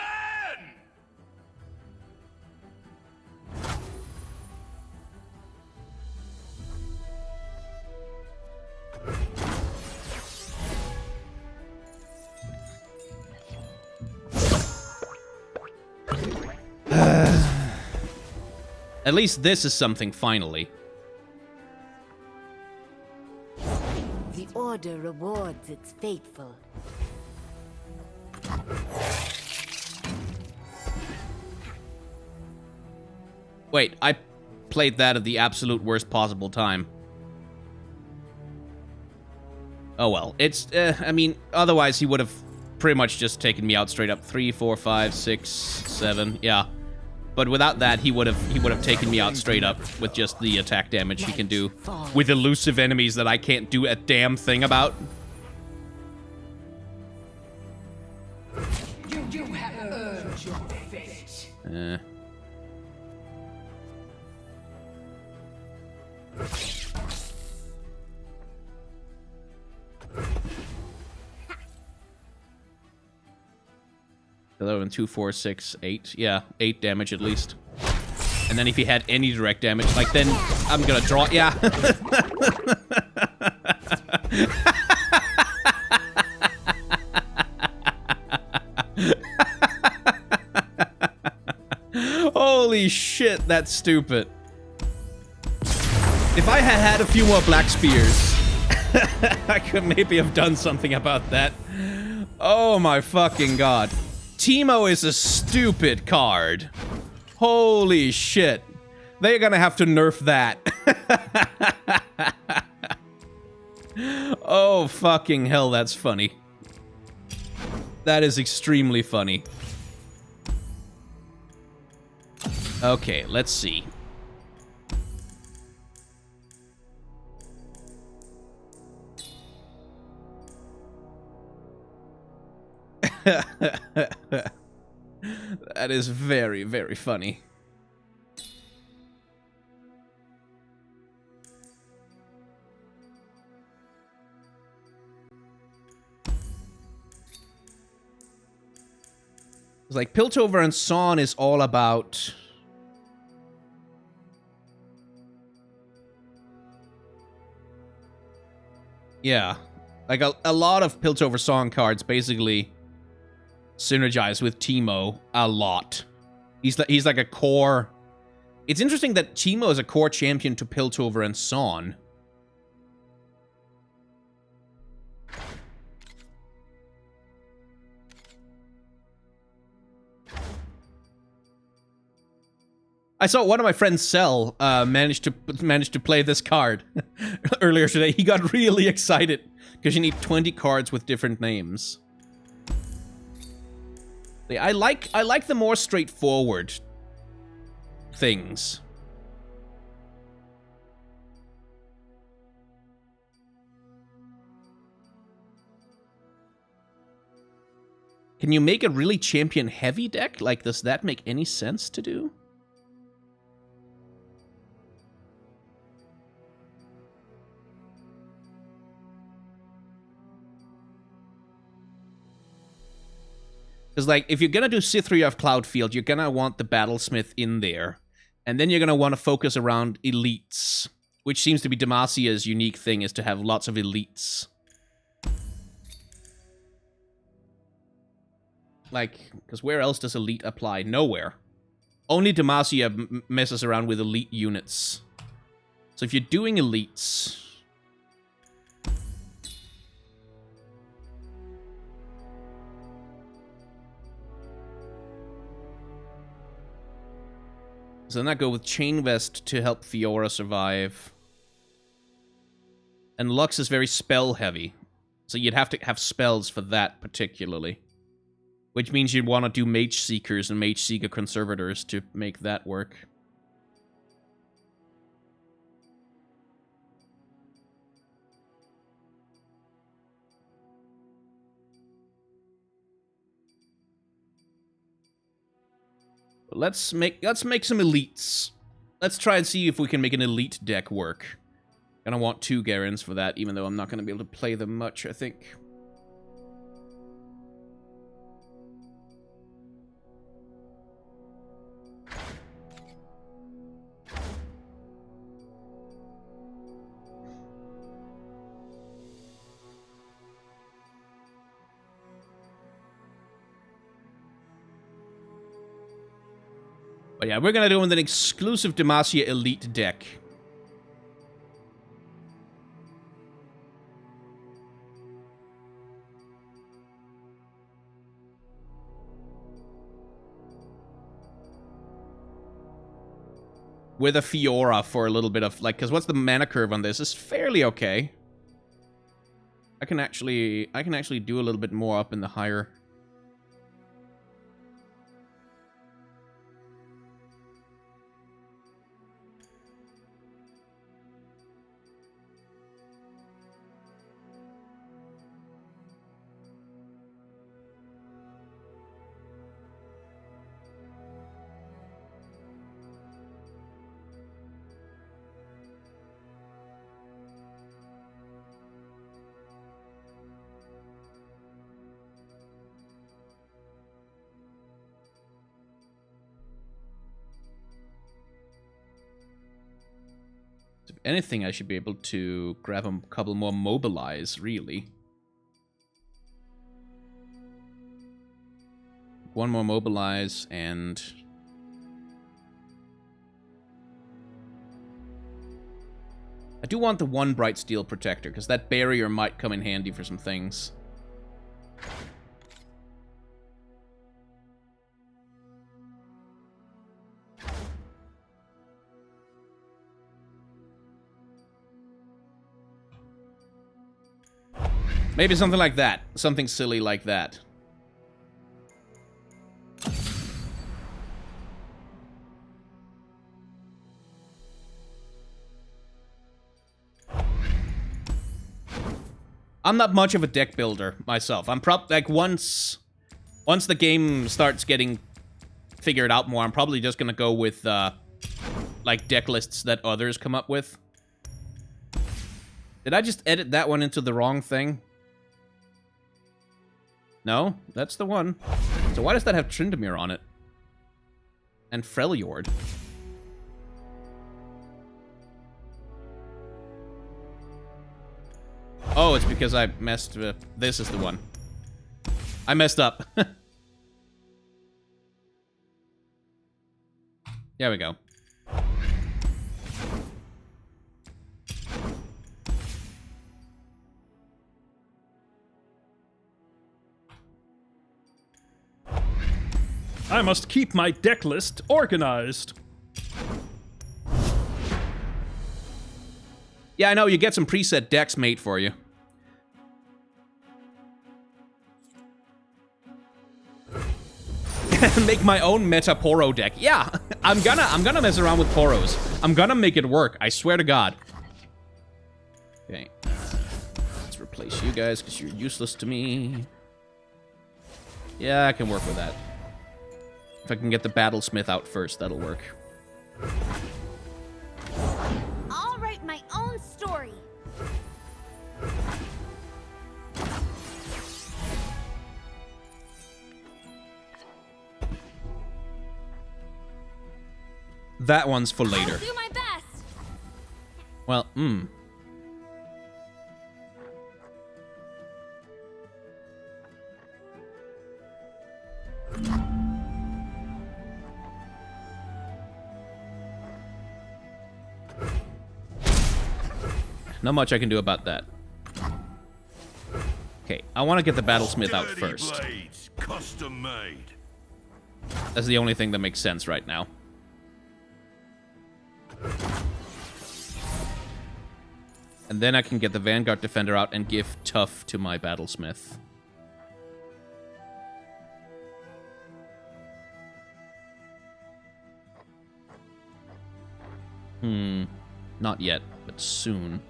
At least this is something, finally. The Order rewards its faithful. Wait, I played that at the absolute worst possible time. Oh well, it's, I mean, otherwise he would have pretty much just taken me out straight up. 3, 4, 5, 6, 7, yeah. But without that, he would have taken me out straight up with just the attack damage he can do with elusive enemies that I can't do a damn thing about. You have earned your fate. Hello, 2, 4, 6, 8. Yeah, 8 damage at least. And then if he had any direct damage, like, then I'm gonna draw. Yeah. Holy shit, that's stupid. If I had had a few more black spears, I could maybe have done something about that. Oh my fucking god. Teemo is a stupid card. Holy shit. They're gonna have to nerf that. Oh fucking hell, that's funny. That is extremely funny. Okay, let's see. That is very, very funny. It's like Piltover and Son is all about... Yeah. Like a lot of Piltover Song cards basically synergize with Teemo a lot. He's like a core... It's interesting that Teemo is a core champion to Piltover and Son. I saw one of my friends, Cell, managed to play this card earlier today. He got really excited because you need 20 cards with different names. I like the more straightforward things. Can you make a really champion heavy deck? Like, does that make any sense to do? Because, like, if you're gonna do Cithria of Cloudfield, you're gonna want the Battlesmith in there. And then you're gonna want to focus around elites. Which seems to be Demasia's unique thing, is to have lots of elites. Like, because where else does elite apply? Nowhere. Only Demacia messes around with elite units. So if you're doing elites... So then I go with Chain Vest to help Fiora survive. And Lux is very spell heavy. So you'd have to have spells for that particularly. Which means you'd want to do Mage Seekers and Mage Seeker Conservators to make that work. Let's make some elites. Let's try and see if we can make an elite deck work. And I want 2 Garens for that, even though I'm not going to be able to play them much, I think. But yeah, we're gonna do with an exclusive Demacia Elite deck. With a Fiora for a little bit of, like, because what's the mana curve on this? It's fairly okay. I can actually do a little bit more up in the higher. If anything, I should be able to grab a couple more Mobilize, really. One more Mobilize, and... I do want the one Bright Steel Protector, because that barrier might come in handy for some things. Maybe something like that. Something silly like that. I'm not much of a deck builder myself. I'm like once the game starts getting figured out more, I'm probably just gonna go with like deck lists that others come up with. Did I just edit that one into the wrong thing? No, that's the one. So why does that have Tryndamere on it? And Freljord. Oh, it's because I messed with... This is the one. I messed up. There we go. I must keep my deck list organized. Yeah, I know, you get some preset decks made for you. Make my own meta Poro deck. Yeah, I'm gonna mess around with Poros. I'm gonna make it work, I swear to God. Okay. Let's replace you guys, because you're useless to me. Yeah, I can work with that. If I can get the Battlesmith out first, that'll work. I'll write my own story. That one's for later. I'll do my best. Well, not much I can do about that. Okay, I want to get the battlesmith out first. Blades, custom made. That's the only thing that makes sense right now. And then I can get the Vanguard Defender out and give tough to my battlesmith. Not yet, but soon.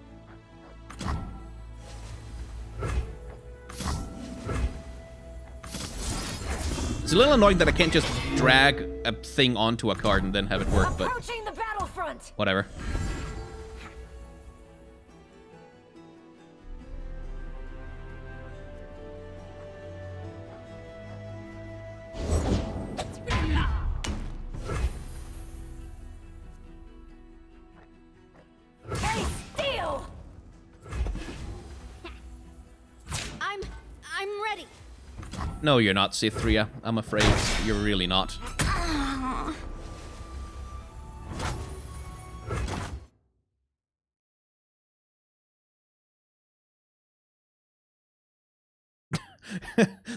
It's a little annoying that I can't just drag a thing onto a card and then have it work, but Approaching the battlefront. whatever. Hey, steal! I'm ready. No, you're not, Cythria. I'm afraid you're really not.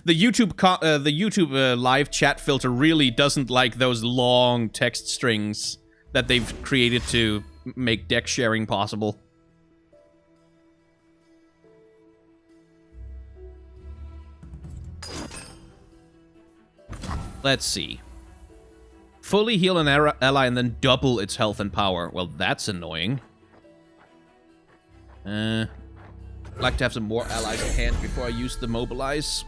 The YouTube live chat filter really doesn't like those long text strings that they've created to make deck sharing possible. Let's see. Fully heal an ally and then double its health and power. Well, that's annoying. Like to have some more allies in hand before I use the mobilize.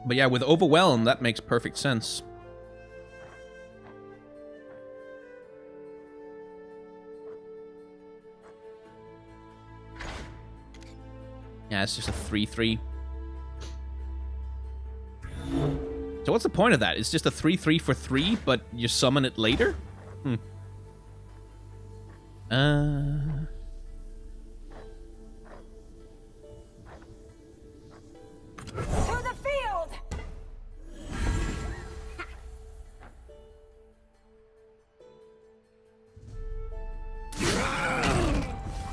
But yeah, with Overwhelm, that makes perfect sense. Yeah, it's just a 3/3. So what's the point of that? It's just a 3/3 for 3, but you summon it later? To the field!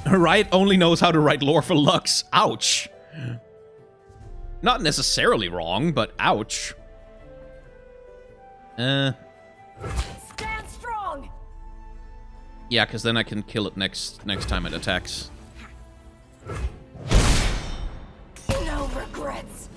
Riot only knows how to write lore for Lux. Ouch. Not necessarily wrong, but ouch. Stand strong! Yeah, because then I can kill it next time it attacks. No regrets.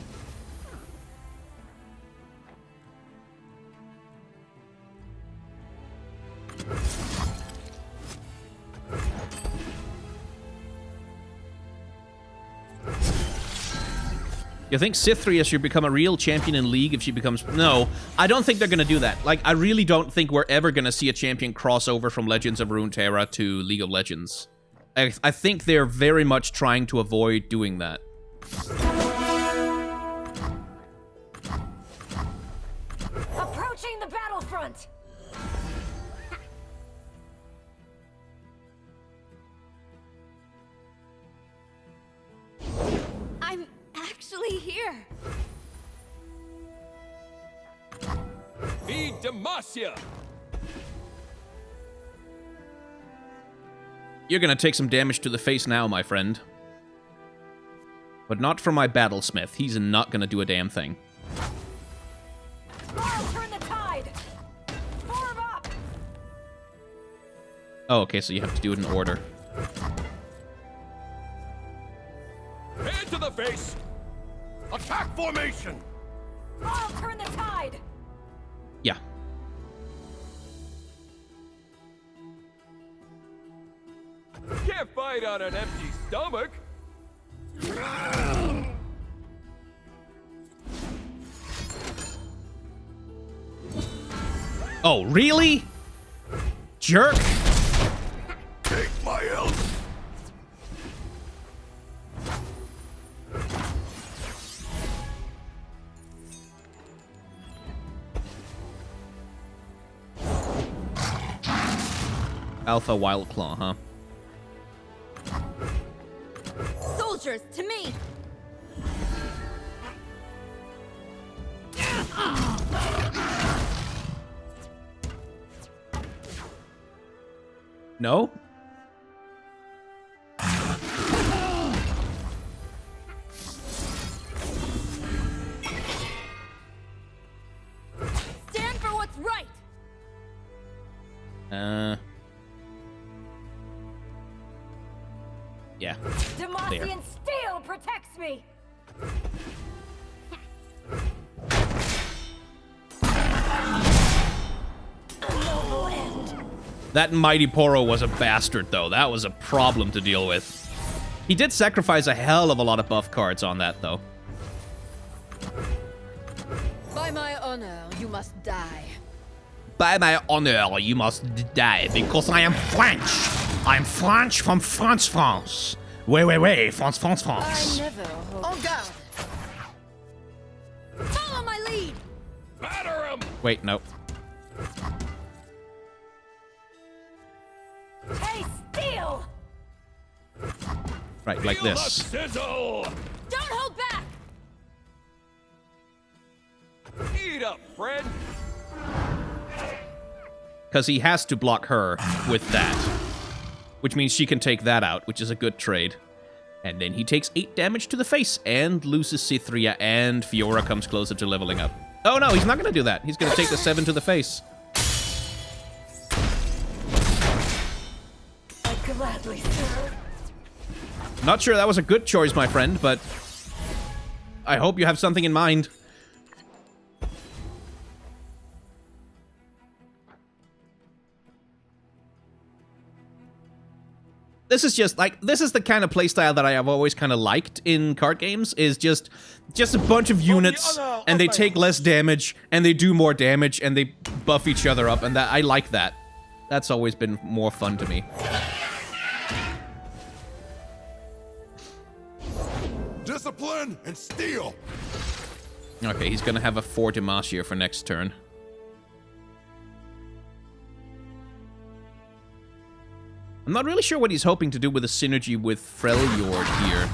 You think Cythria should become a real champion in League if she becomes... No, I don't think they're going to do that. Like, I really don't think we're ever going to see a champion crossover from Legends of Runeterra to League of Legends. I think they're very much trying to avoid doing that. Approaching the battlefront! I'm actually here. Be Demacia! You're gonna take some damage to the face now, my friend. But not from my battlesmith. He's not gonna do a damn thing. I'll turn the tide. Form up. Oh, okay, so you have to do it in order. Head to the face! Attack formation! I'll turn the tide. Yeah. Can't fight on an empty stomach! Oh, really? Jerk! Take my help. Alpha Wildclaw, huh? Soldiers, to me. No? Stand for what's right. Yeah. Demacian steel protects me. A noble end. That mighty Poro was a bastard, though. That was a problem to deal with. He did sacrifice a hell of a lot of buff cards on that, though. By my honor, you must die. By my honor, you must die, because I am French. I'm French from France, France. Wait, France, France, France. I never hope. On guard. Follow my lead. Batter him. Wait, no. Hey, steel! Right, like Feel the this. sizzle. Don't hold back! Eat up, friend. Because he has to block her with that. Which means she can take that out, which is a good trade. And then he takes 8 damage to the face and loses Cythria, and Fiora comes closer to leveling up. Oh no, he's not going to do that. He's going to take the 7 to the face. I gladly serve. Not sure that was a good choice, my friend, but I hope you have something in mind. This is just, like, this is the kind of playstyle that I have always kind of liked in card games, is just a bunch of units, and they take less damage, and they do more damage, and they buff each other up, and that I like that. That's always been more fun to me. Discipline and steel. Okay, he's gonna have a 4 Demacia for next turn. I'm not really sure what he's hoping to do with the synergy with Freljord here.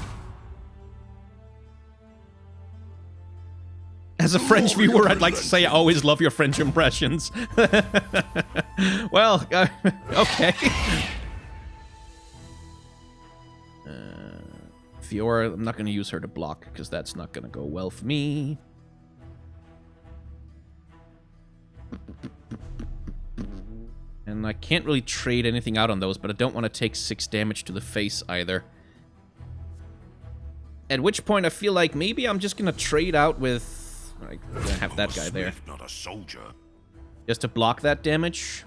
As a French viewer, I'd like to say I always love your French impressions. Well, okay. Fiora, I'm not going to use her to block, because that's not going to go well for me. And I can't really trade anything out on those, but I don't want to take 6 damage to the face either. At which point I feel like maybe I'm just going to trade out with... I'm going to have that guy there. Not a soldier. Just to block that damage.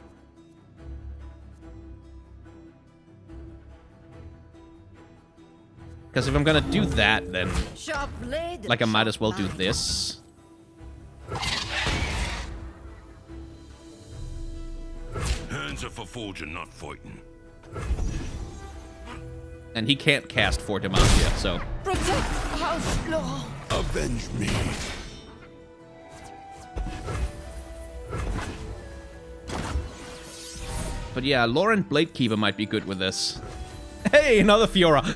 Because if I'm going to do that, then... like, I might as well do this. Hands are for forging, not fighting. And he can't cast 4 Demacia, so... Protect House Law. Avenge me. But yeah, Lauren Bladekeeper might be good with this. Hey, another Fiora!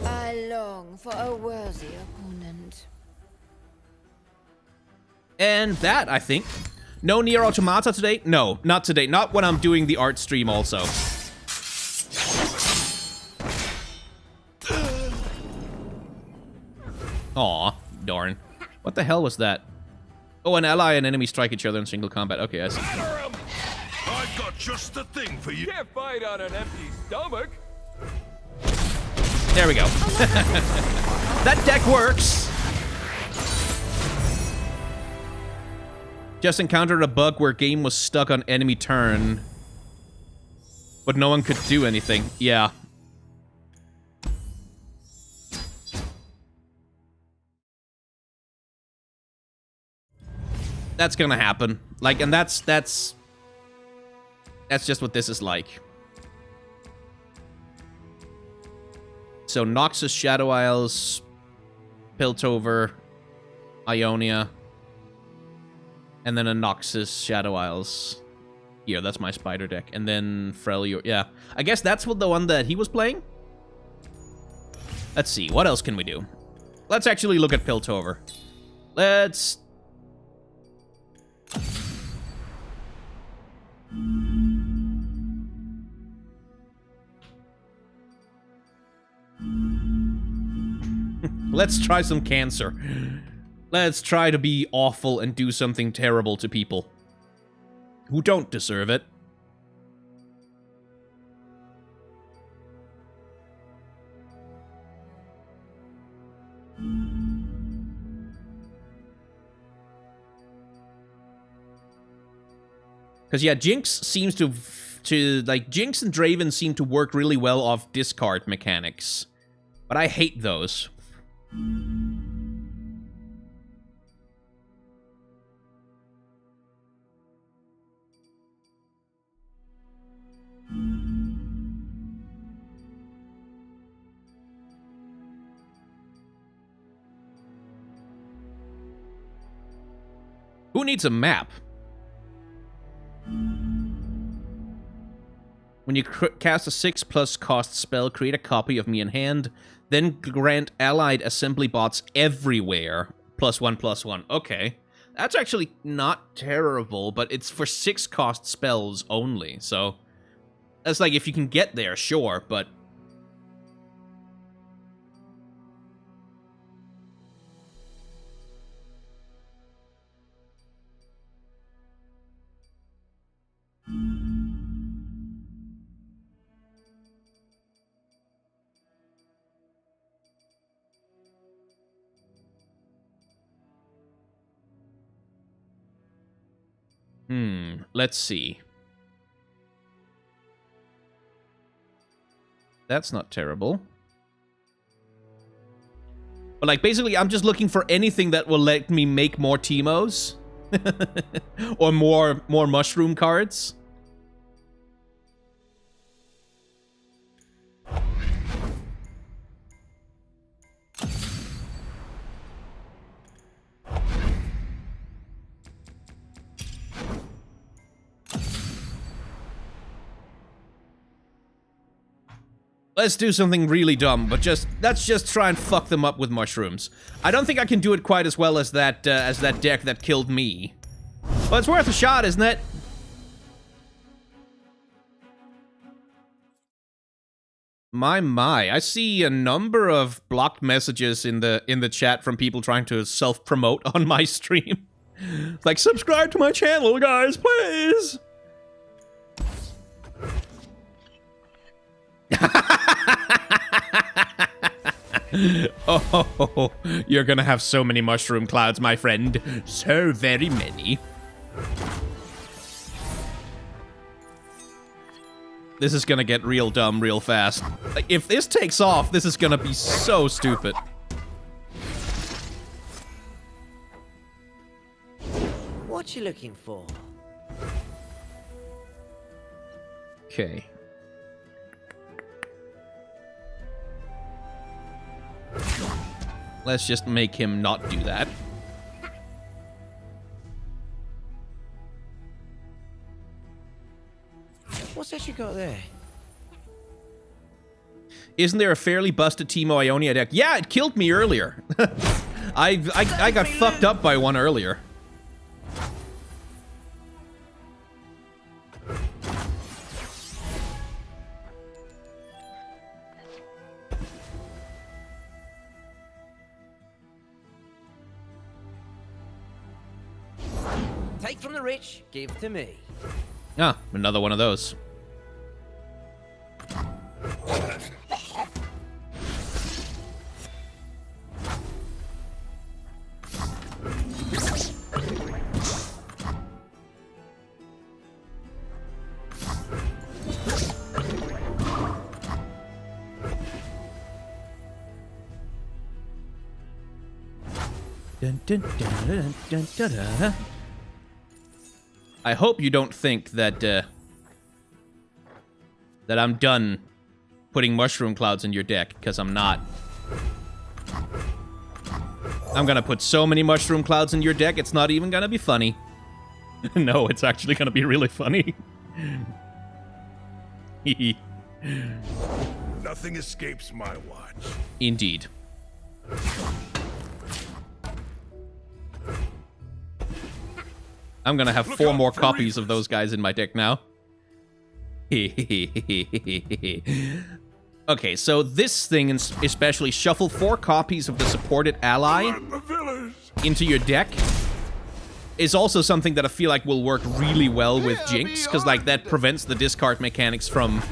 I long for a worthy opponent. And that, I think. No Nier Automata today? No, not today. Not when I'm doing the art stream also. Aw, darn. What the hell was that? Oh, an ally and enemy strike each other in single combat. Okay, I see. I've got just the thing for you. Can't fight on an empty stomach. There we go. That deck works. Just encountered a bug where game was stuck on enemy turn, but no one could do anything. Yeah. That's gonna happen. Like, and that's just what this is like. So Noxus, Shadow Isles, Piltover, Ionia, and then a Noxus, Shadow Isles. Here, that's my spider deck. And then Freljord. Yeah, I guess that's what the one that he was playing. Let's see, what else can we do? Let's actually look at Piltover. Let's... Let's try some cancer. Let's try to be awful and do something terrible to people who don't deserve it. Because, yeah, Jinx seems to, like, Jinx and Draven seem to work really well off discard mechanics. But I hate those. Who needs a map? When you cast a 6+ cost spell, create a copy of me in hand, then grant allied assembly bots everywhere +1/+1. Okay. That's actually not terrible, but it's for 6 cost spells only, so that's like if you can get there, sure, but let's see. That's not terrible. But, like, basically, I'm just looking for anything that will let me make more Teemos. Or more mushroom cards. Let's do something really dumb, but let's just try and fuck them up with mushrooms. I don't think I can do it quite as well as that deck that killed me. But it's worth a shot, isn't it? My, I see a number of blocked messages in the chat from people trying to self-promote on my stream. Like, subscribe to my channel, guys, please! Oh, you're gonna have so many mushroom clouds, my friend. So very many. This is gonna get real dumb real fast. Like, if this takes off, this is gonna be so stupid. What you looking for? Okay. Let's just make him not do that. What's that you got there? Isn't there a fairly busted Teemo Ionia deck? Yeah, it killed me earlier. I got fucked up by one earlier. Take from the rich, give to me. Ah, another one of those. Dun, dun, dun, dun, dun, dun. I hope you don't think that that I'm done putting mushroom clouds in your deck, because I'm not. I'm gonna put so many mushroom clouds in your deck, it's not even gonna be funny. No, it's actually gonna be really funny. Nothing escapes my watch. Indeed. I'm gonna have 4 more copies of those guys in my deck now. Okay, so this thing especially, shuffle 4 copies of the supported ally into your deck, is also something that I feel like will work really well with Jinx, because like that prevents the discard mechanics from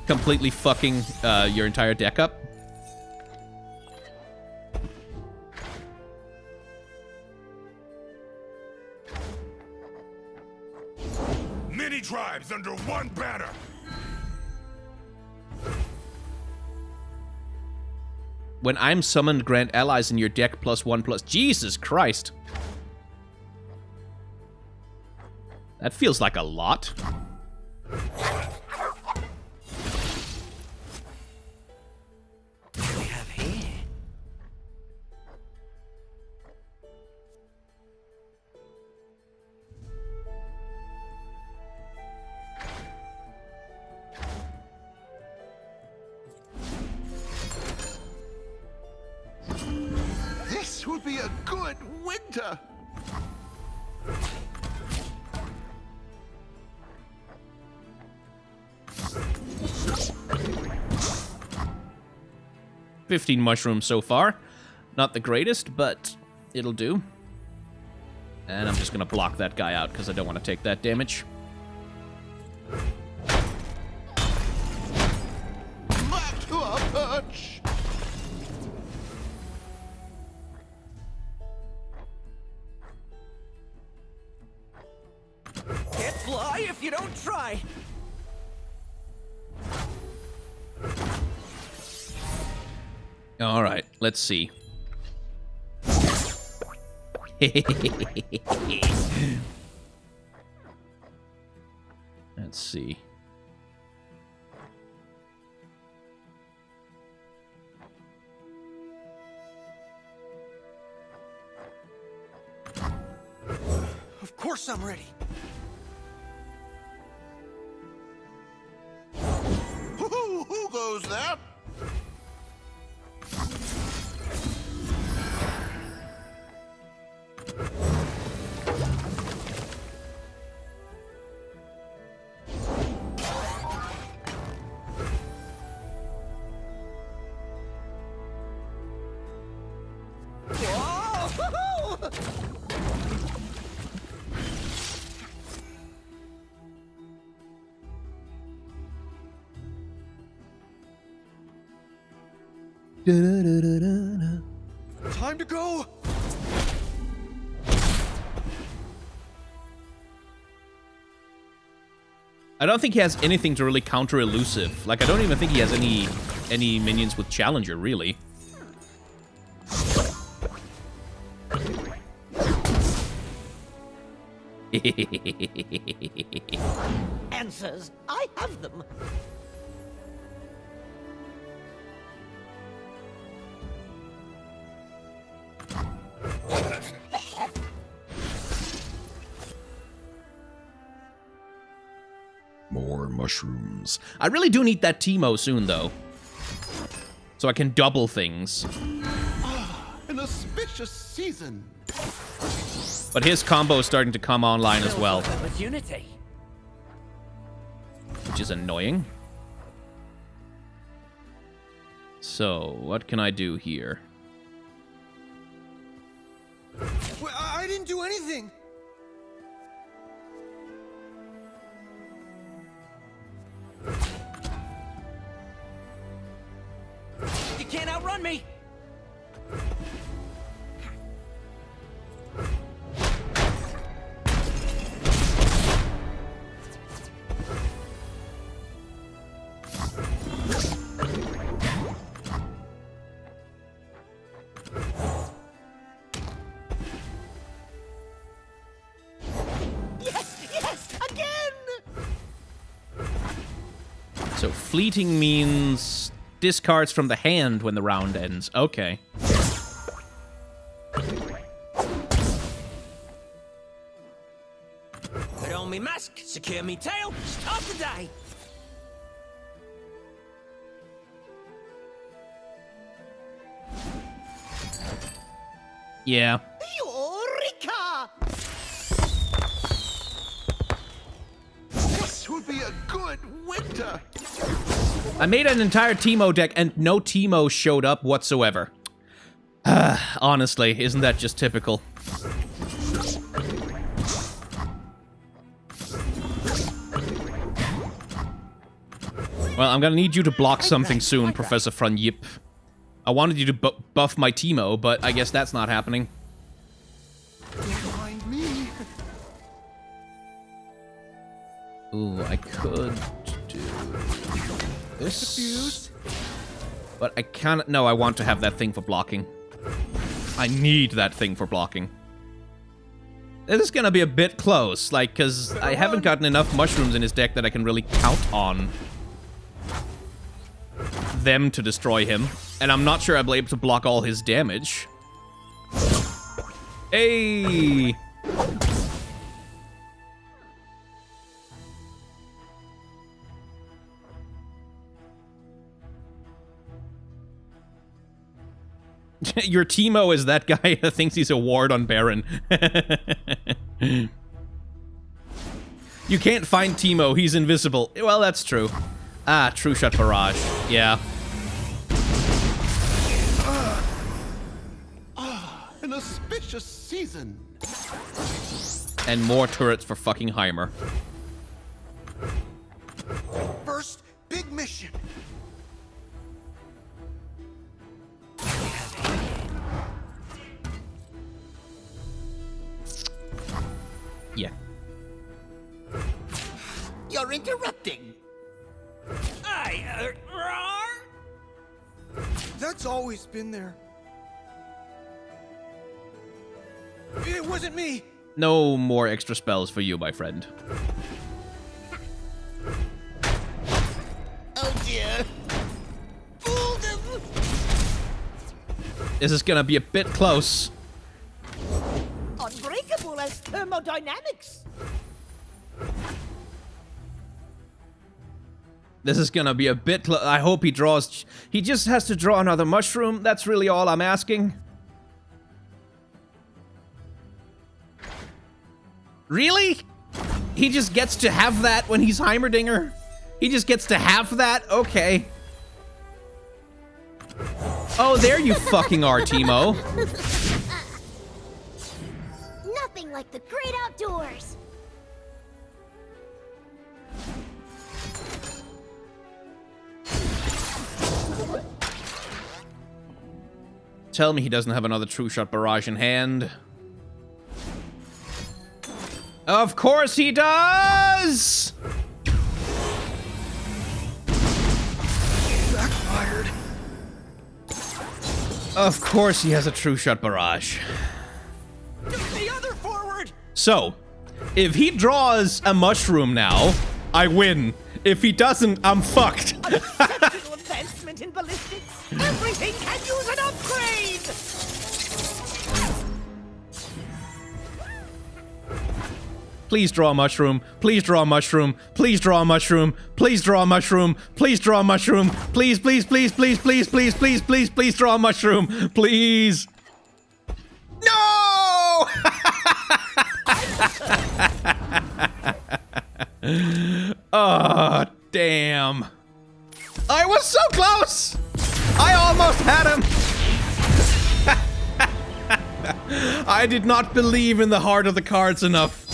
completely fucking your entire deck up. Many tribes under one banner. When I'm summoned, grant allies in your deck +1/+. Jesus Christ. That feels like a lot. What do we have here? This will be a good winter. 15 mushrooms so far. Not the greatest, but it'll do. And I'm just gonna block that guy out because I don't want to take that damage. Back to our perch. Can't fly if you don't try. All right, let's see. Let's see. Of course I'm ready. Who goes there? Time to go. I don't think he has anything to really counter elusive. Like, I don't even think he has any minions with Challenger, really. Answers, I have them. More mushrooms. I really do need that Teemo soon, though. So I can double things. An auspicious season. But his combo is starting to come online as well. Opportunity. Which is annoying. So, what can I do here? Well, I didn't do anything. You can't outrun me. So fleeting means discards from the hand when the round ends. Okay. Put on me mask, secure me tail, start the day. Yeah. Eureka! This will be a good winter. I made an entire Teemo deck and no Teemo showed up whatsoever. Honestly, isn't that just typical? Well, I'm gonna need you to block something soon, Professor Franyip. I wanted you to buff my Teemo, but I guess that's not happening. Behind me. Ooh, I could do this. But I can't. No, I want to have that thing for blocking. I need that thing for blocking. This is gonna be a bit close, like, because I haven't gotten enough mushrooms in his deck that I can really count on them to destroy him. And I'm not sure I'll be able to block all his damage. Hey! Your Teemo is that guy that thinks he's a ward on Baron. You can't find Teemo, he's invisible. Well, that's true. Ah, True Shot Barrage. Yeah. An auspicious season. And more turrets for fucking Heimer. First big mission. Yeah. You're interrupting. That's always been there. It wasn't me. No more extra spells for you, my friend. Oh dear. Fooled him. This is gonna be a bit close. Unbreakable as thermodynamics. This is gonna be a bit close. I hope he draws. He just has to draw another mushroom. That's really all I'm asking. Really? He just gets to have that when he's Heimerdinger? He just gets to have that? Okay. Oh, there you fucking are, Teemo. Nothing like the great outdoors. Tell me he doesn't have another True Shot Barrage in hand. Of course he does! Backfired. Of course he has a True Shot Barrage. The other forward. So, if he draws a mushroom now, I win. If he doesn't, I'm fucked. Exceptional advancement in ballistics. Everything can use an upgrade. Please draw a mushroom. Please draw a mushroom. Please draw a mushroom. Please draw a mushroom. Please draw a mushroom. Please, please, please, please, please, please, please, please, please draw a mushroom. Please. No! Oh, damn. I was so close! I almost had him! I did not believe in the heart of the cards enough.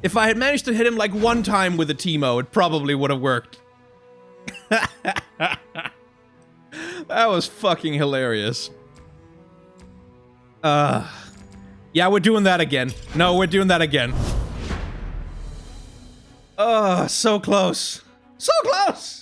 If I had managed to hit him like one time with a Teemo, it probably would have worked. That was fucking hilarious. Yeah, we're doing that again. No, we're doing that again. Oh, so close. So close!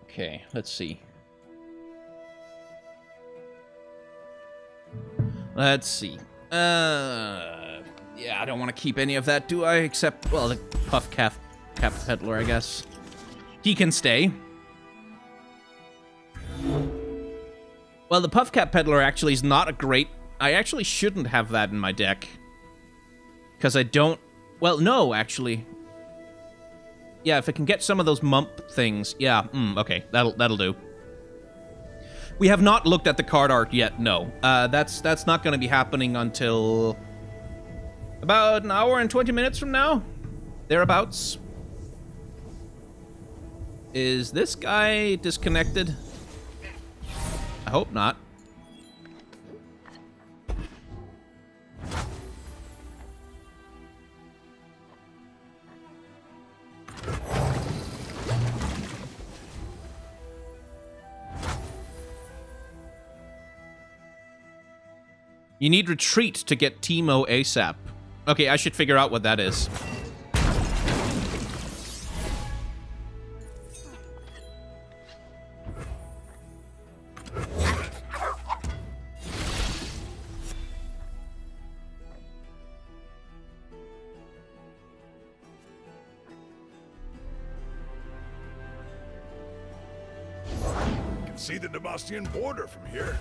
Okay, let's see. Let's see. Yeah, I don't want to keep any of that, do I? Except, well, the Puff Cap Peddler, I guess. He can stay. Well, the Puffcat Peddler actually is not a great... I actually shouldn't have that in my deck. Because I don't... Well, no, actually. Yeah, if I can get some of those mump things. Yeah, okay, that'll do. We have not looked at the card art yet, no. That's not going to be happening until... about an hour and 20 minutes from now? Thereabouts. Is this guy disconnected? I hope not. You need retreat to get Teemo ASAP. Okay, I should figure out what that is. See the Demastian border from here.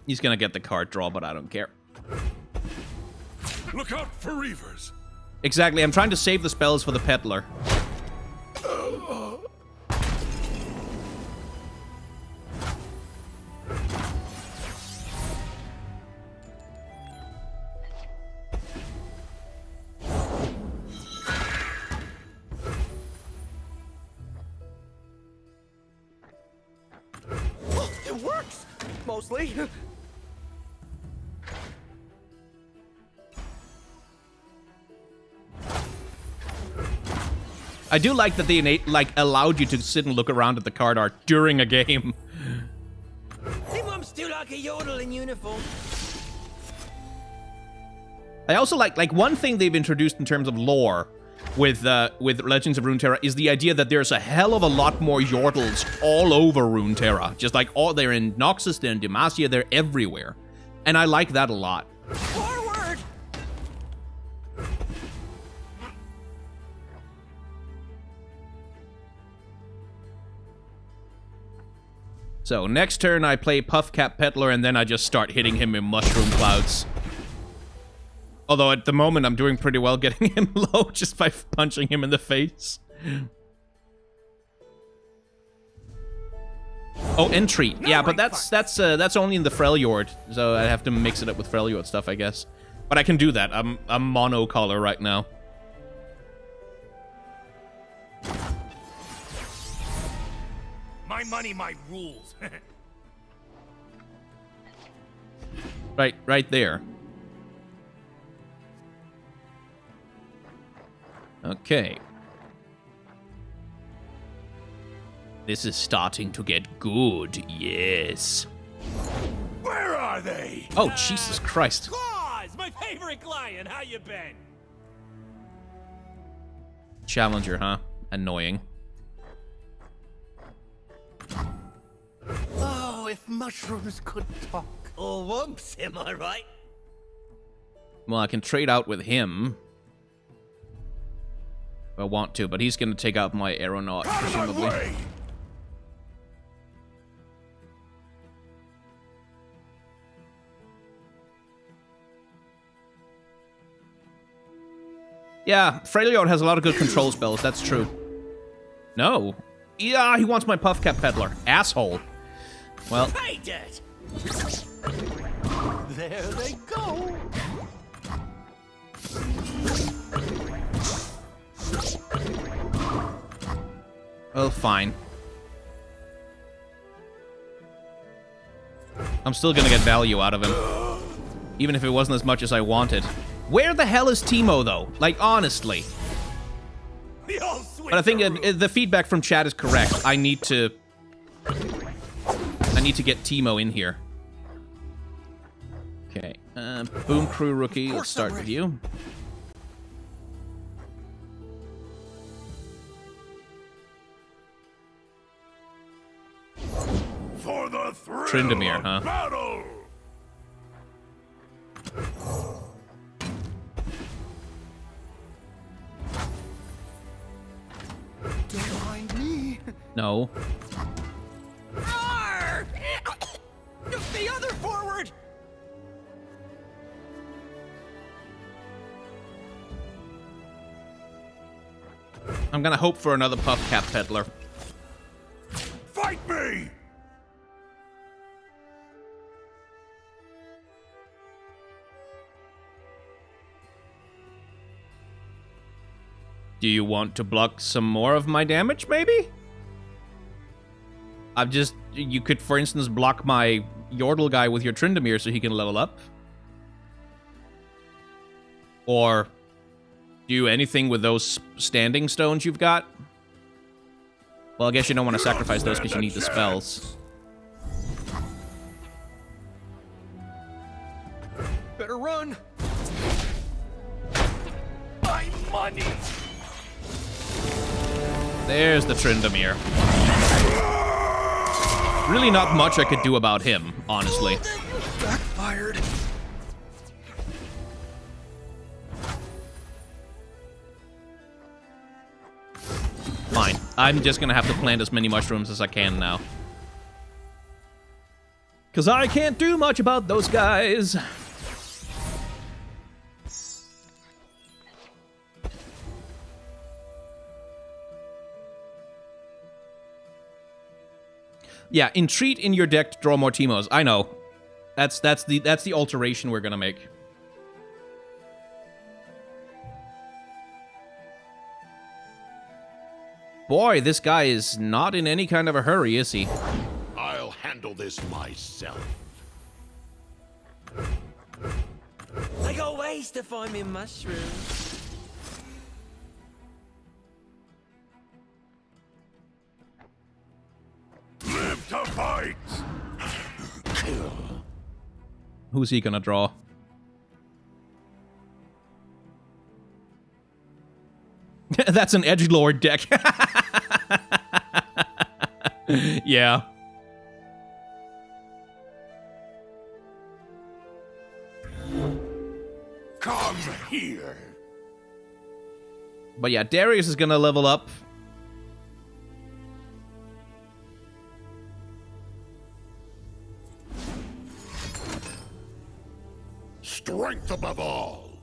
He's gonna get the card draw, but I don't care. Look out for Reavers. Exactly, I'm trying to save the spells for the Peddler. It works! Mostly. I do like that they allowed you to sit and look around at the card art during a game. Hey, Mom, still like a yodel in uniform. I also like one thing they've introduced in terms of lore with Legends of Runeterra is the idea that there's a hell of a lot more yordles all over Runeterra. Just like they're in Noxus, they're in Demacia, they're everywhere. And I like that a lot. Forward! So next turn I play Puffcat Peddler and then I just start hitting him in Mushroom Clouds. Although at the moment I'm doing pretty well getting him low just by punching him in the face. Oh, entry. Yeah, but that's only in the Freljord, so I have to mix it up with Freljord stuff, I guess. But I can do that. I'm mono color right now. My money, my rules. Right there. Okay. This is starting to get good, yes. Where are they? Oh, Jesus Christ. Claus, my favorite client. How you been? Challenger, huh? Annoying. Oh, if mushrooms could talk. Or wumps, am I right? Well, I can trade out with him. If I want to, but he's going to take out my aeronaut, presumably. Yeah, Freljord has a lot of good control spells, that's true. No. Yeah, he wants my Puffcat Peddler. Asshole. Well. Pay dirt! There they go! Well, fine. I'm still gonna get value out of him. Even if it wasn't as much as I wanted. Where the hell is Teemo, though? Like, honestly. But I think the feedback from chat is correct. I need to get Teemo in here. Okay. Boom Crew Rookie, let's start with you. For the thrill Tryndamere, of huh? battle. No. Roar! The other forward! I'm gonna hope for another puff cap peddler. Fight me! Do you want to block some more of my damage, maybe? You could, for instance, block my Yordle guy with your Tryndamere so he can level up. Or do anything with those standing stones you've got. Well, I guess you don't want to sacrifice those because you need the spells. Better run! My money! There's the Tryndamere. Really not much I could do about him, honestly. Backfired. Fine. I'm just gonna have to plant as many mushrooms as I can now. Because I can't do much about those guys. Yeah, entreat in your deck to draw more Teemos. I know. That's the alteration we're gonna make. Boy, this guy is not in any kind of a hurry, is he? I'll handle this myself. I got ways to find me mushrooms. Live to fight! Who's he gonna draw? That's an edgelord deck. Yeah. Come here. But yeah, Darius is gonna level up. Strength above all.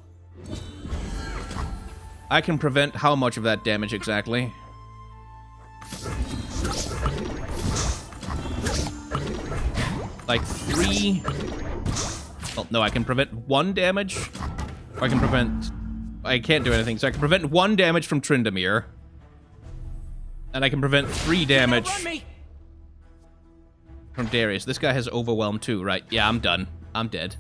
I can prevent how much of that damage exactly? Like 3... Oh, no, I can prevent 1 damage. Or I can prevent... I can't do anything, so I can prevent 1 damage from Tryndamere. And I can prevent 3 damage from Darius. This guy has Overwhelm too, right? Yeah, I'm done. I'm dead.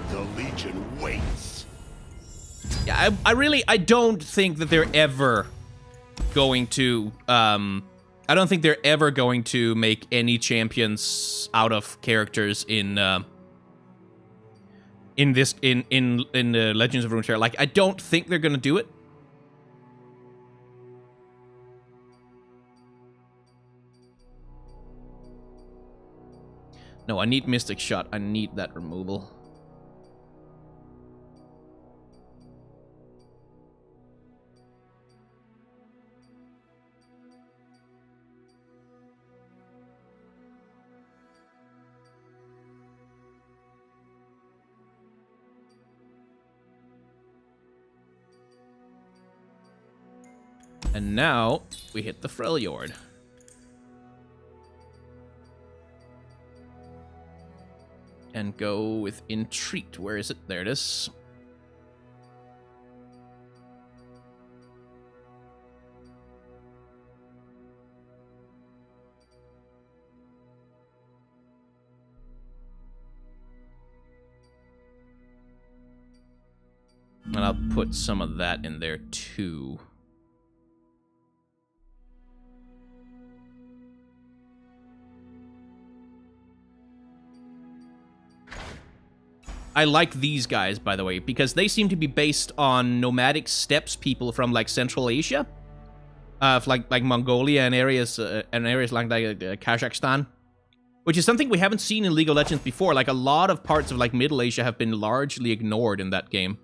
The Legion waits. Yeah, I don't think that they're ever going to, I don't think they're ever going to make any champions out of characters in Legends of Runeterra. Like, I don't think they're gonna do it. No, I need Mystic Shot. I need that removal. And now, we hit the Freljord. And go with Entreat. Where is it? There it is. And I'll put some of that in there too. I like these guys, by the way, because they seem to be based on nomadic steppes people from like Central Asia, like Mongolia and areas like Kazakhstan, which is something we haven't seen in League of Legends before. Like a lot of parts of like Middle Asia have been largely ignored in that game.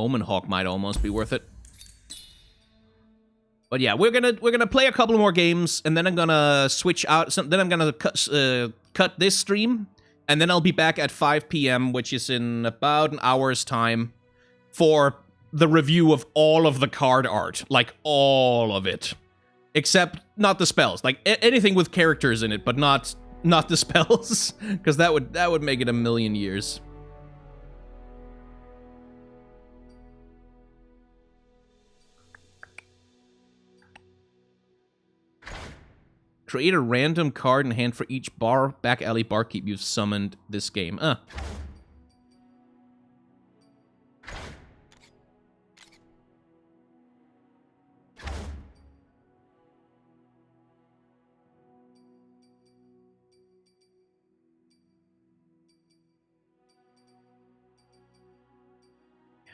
Omen Hawk might almost be worth it. But yeah, we're gonna play a couple more games, and then I'm gonna switch out. Then I'm gonna cut this stream, and then I'll be back at 5 p.m., which is in about an hour's time, for the review of all of the card art, like all of it, except not the spells, like anything with characters in it, but not the spells, because that would make it a million years. Create a random card in hand for each back alley barkeep you've summoned this game.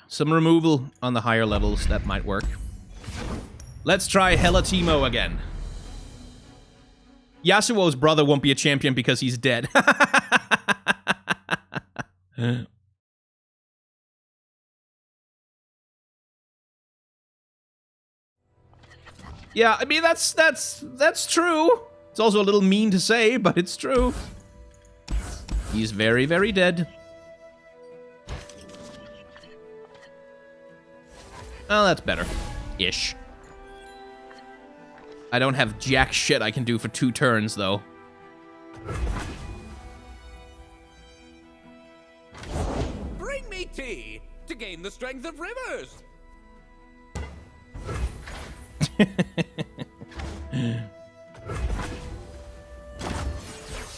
Some removal on the higher levels, that might work. Let's try Hella Teemo again. Yasuo's brother won't be a champion because he's dead. Yeah, I mean, that's true. It's also a little mean to say, but it's true. He's very, very dead. Oh, that's better. Ish. I don't have jack shit I can do for 2 turns, though. Bring me tea to gain the strength of rivers.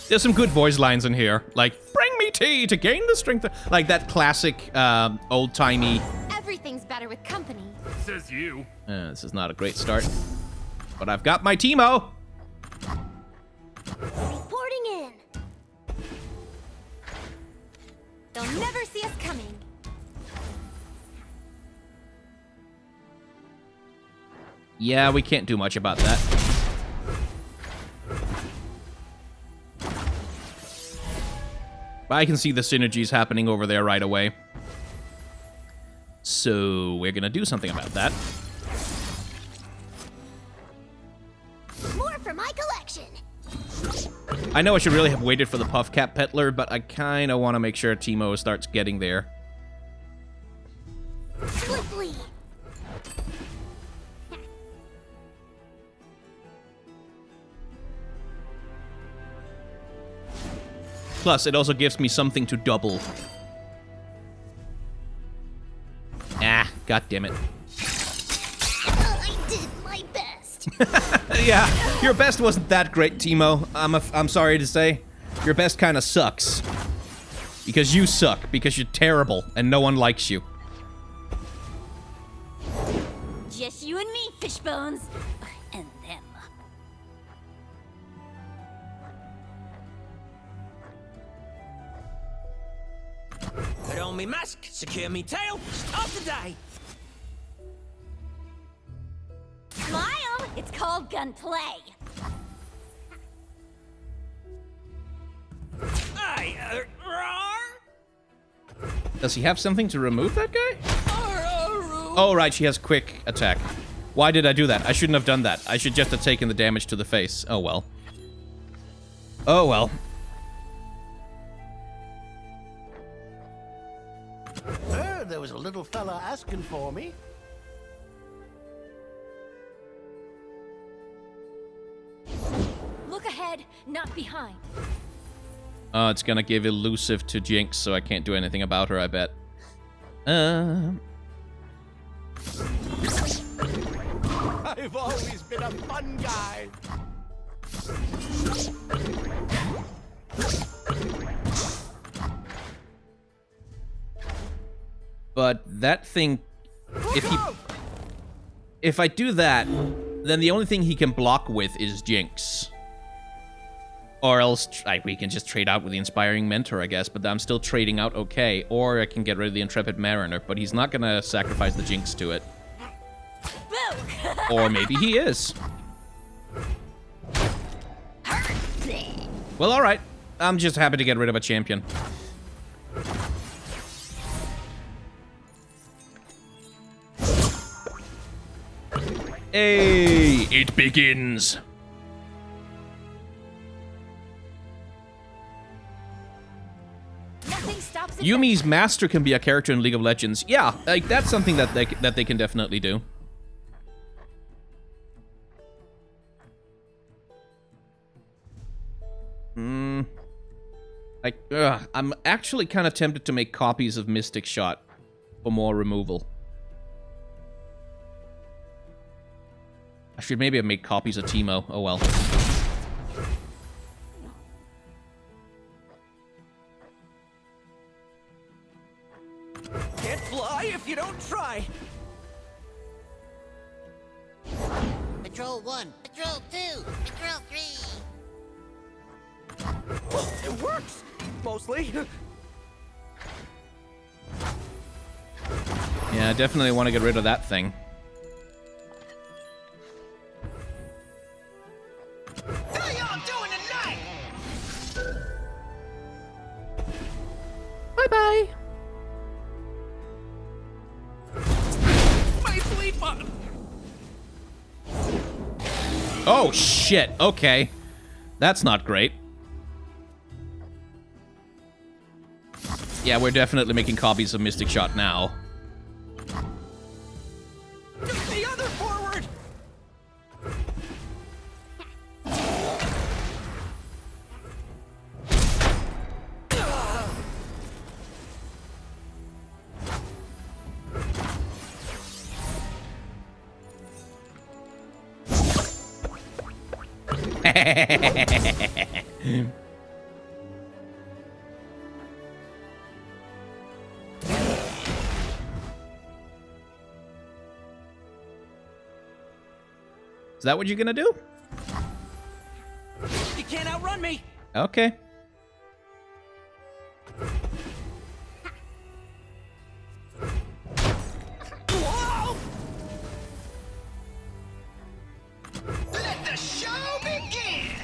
There's some good voice lines in here, like, bring me tea to gain the strength of... Like that classic, old-timey... Everything's better with company. Says you. This is not a great start. But I've got my Teemo. Reporting in. They'll never see us coming. Yeah, we can't do much about that. But I can see the synergies happening over there right away. So we're gonna do something about that. More for my collection. I know I should really have waited for the Puff Cap Peddler, but I kind of want to make sure Teemo starts getting there. Swiftly. Plus, it also gives me something to double. Ah, god damn it. I did my best. Yeah, your best wasn't that great, Teemo. I'm sorry to say. Your best kind of sucks. Because you suck, because you're terrible, and no one likes you. Just you and me, Fishbones. And them. Put on me mask, secure me tail, start the day. Smile! It's called gunplay. Does he have something to remove that guy? Oh, right, she has quick attack. Why did I do that? I shouldn't have done that. I should just have taken the damage to the face. Oh, well. Oh, well. There was a little fella asking for me. Look ahead, not behind. It's gonna give elusive to Jinx, so I can't do anything about her, I bet. I've always been a fun guy. But that thing, if I do that, then the only thing he can block with is Jinx. Or else, we can just trade out with the Inspiring Mentor, I guess, but I'm still trading out okay. Or I can get rid of the Intrepid Mariner, but he's not gonna sacrifice the Jinx to it. Or maybe he is. Well, alright. I'm just happy to get rid of a champion. Hey, it begins. Nothing stops it. Yumi's master can be a character in League of Legends. Yeah, like that's something that they can definitely do. I'm actually kind of tempted to make copies of Mystic Shot for more removal. I should maybe have made copies of Teemo. Oh well. Can't fly if you don't try. Patrol 1, Patrol 2, Patrol 3. It works, mostly. Yeah, I definitely want to get rid of that thing. How y'all doing tonight? Bye-bye. My sleep button. Oh, shit. Okay. That's not great. Yeah, we're definitely making copies of Mystic Shot now. The other forward. Is that what you're gonna do? You can't outrun me. Okay. Whoa! Let the show begin.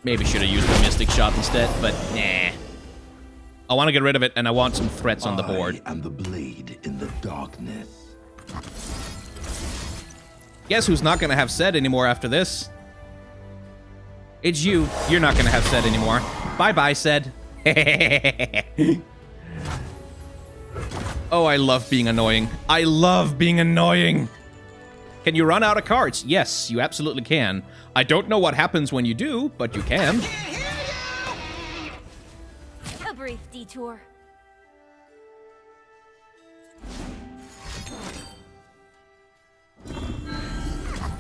Maybe should have used the Mystic Shot instead, but nah. I want to get rid of it, and I want some threats on the board. I am the blade in the darkness. Guess who's not going to have Zed anymore after this? It's you. You're not going to have Zed anymore. Bye-bye, Zed. Oh, I love being annoying. I love being annoying. Can you run out of cards? Yes, you absolutely can. I don't know what happens when you do, but you can. A brief detour.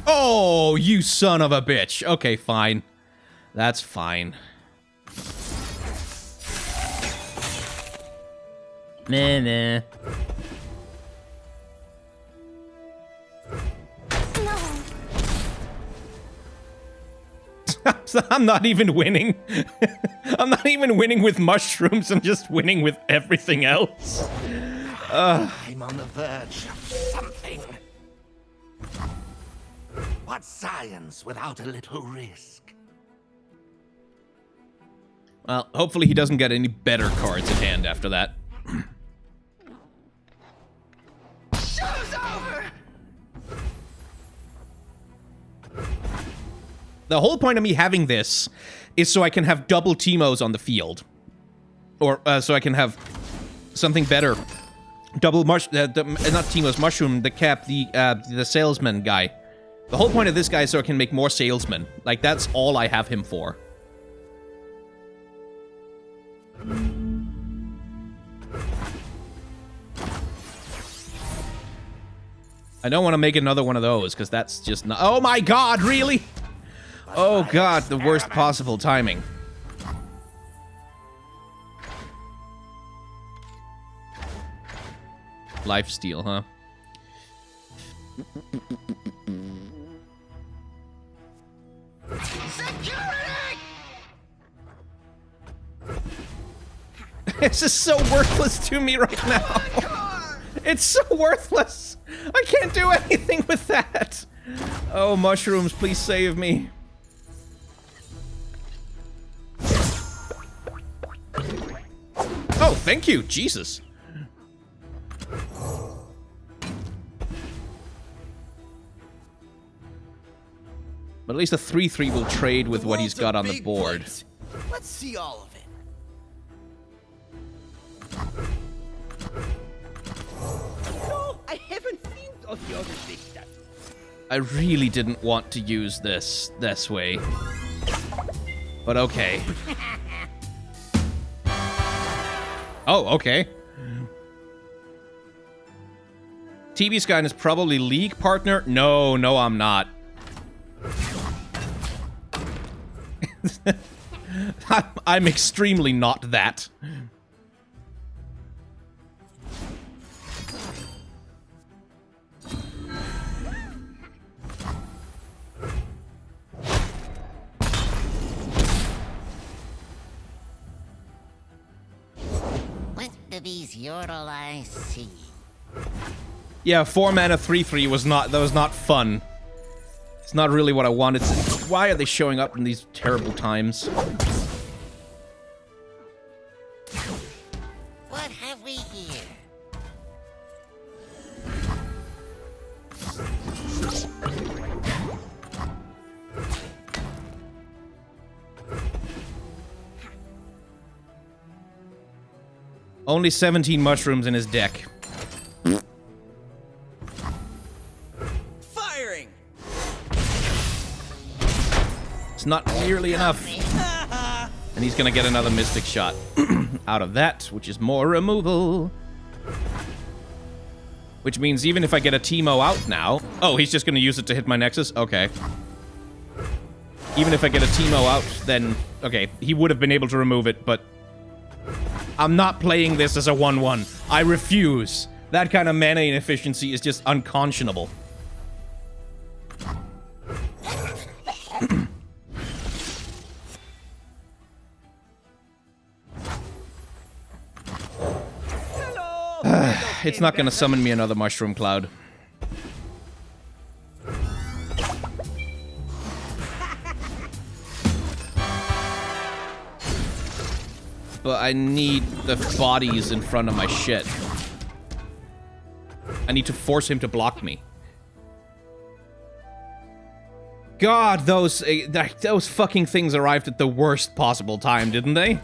Oh, you son of a bitch. Okay, fine. That's fine. Nah. I'm not even winning. I'm not even winning with mushrooms. I'm just winning with everything else. I'm on the verge of something. What's science without a little risk? Well, hopefully he doesn't get any better cards in hand after that. Show's over. The whole point of me having this is so I can have double Teemos on the field. Or, so I can have something better. Double not Teemos, Mushroom, the Cap, the salesman guy. The whole point of this guy is so I can make more salesmen. Like, that's all I have him for. I don't want to make another one of those, because that's just not... Oh my god, really? Oh god, the worst possible timing. Lifesteal, huh? Security! This is so worthless to me right now. It's so worthless. I can't do anything with that. Oh, mushrooms, please save me. Oh, thank you. Jesus. But at least a 3-3 will trade with what he's got on the board. Place. Let's see all of it. No, I haven't seen all the other big stuff. I really didn't want to use this way. But okay. Oh, okay. TV Skyn is probably league partner. No, I'm not. I'm extremely not that. What do these yodel eyes see? Yeah, 4 mana 3/3 was not fun. It's not really what I wanted to. Why are they showing up in these terrible times? What have we here? Only 17 mushrooms in his deck. Firing. It's not nearly enough. And he's gonna get another Mystic Shot out of that, which is more removal. Which means even if I get a Teemo out now... Oh, he's just gonna use it to hit my Nexus? Okay. Even if I get a Teemo out, then... Okay, he would have been able to remove it, but... I'm not playing this as a 1-1. I refuse. That kind of mana inefficiency is just unconscionable. It's not gonna summon me another Mushroom Cloud. But I need the bodies in front of my shit. I need to force him to block me. God, those fucking things arrived at the worst possible time, didn't they?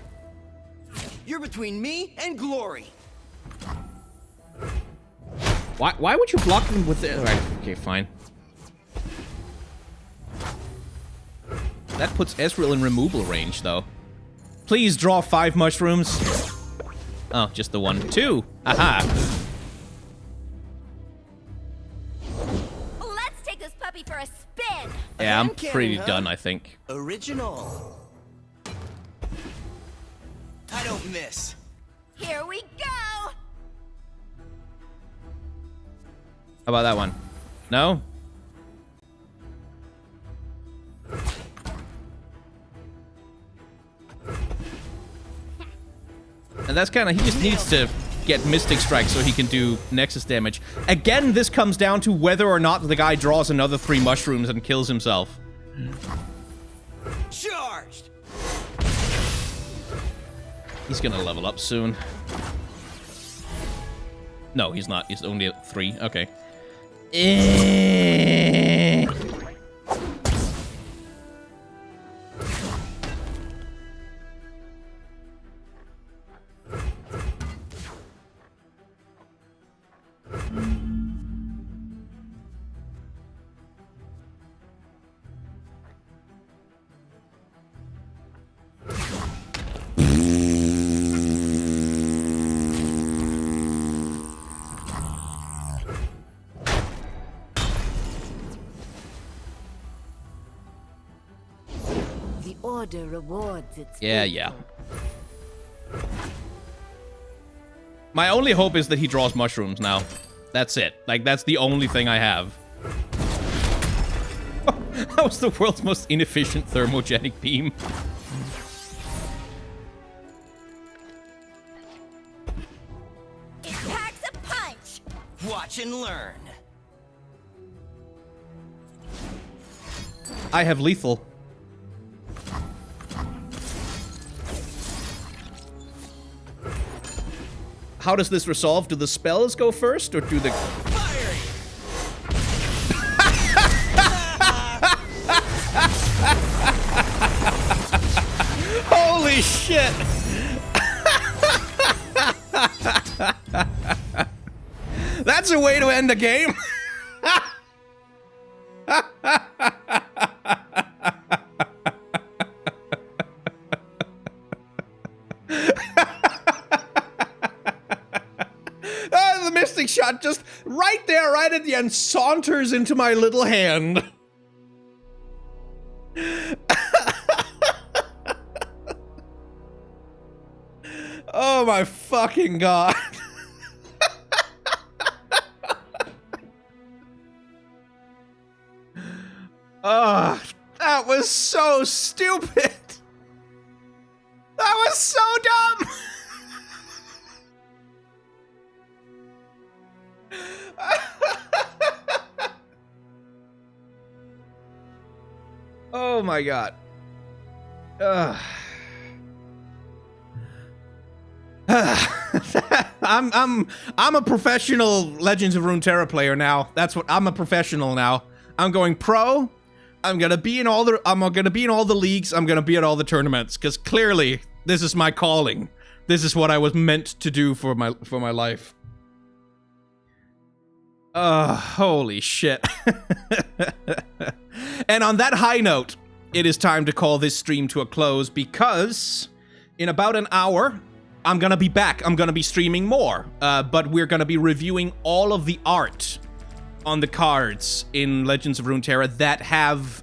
You're between me and glory. Why would you block them with it? Alright, okay, fine. That puts Ezreal in removal range, though. Please draw 5 mushrooms. Oh, just the 1. 2. Aha. Let's take this puppy for a spin. Yeah, I'm pretty done, I think. Original. I don't miss. Here we go. How about that one? No? And that's kind of... He just needs to get Mystic Strike so he can do Nexus damage. Again, this comes down to whether or not the guy draws another 3 mushrooms and kills himself. Charged. He's gonna level up soon. No, he's not. He's only at 3. Okay. Order rewards its Yeah. My only hope is that he draws mushrooms now. That's it. Like, that's the only thing I have. That was the world's most inefficient thermogenic beam. It packs a punch. Watch and learn. I have lethal. How does this resolve? Do the spells go first, or do the... Holy shit! That's a way to end the game. The Mystic Shot just right there, right at the end, saunters into my little hand. Oh my fucking god. Oh, that was so stupid. That was so dumb. Oh my god. I'm a professional Legends of Runeterra player now. That's what I'm a professional now. I'm going pro. I'm gonna be in all the leagues. I'm gonna be at all the tournaments because clearly this is my calling. This is what I was meant to do for my life. Holy shit. And on that high note, it is time to call this stream to a close because in about an hour, I'm gonna be back. I'm gonna be streaming more, but we're gonna be reviewing all of the art on the cards in Legends of Runeterra that have,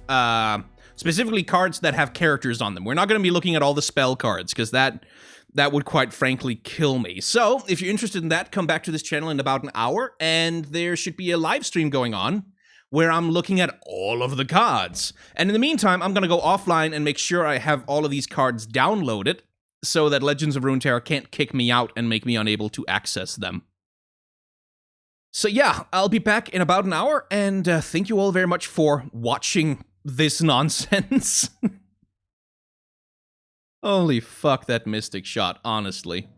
specifically cards that have characters on them. We're not gonna be looking at all the spell cards, because that would quite frankly kill me. So, if you're interested in that, come back to this channel in about an hour, and there should be a live stream going on where I'm looking at all of the cards. And in the meantime, I'm gonna go offline and make sure I have all of these cards downloaded, so that Legends of Runeterra can't kick me out and make me unable to access them. So yeah, I'll be back in about an hour, and thank you all very much for watching this nonsense. Holy fuck, that Mystic Shot, honestly.